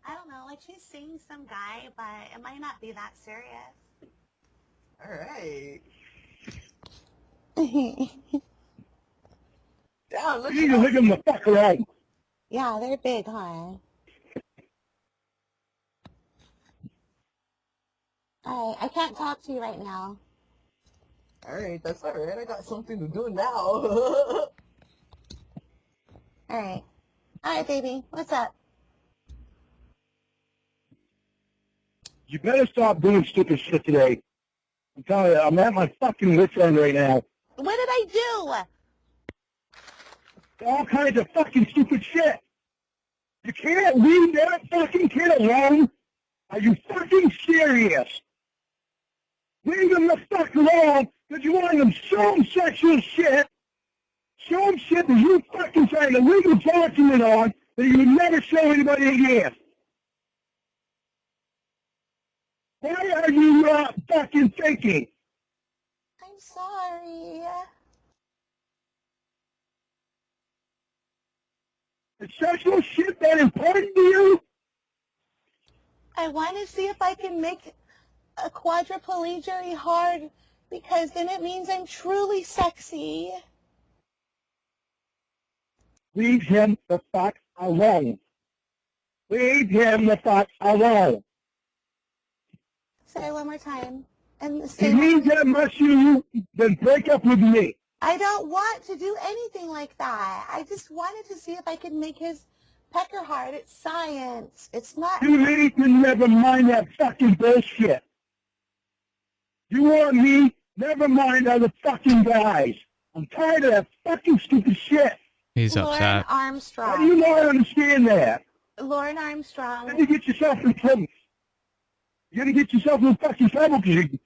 I don't know, like she's seeing some guy, but it might not be that serious. Alright. Damn, look You need to leave him the fuck alone. Yeah, they're big, huh? Alright, I can't talk to you right now. Alright, that's alright. I got something to do now. Alright. Alright, baby. What's up? You better stop doing stupid shit today. I'm telling you, I'm at my fucking wit's end right now. What did I do? All kinds of fucking stupid shit. You can't leave that fucking kid alone? Are you fucking serious? Leave him the fuck alone because you want him to show him sexual shit. Show him shit that you fucking signed a legal document on that you would never show anybody again. Why are you not fucking thinking? I'm sorry. Is sexual shit that important to you? I want to see if I can make a quadriplegic hard because then it means I'm truly sexy. Leave him the fuck alone. Leave him the fuck alone. Say it one more time. And He say needs that much of you, then break up with me. I don't want to do anything like that. I just wanted to see if I could make his pecker hard. It's science. It's not... You need to never mind that fucking bullshit. You want me? Never mind other fucking guys. I'm tired of that fucking stupid shit. He's Lauren upset. Armstrong. How do you not understand that? Lauren Armstrong. Then you get yourself in trouble. You're gonna get yourself in fucking trouble because you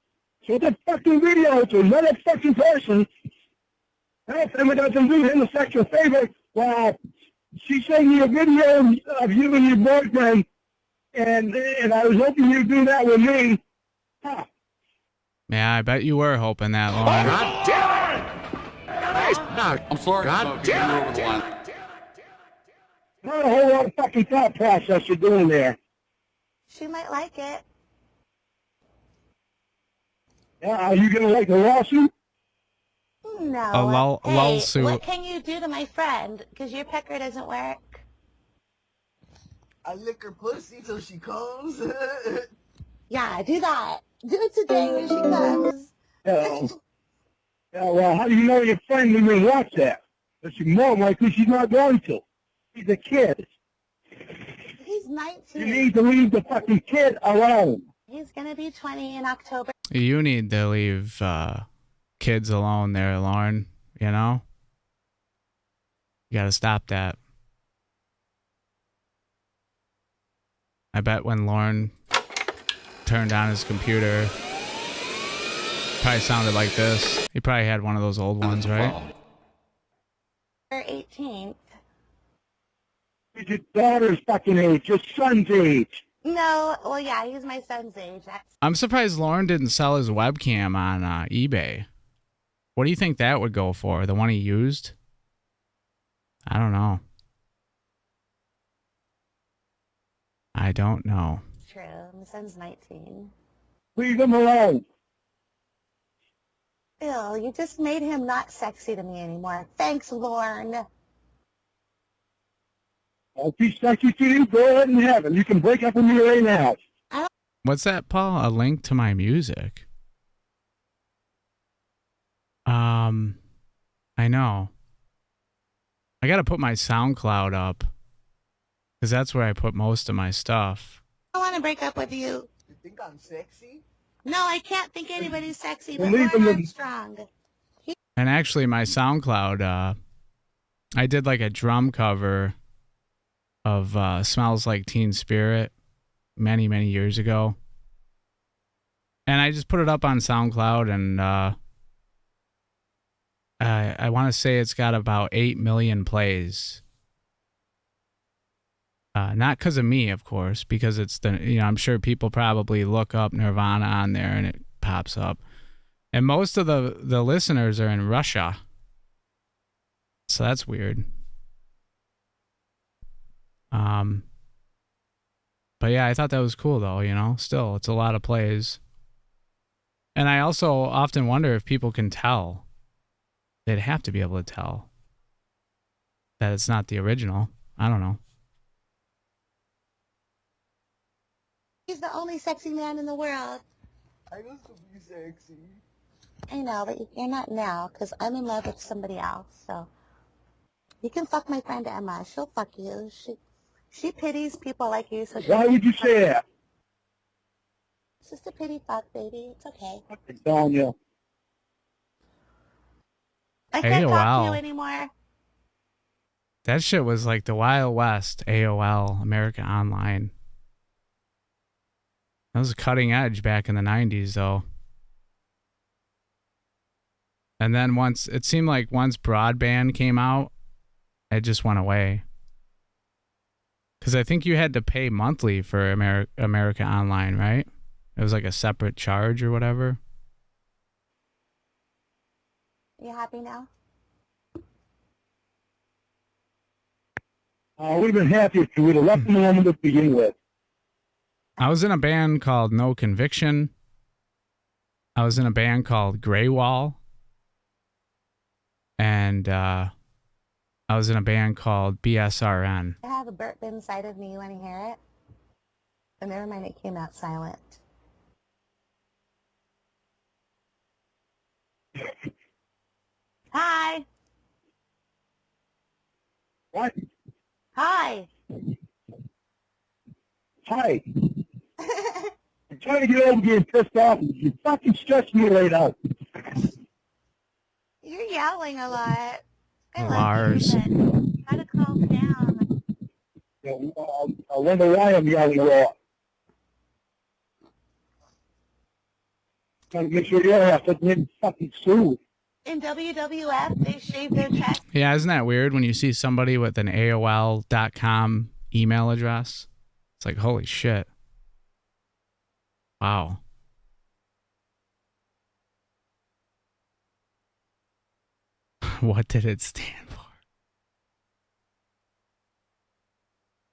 showed that fucking video to another fucking person. Help him, it doesn't do him a sexual favor while she sent me a video of you and your boyfriend, and I was hoping you'd do that with me. Huh. Yeah, I bet you were hoping that, Lauren. God damn it! I'm sorry. God damn over the line. Not a whole lot of fucking thought process you're doing there. She might like it. Are you gonna like the lawsuit? No. A lull Hey, suit. what can you do to my friend? Because your pecker doesn't work. I lick her pussy till she comes. Yeah, do that. Do it today when she comes. Well, how do you know your friend didn't even watch that? But she's more likely she's not going to. He's a kid. He's 19. You need to leave the fucking kid alone. He's going to be 20 in October. You need to leave kids alone there, Lauren. You know? You gotta stop that. I bet when Lauren turned on his computer, probably sounded like this. He probably had one of those old ones, right? 18th. He's your daughter's fucking age, your son's age. No, well, yeah, he's my son's age. I'm surprised Lauren didn't sell his webcam on eBay. What do you think that would go for? The one he used? I don't know. I don't know. It's true. My son's 19. Leave him alone. Bill, you just made him not sexy to me anymore. Thanks, Lorne. If he's sexy to you, go ahead and have him. You can break up with me right now. What's that, Paul? A link to my music? I know. I gotta put my SoundCloud up. Because that's where I put most of my stuff. I want to break up with you. You think I'm sexy? No, I can't think anybody's sexy, but Believe Lorne in them. Armstrong. And actually, my SoundCloud, I did like a drum cover of Smells Like Teen Spirit many, many years ago. And I just put it up on SoundCloud, and I want to say it's got about 8 million plays. Not because of me, of course, because it's I'm sure people probably look up Nirvana on there and it pops up. And most of the listeners are in Russia. So that's weird. But yeah, I thought that was cool though, Still, it's a lot of plays. And I also often wonder if people can tell. They'd have to be able to tell that it's not the original. I don't know. He's the only sexy man in the world. I used to be sexy. I know, but you're not now, because I'm in love with somebody else, so. You can fuck my friend Emma. She'll fuck you. She pities people like you, so Why would you say that? It's just a pity fuck, baby. It's okay. I'm telling you. I can't talk to you AOL. anymore. That shit was like the Wild West, AOL, America Online. That was cutting edge back in the 90s, though. And then it seemed like once broadband came out, it just went away. Because I think you had to pay monthly for America Online, right? It was like a separate charge or whatever. You happy now? I would have been happy if you would have left him alone to begin with. I was in a band called No Conviction. I was in a band called Grey Wall. And I was in a band called BSRN. I have a burp inside of me. You want to hear it? Oh, never mind, it came out silent. Hi. What? Hi. Hi. I'm trying to get over being pissed off. You fucking stress me right out. You're yelling a lot. I Lars. love you, but gotta calm down. I wonder why I'm yelling a lot. Trying to make sure your ass doesn't get fucking sued. In WWF, they shave their chest. Yeah, isn't that weird when you see somebody with an AOL.com email address? It's like, holy shit. Wow. What did it stand for?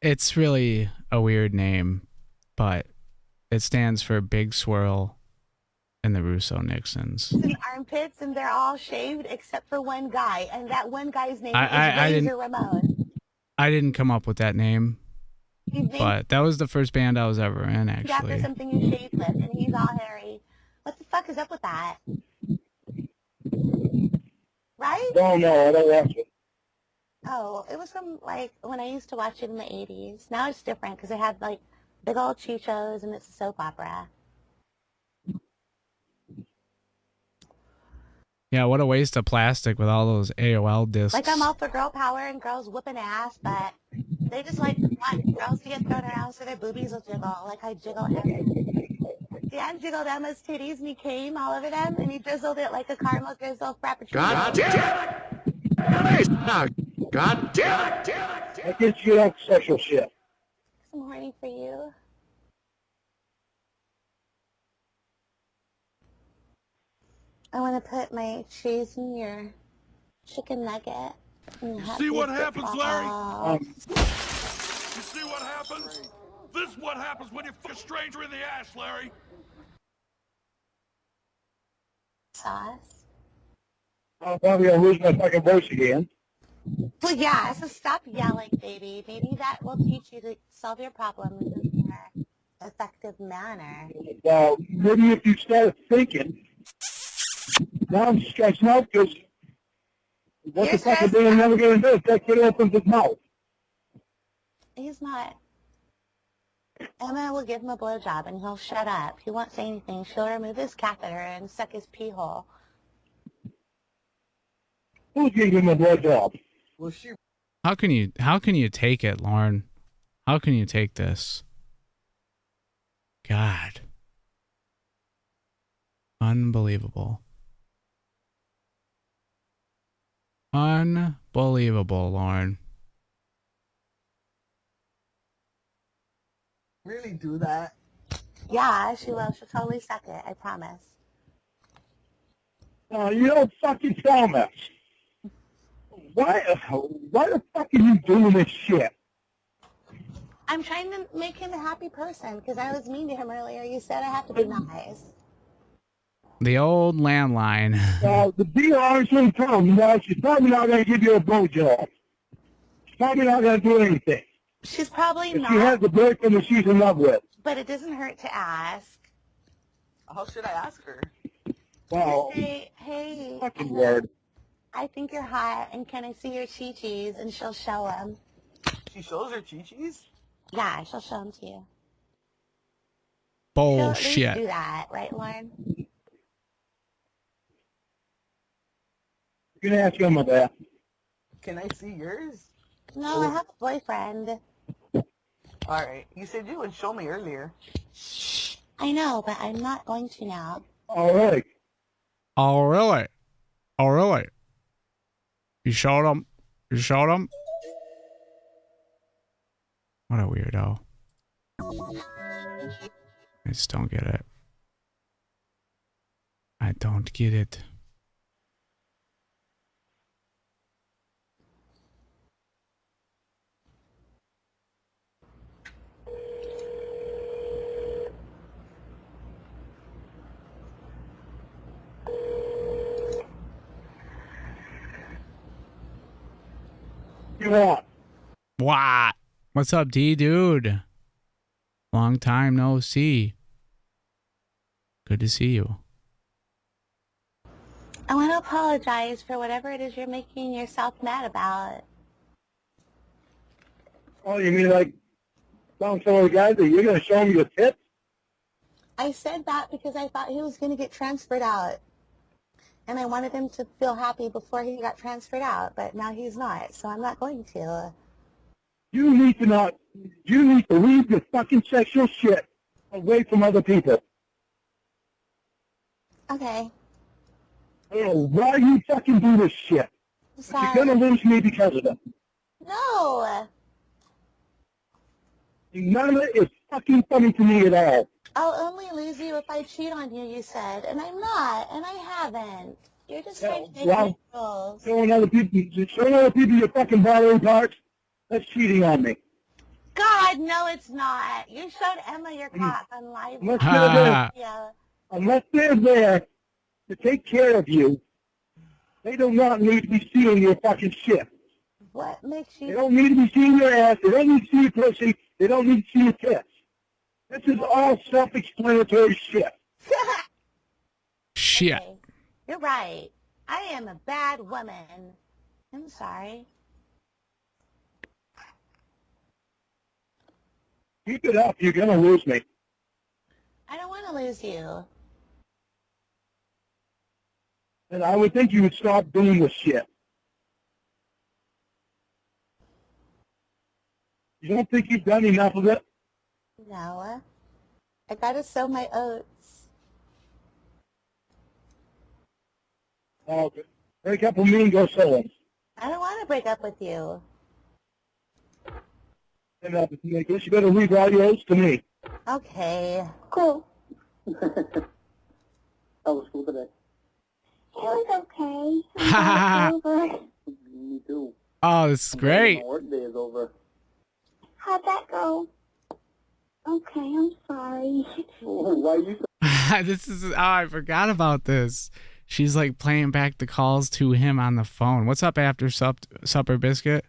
It's really a weird name, but it stands for Big Swirl and the Russo Nixons. And armpits, and they're all shaved except for one guy, and that one guy's name I is didn't- Razor Ramon. I didn't come up with that name, He's named but that was the first band I was ever in, after actually. something you shaved with, and he's all hairy. What the fuck is up with that? Right? No, I don't watch it. Oh, it was from, like, when I used to watch it in the 80s. Now it's different because it had, like, big old chichos, and it's a soap opera. Yeah, what a waste of plastic with all those AOL discs. Like, I'm all for girl power and girls whooping ass, but they just like want girls to get thrown around so their boobies will jiggle. Like I jiggle Emma. Dan jiggled Emma's titties, and he came all over them, and he drizzled it like a caramel drizzle frappuccino. God damn it! Now, God damn it! I guess you like special shit. I'm horny for you. I want to put my cheese in your chicken nugget. You see what happens, Larry? You see what happens? This is what happens when you fuck a stranger in the ass, Larry. Sauce. I'm probably gonna lose my fucking voice again. Well, yeah, so stop yelling, baby. Maybe that will teach you to solve your problems in a more effective manner. Well, maybe if you start thinking, now I'm stressing out because what You're the fuck is stressed they never gonna do if that kid opens his mouth? He's not. Emma will give him a blowjob and he'll shut up. He won't say anything. She'll remove his catheter and suck his pee hole. Who's gonna give him a blowjob? Well, she. How can you take it, Lauren? How can you take this? God. Unbelievable. Unbelievable, Lauren. Really do that? Yeah, she will. She'll totally suck it. I promise. You don't fucking promise. Why the fuck are you doing this shit? I'm trying to make him a happy person because I was mean to him earlier. You said I have to be nice. The old landline. The BR's in town. Now, she's probably not going to give you a blowjob. She's probably not going to do anything. She's probably If not. she has the boyfriend that she's in love with. But it doesn't hurt to ask. How should I ask her? Wow. Say, hey, Fucking word. I think you're hot, and can I see your chi-chis? And she'll show him. She shows her chi-chis? Yeah, she'll show them to you. Bullshit. She'll at least do that, right, Lauren? You can ask him about that. Can I see yours? No, I have a boyfriend. Alright. You said you would show me earlier. I know, but I'm not going to now. All right. Oh, really? Oh, really? You showed him? You showed him? What a weirdo. I just don't get it. I don't get it. You want? What? What's up, D dude? Long time no see. Good to see you. I want to apologize for whatever it is you're making yourself mad about. Oh, you mean like telling some of the guys that you're going to show him your tits? I said that because I thought he was going to get transferred out. And I wanted him to feel happy before he got transferred out, but now he's not, so I'm not going to. You need to leave your fucking sexual shit away from other people. Okay. I don't know why you fucking do this shit. But you're going to lose me because of it. No! None of it is fucking funny to me at all. I'll only lose you if I cheat on you, you said, and I'm not, and I haven't. You're just trying to make me rules. Showing other people your fucking bodily parts, that's cheating on me. God, no, it's not. You showed Emma your cock on live. Unless they're there to take care of you, they do not need to be seeing your fucking shit. What makes you... They don't need to be seeing your ass. They don't need to see your pussy. They don't need to see your tits. This is all self-explanatory shit. Shit. Okay. You're right. I am a bad woman. I'm sorry. Keep it up. You're going to lose me. I don't want to lose you. And I would think you would stop doing this shit. You don't think you've done enough of it? No. I gotta sow my oats. Okay. Break up with me and go sow them. I don't want to break up with you. And I guess you better leave all your oats to me. Okay. Cool. How was school today? It was okay. Me too. Oh, this is great. My work day is over. How'd that go? I'm sorry. Why you? This is I forgot about this. She's like playing back the calls to him on the phone. What's up after supper, Biscuit?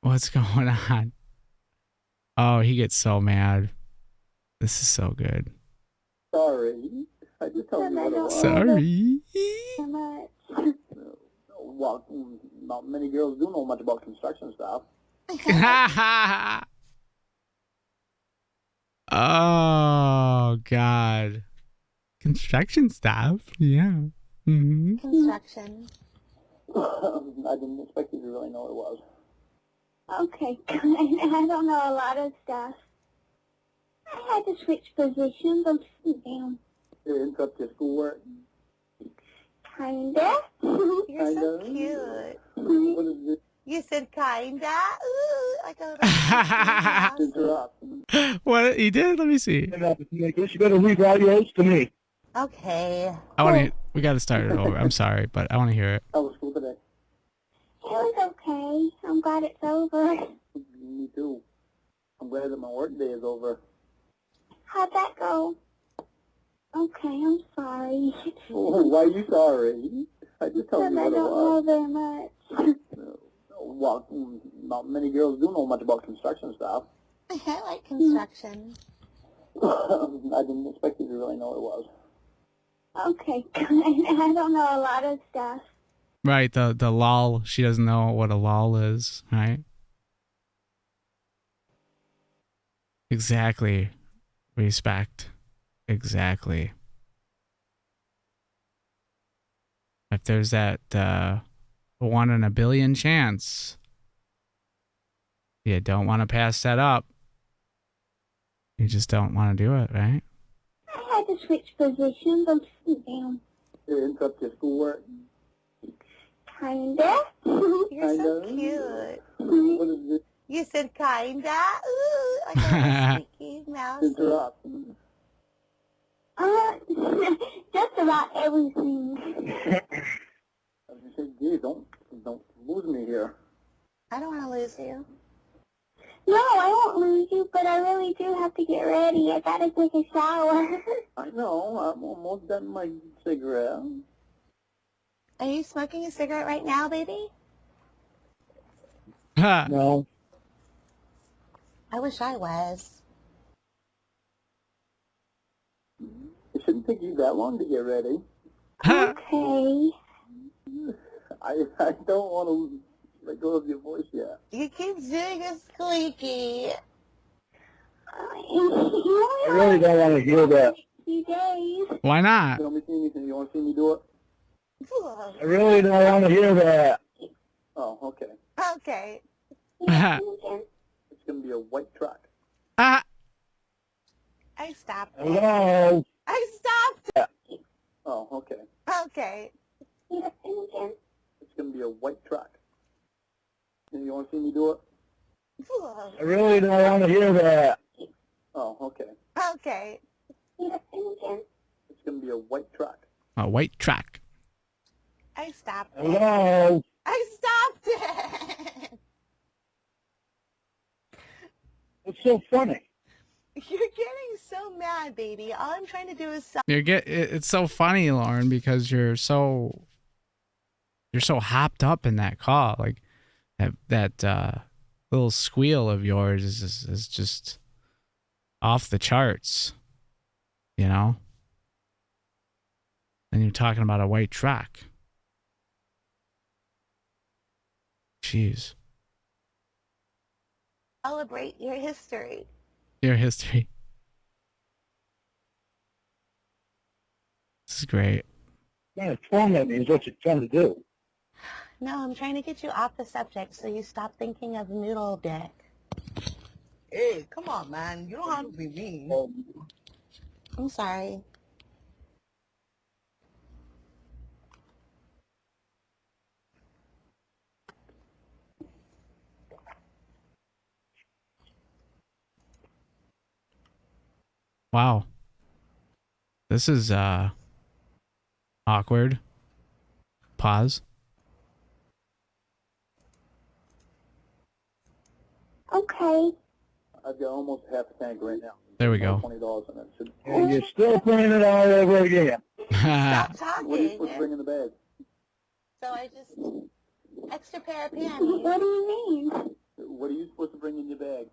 What's going on? Oh, he gets so mad. This is so good. Sorry. I just told you what it was. Sorry. Well, not many girls do know much about construction stuff. Oh God. Construction stuff. Yeah. Mm-hmm. Construction. I didn't expect you to really know what it was. Okay, good. I don't know a lot of stuff. I had to switch positions. I'm sitting down. You interrupt your schoolwork. Kinda. You're so cute. What is this? You said kinda. Ooh, I go. Interrupt. What he did? Let me see. I guess you better leave all yours to me. Okay. I want to. We got to start it over. I'm sorry, but I want to hear it. How was school today? It was okay. I'm glad it's over. Me too. I'm glad that my work day is over. How'd that go? Okay, I'm sorry. Why are you sorry? I just told you I what it don't know was. very much. Well, not many girls do know much about construction stuff. I like construction. I didn't expect you to really know what it was. Okay, good. I don't know a lot of stuff. Right. The lol. She doesn't know what a lol is. Right. Exactly. Respect. Exactly. If there's that 1 in a billion chance, you don't want to pass that up. You just don't want to do it, right? I had to switch positions. I'm sitting down. You interrupt your schoolwork. Kinda. You're so cute. What is this? You said kinda. Ooh, I got a squeaky mouse. Interrupt. Just about everything. As you said, gee, don't lose me here. I don't want to lose you. No, I won't lose you, but I really do have to get ready. I gotta take a shower. I know. I'm almost done my cigarette. Are you smoking a cigarette right now, baby? No. I wish I was. It shouldn't take you that long to get ready. Okay. I don't want to let go of your voice yet. You keep doing a squeaky. I really don't want to hear that. Few days. Why not? You want me to see anything? You want to see me do it? I really don't want to hear that. Oh, okay. Okay. It's going to be a white truck. I stopped it. Hello? I stopped it. Oh, okay. Okay. It's going to be a white truck. You want to see me do it? I really don't want to hear that. Oh, okay. Okay. It's going to be a white truck. A white truck. I stopped it. Hello? I stopped it. What's so funny? You're getting so mad, baby. All I'm trying to do is stop. It's so funny, Lauren, because you're so hopped up in that call. Like that little squeal of yours is just off the charts, you know? And you're talking about a white truck. Jeez. Celebrate your history. Your history. This is great. Trying to twang at me is what you're trying to do. No, I'm trying to get you off the subject so you stop thinking of noodle dick. Hey, come on, man. You don't have to be mean. I'm sorry. Wow. This is awkward. Pause. Okay. I've got almost half a tank right now. There we go. $20 in it. And you're still playing it all over again. Stop talking. What are you supposed to bring in the bag? So I just extra pair of panties. What do you mean? What are you supposed to bring in your bag?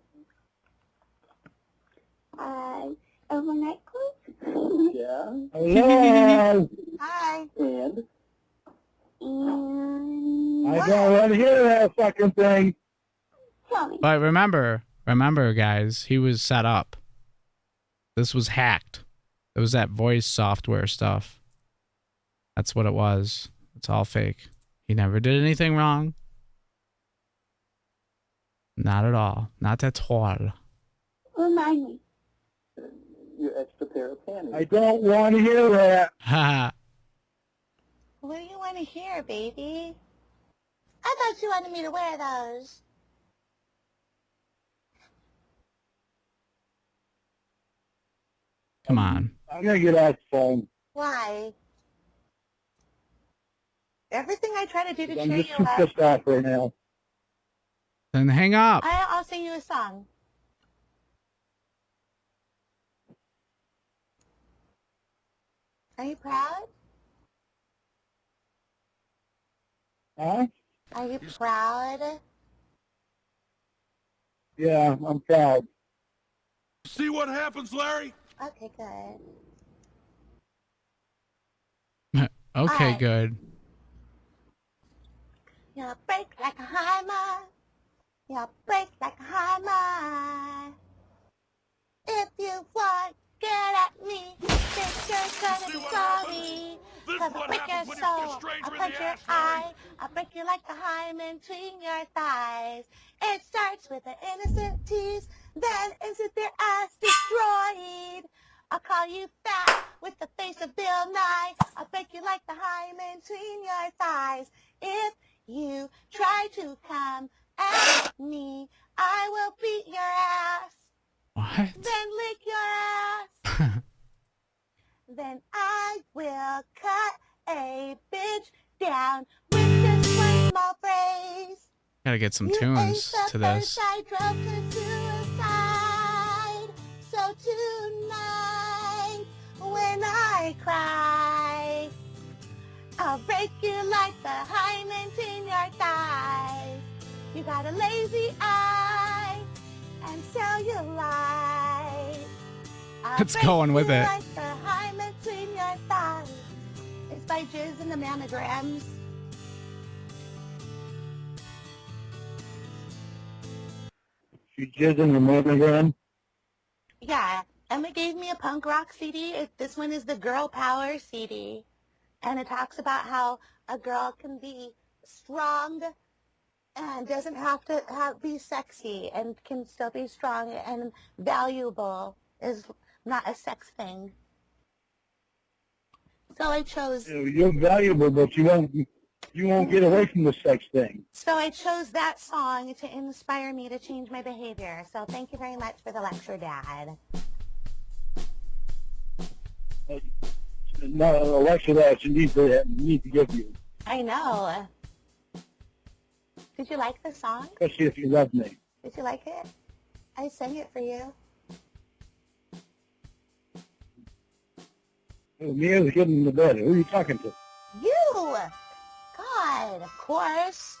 A necklace? Yeah. Hello. Hi. And? And... I don't want to hear that fucking thing. But remember, guys, he was set up. This was hacked. It was that voice software stuff. That's what it was. It's all fake. He never did anything wrong. Not at all. Not at all. Remind me. Your extra pair of panties. I don't want to hear that. Ha. What do you want to hear, baby? I thought you wanted me to wear those. Come on. I'm going to get off the phone. Why? Everything I try to do to I'm cheer just you too up. pissed off right now. Then hang up. I'll sing you a song. Are you proud? Huh? Are you proud? Yeah, I'm proud. See what happens, Larry? Okay, good. Okay, Alright. good. You break like a hammer. You break like a hammer. If you want, get at me. Think you're gonna be sorry. Cause I'll break your soul. I'll punch your eye. I'll break you like a hymen between your thighs. It starts with an innocent tease, then ends with your ass destroyed. I'll call you fat with the face of Bill Nye. I'll break you like the hymen between your thighs. If you try to come at me, I will beat your ass. What? Then lick your ass. Then I will cut a bitch down with just one small phrase. Gotta get some You tunes ain't the to this. first I drove to suicide. So tonight, when I cry, I'll break you like the hymen in your thighs. You got a lazy eye and cellulite. I'll It's break going with you it. like the hymen between your thighs. It's by Jizz and the Mammograms. You jizzing your mammogram? Yeah, Emma gave me a punk rock CD. This one is the Girl Power CD. And it talks about how a girl can be strong and doesn't have to be sexy and can still be strong and valuable is not a sex thing. So I chose... You're valuable, but you won't get away from the sex thing. So I chose that song to inspire me to change my behavior. So thank you very much for the lecture, Dad. Not an election that you need to give you, I know. Did you like the song? especially if you love me. Did you like it? I sang it for you. Mia's getting into bed. Who are you talking to? You! God, of course.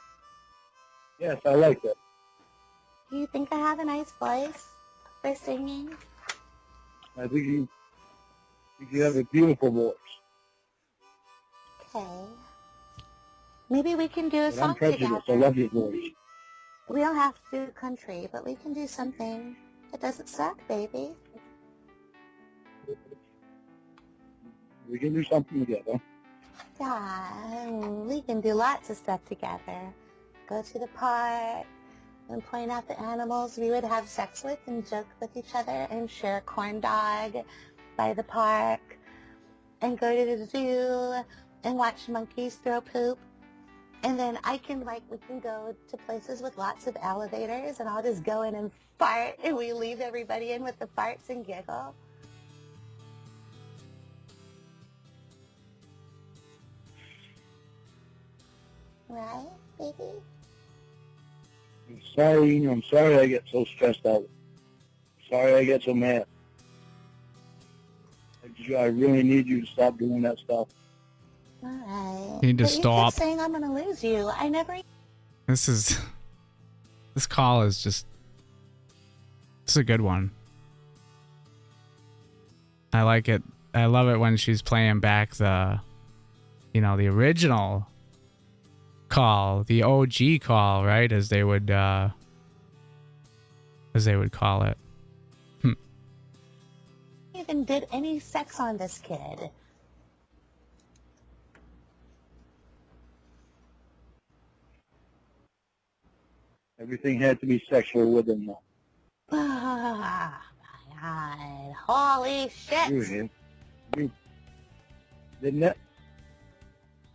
Yes, I like that. Do you think I have a nice voice for singing? I think you have a beautiful voice. Okay. Maybe we can do a But song I'm prejudiced. together. I love your voice. We don't have to do country, but we can do something that doesn't suck, baby. We can do something together. Yeah, we can do lots of stuff together. Go to the park and point out the animals we would have sex with and joke with each other and share a corn dog by the park and go to the zoo and watch monkeys throw poop. And then we can go to places with lots of elevators and I'll just go in and fart and we leave everybody in with the farts and giggle. Right, baby? I'm sorry I get so stressed out. Sorry I get so mad. I really need you to stop doing that stuff. All right. You need to But stop. You keep saying I'm gonna lose you. I never. This call is just, this is a good one. I like it. I love it when she's playing back the original call, the OG call, right? As they would call it. Even did any sex on this kid. Everything had to be sexual with him. Ah, my God. Holy shit. You didn't it?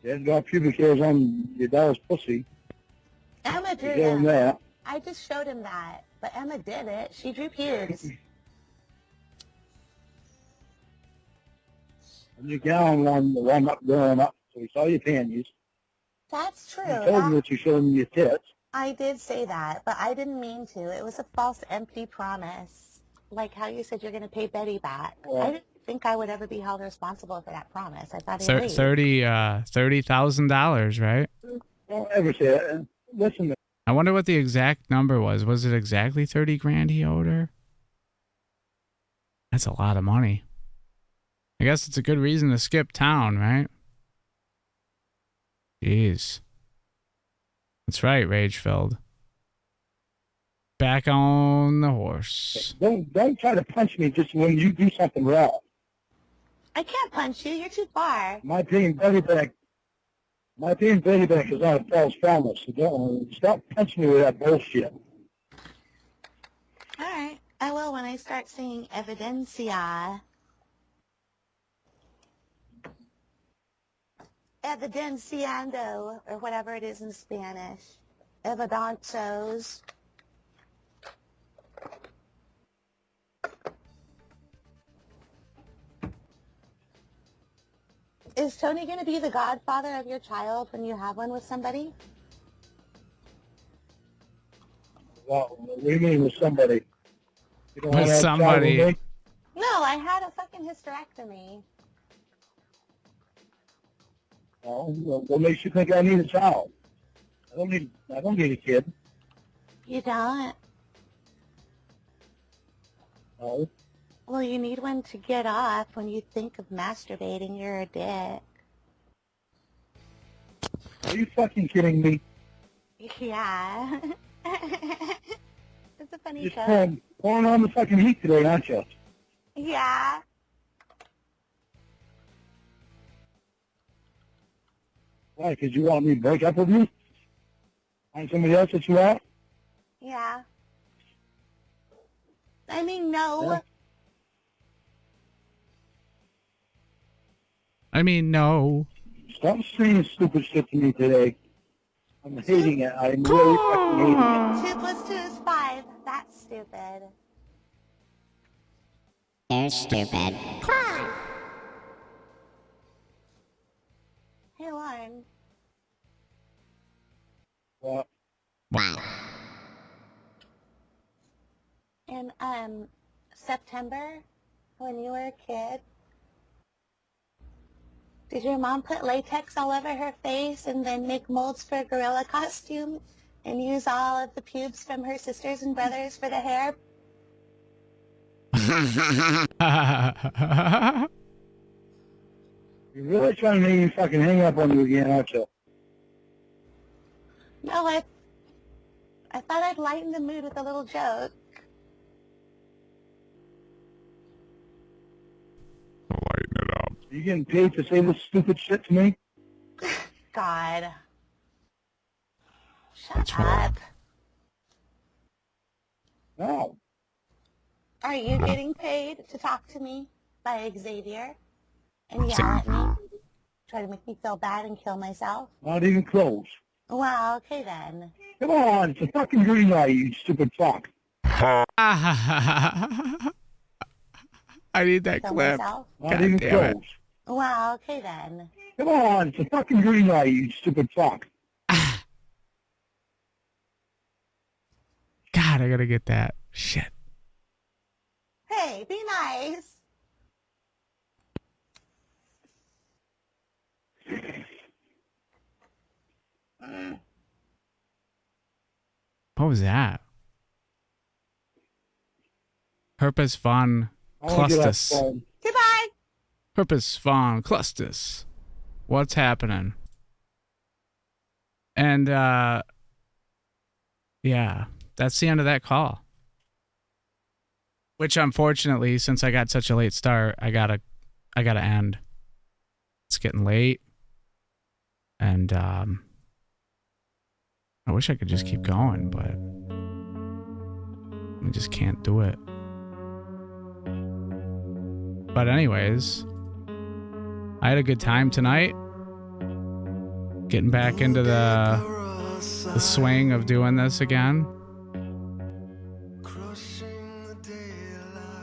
You had got pubic hairs on your daughter's pussy. Emma You drew gave him them. that. I just showed him that. But Emma did it. She drew pubes. And your gown one up growing up, so we saw your panties. That's true. I told you that you showed him your tits. I did say that, but I didn't mean to. It was a false, empty promise. Like how you said you're going to pay Betty back. Well, I didn't think I would ever be held responsible for that promise. I thought $30,000, right? Don't ever say that. And listen, I wonder what the exact number was. Was it exactly 30 grand he owed her? That's a lot of money. I guess it's a good reason to skip town, right? Jeez. That's right, Rage-filled. Back on the horse. don't try to punch me just when you do something wrong. I can't punch you. You're too far. My paying Betty back is not a false promise. So don't stop punching me with that bullshit. All right. I will when I start saying evidencia. Evidenciando, or whatever it is in Spanish. Evidentos. Is Tony going to be the godfather of your child when you have one with somebody? Well, what do you mean with somebody? You don't With wanna have a child somebody. with me? No, I had a fucking hysterectomy. Well, what makes you think I need a child? I don't need a kid. You don't? No. Well, you need one to get off when you think of masturbating. You're a dick. Are you fucking kidding me? Yeah. It's a funny You're joke. pouring on the fucking heat today, aren't you? Yeah. Why? Because you want me to break up with you? Find somebody else that you want? Yeah. I mean, no. Yeah. I mean, no. Stop saying stupid shit to me today. I'm hating it. I'm really fucking hating it. 2 plus 2 is 5. That's stupid. You're stupid. Hey, Lauren. What? Wow. In September, when you were a kid, did your mom put latex all over her face and then make molds for a gorilla costume and use all of the pubes from her sisters and brothers for the hair? You're really trying to make me fucking hang up on you again, aren't you? No, I thought I'd lighten the mood with a little joke. Lighten it up. Are you getting paid to say this stupid shit to me? God. Shut What's up. wrong? No. Are you getting paid to talk to me by Xavier and yell at me? Try to make me feel bad and kill myself? Not even close. Well, okay then. Come on, it's a fucking green light, you stupid fuck. I need that Kill clip. myself? Not God even damn it. close. Well, okay then. Come on, it's a fucking green light, you stupid fuck. God, I gotta get that. Shit. Hey, be nice. What was that? Herpes von Clustus. Goodbye. Herpes von Clustus. What's happening? And yeah, that's the end of that call. Which unfortunately, since I got such a late start, I gotta end. It's getting late. And I wish I could just keep going, but I just can't do it. But anyways, I had a good time tonight. Getting back into the swing of doing this again.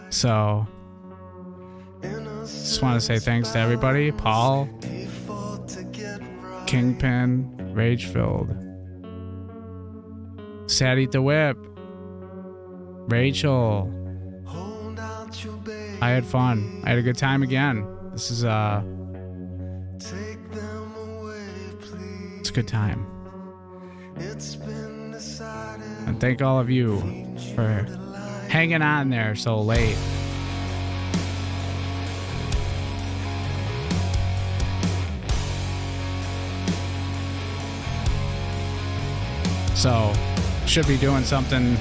So, just want to say thanks to everybody. Paul, Kingpin, Rage-Filled, Sad Eat the Whip, Rachel. I had fun. I had a good time again. This is it's a good time. And thank all of you for hanging on there so late. So, should be doing something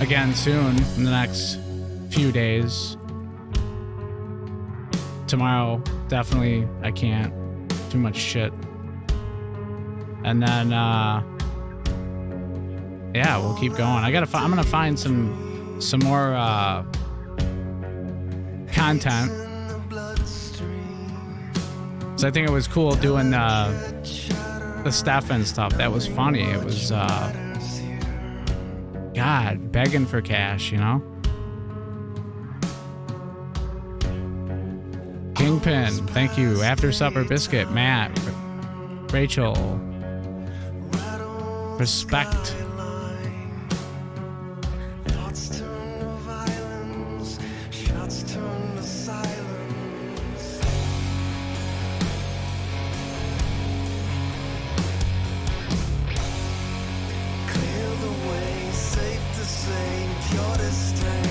again soon in the next few days. Tomorrow, definitely, I can't. Too much shit. And then, yeah, we'll keep going. I'm gonna find some more content. So I think it was cool doing the Stefan stuff. That was funny. It was God, begging for cash, you know? Kingpin, thank you. After Supper Biscuit, Matt, Rachel, Respect.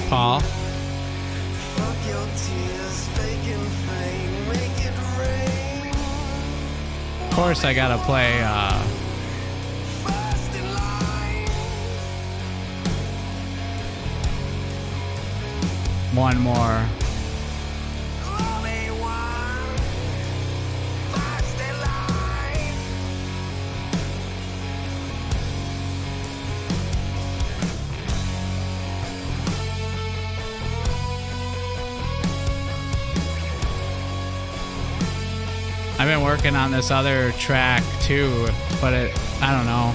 Paul. Of course, I gotta play one more. I've been working on this other track too, but I don't know.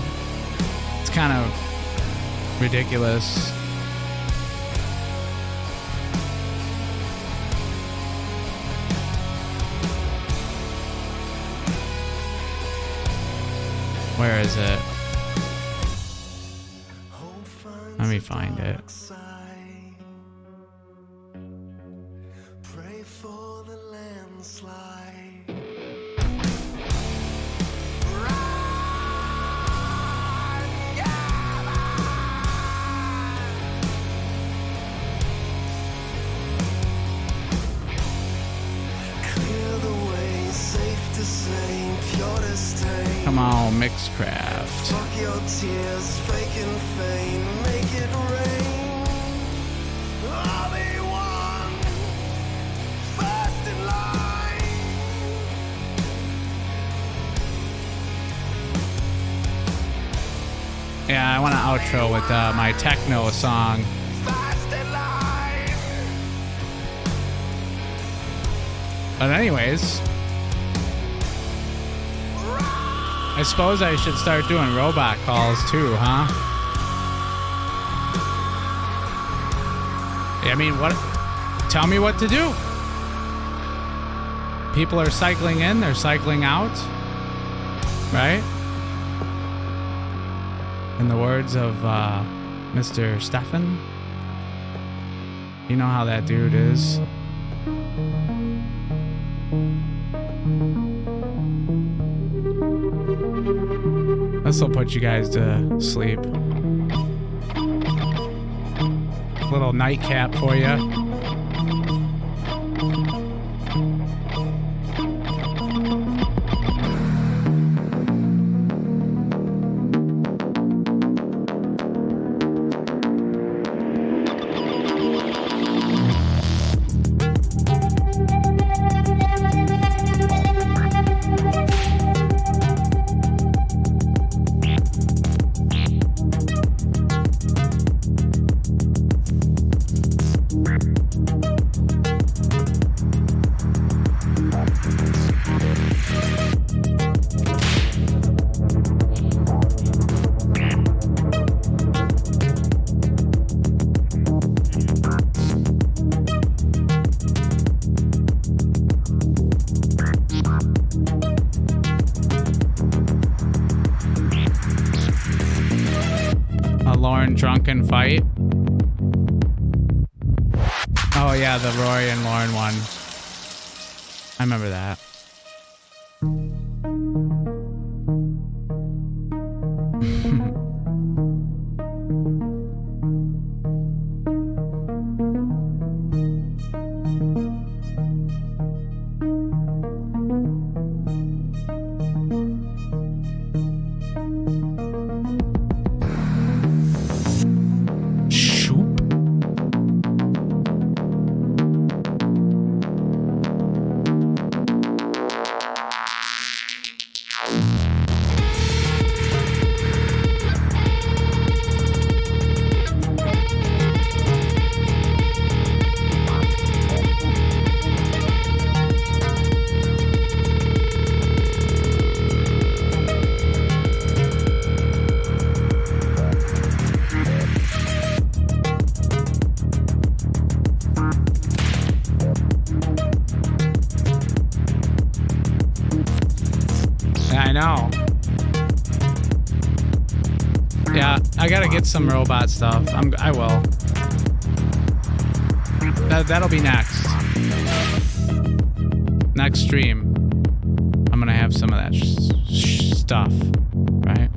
It's kind of ridiculous. Where is it? Let me find it. Come on, Mixcraft. Fuck your tears, fake and feign, make it rain. I'll be one, first in line. Yeah, I want to outro with my techno song. But anyways, I suppose I should start doing robot calls too, huh? I mean, what? Tell me what to do. People are cycling in, they're cycling out, right? In the words of Mr. Stefan, you know how that dude is. This'll put you guys to sleep. Little nightcap for you. Drunken fight. Oh yeah, the Rory and Lauren one. I remember that. Yeah, I gotta get some robot stuff. I will. That'll be next. Next stream, I'm gonna have some of that stuff, right?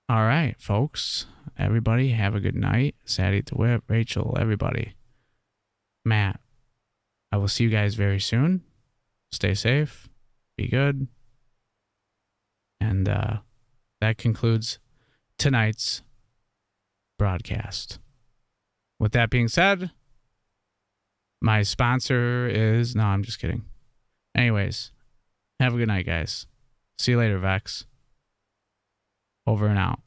All right, folks. Everybody have a good night. Sadie the Whip, Rachel, everybody. Matt. I will see you guys very soon. Stay safe. Be good. And that concludes tonight's broadcast. With that being said, my sponsor is... No, I'm just kidding. Anyways, have a good night, guys. See you later, Vex. Over and out.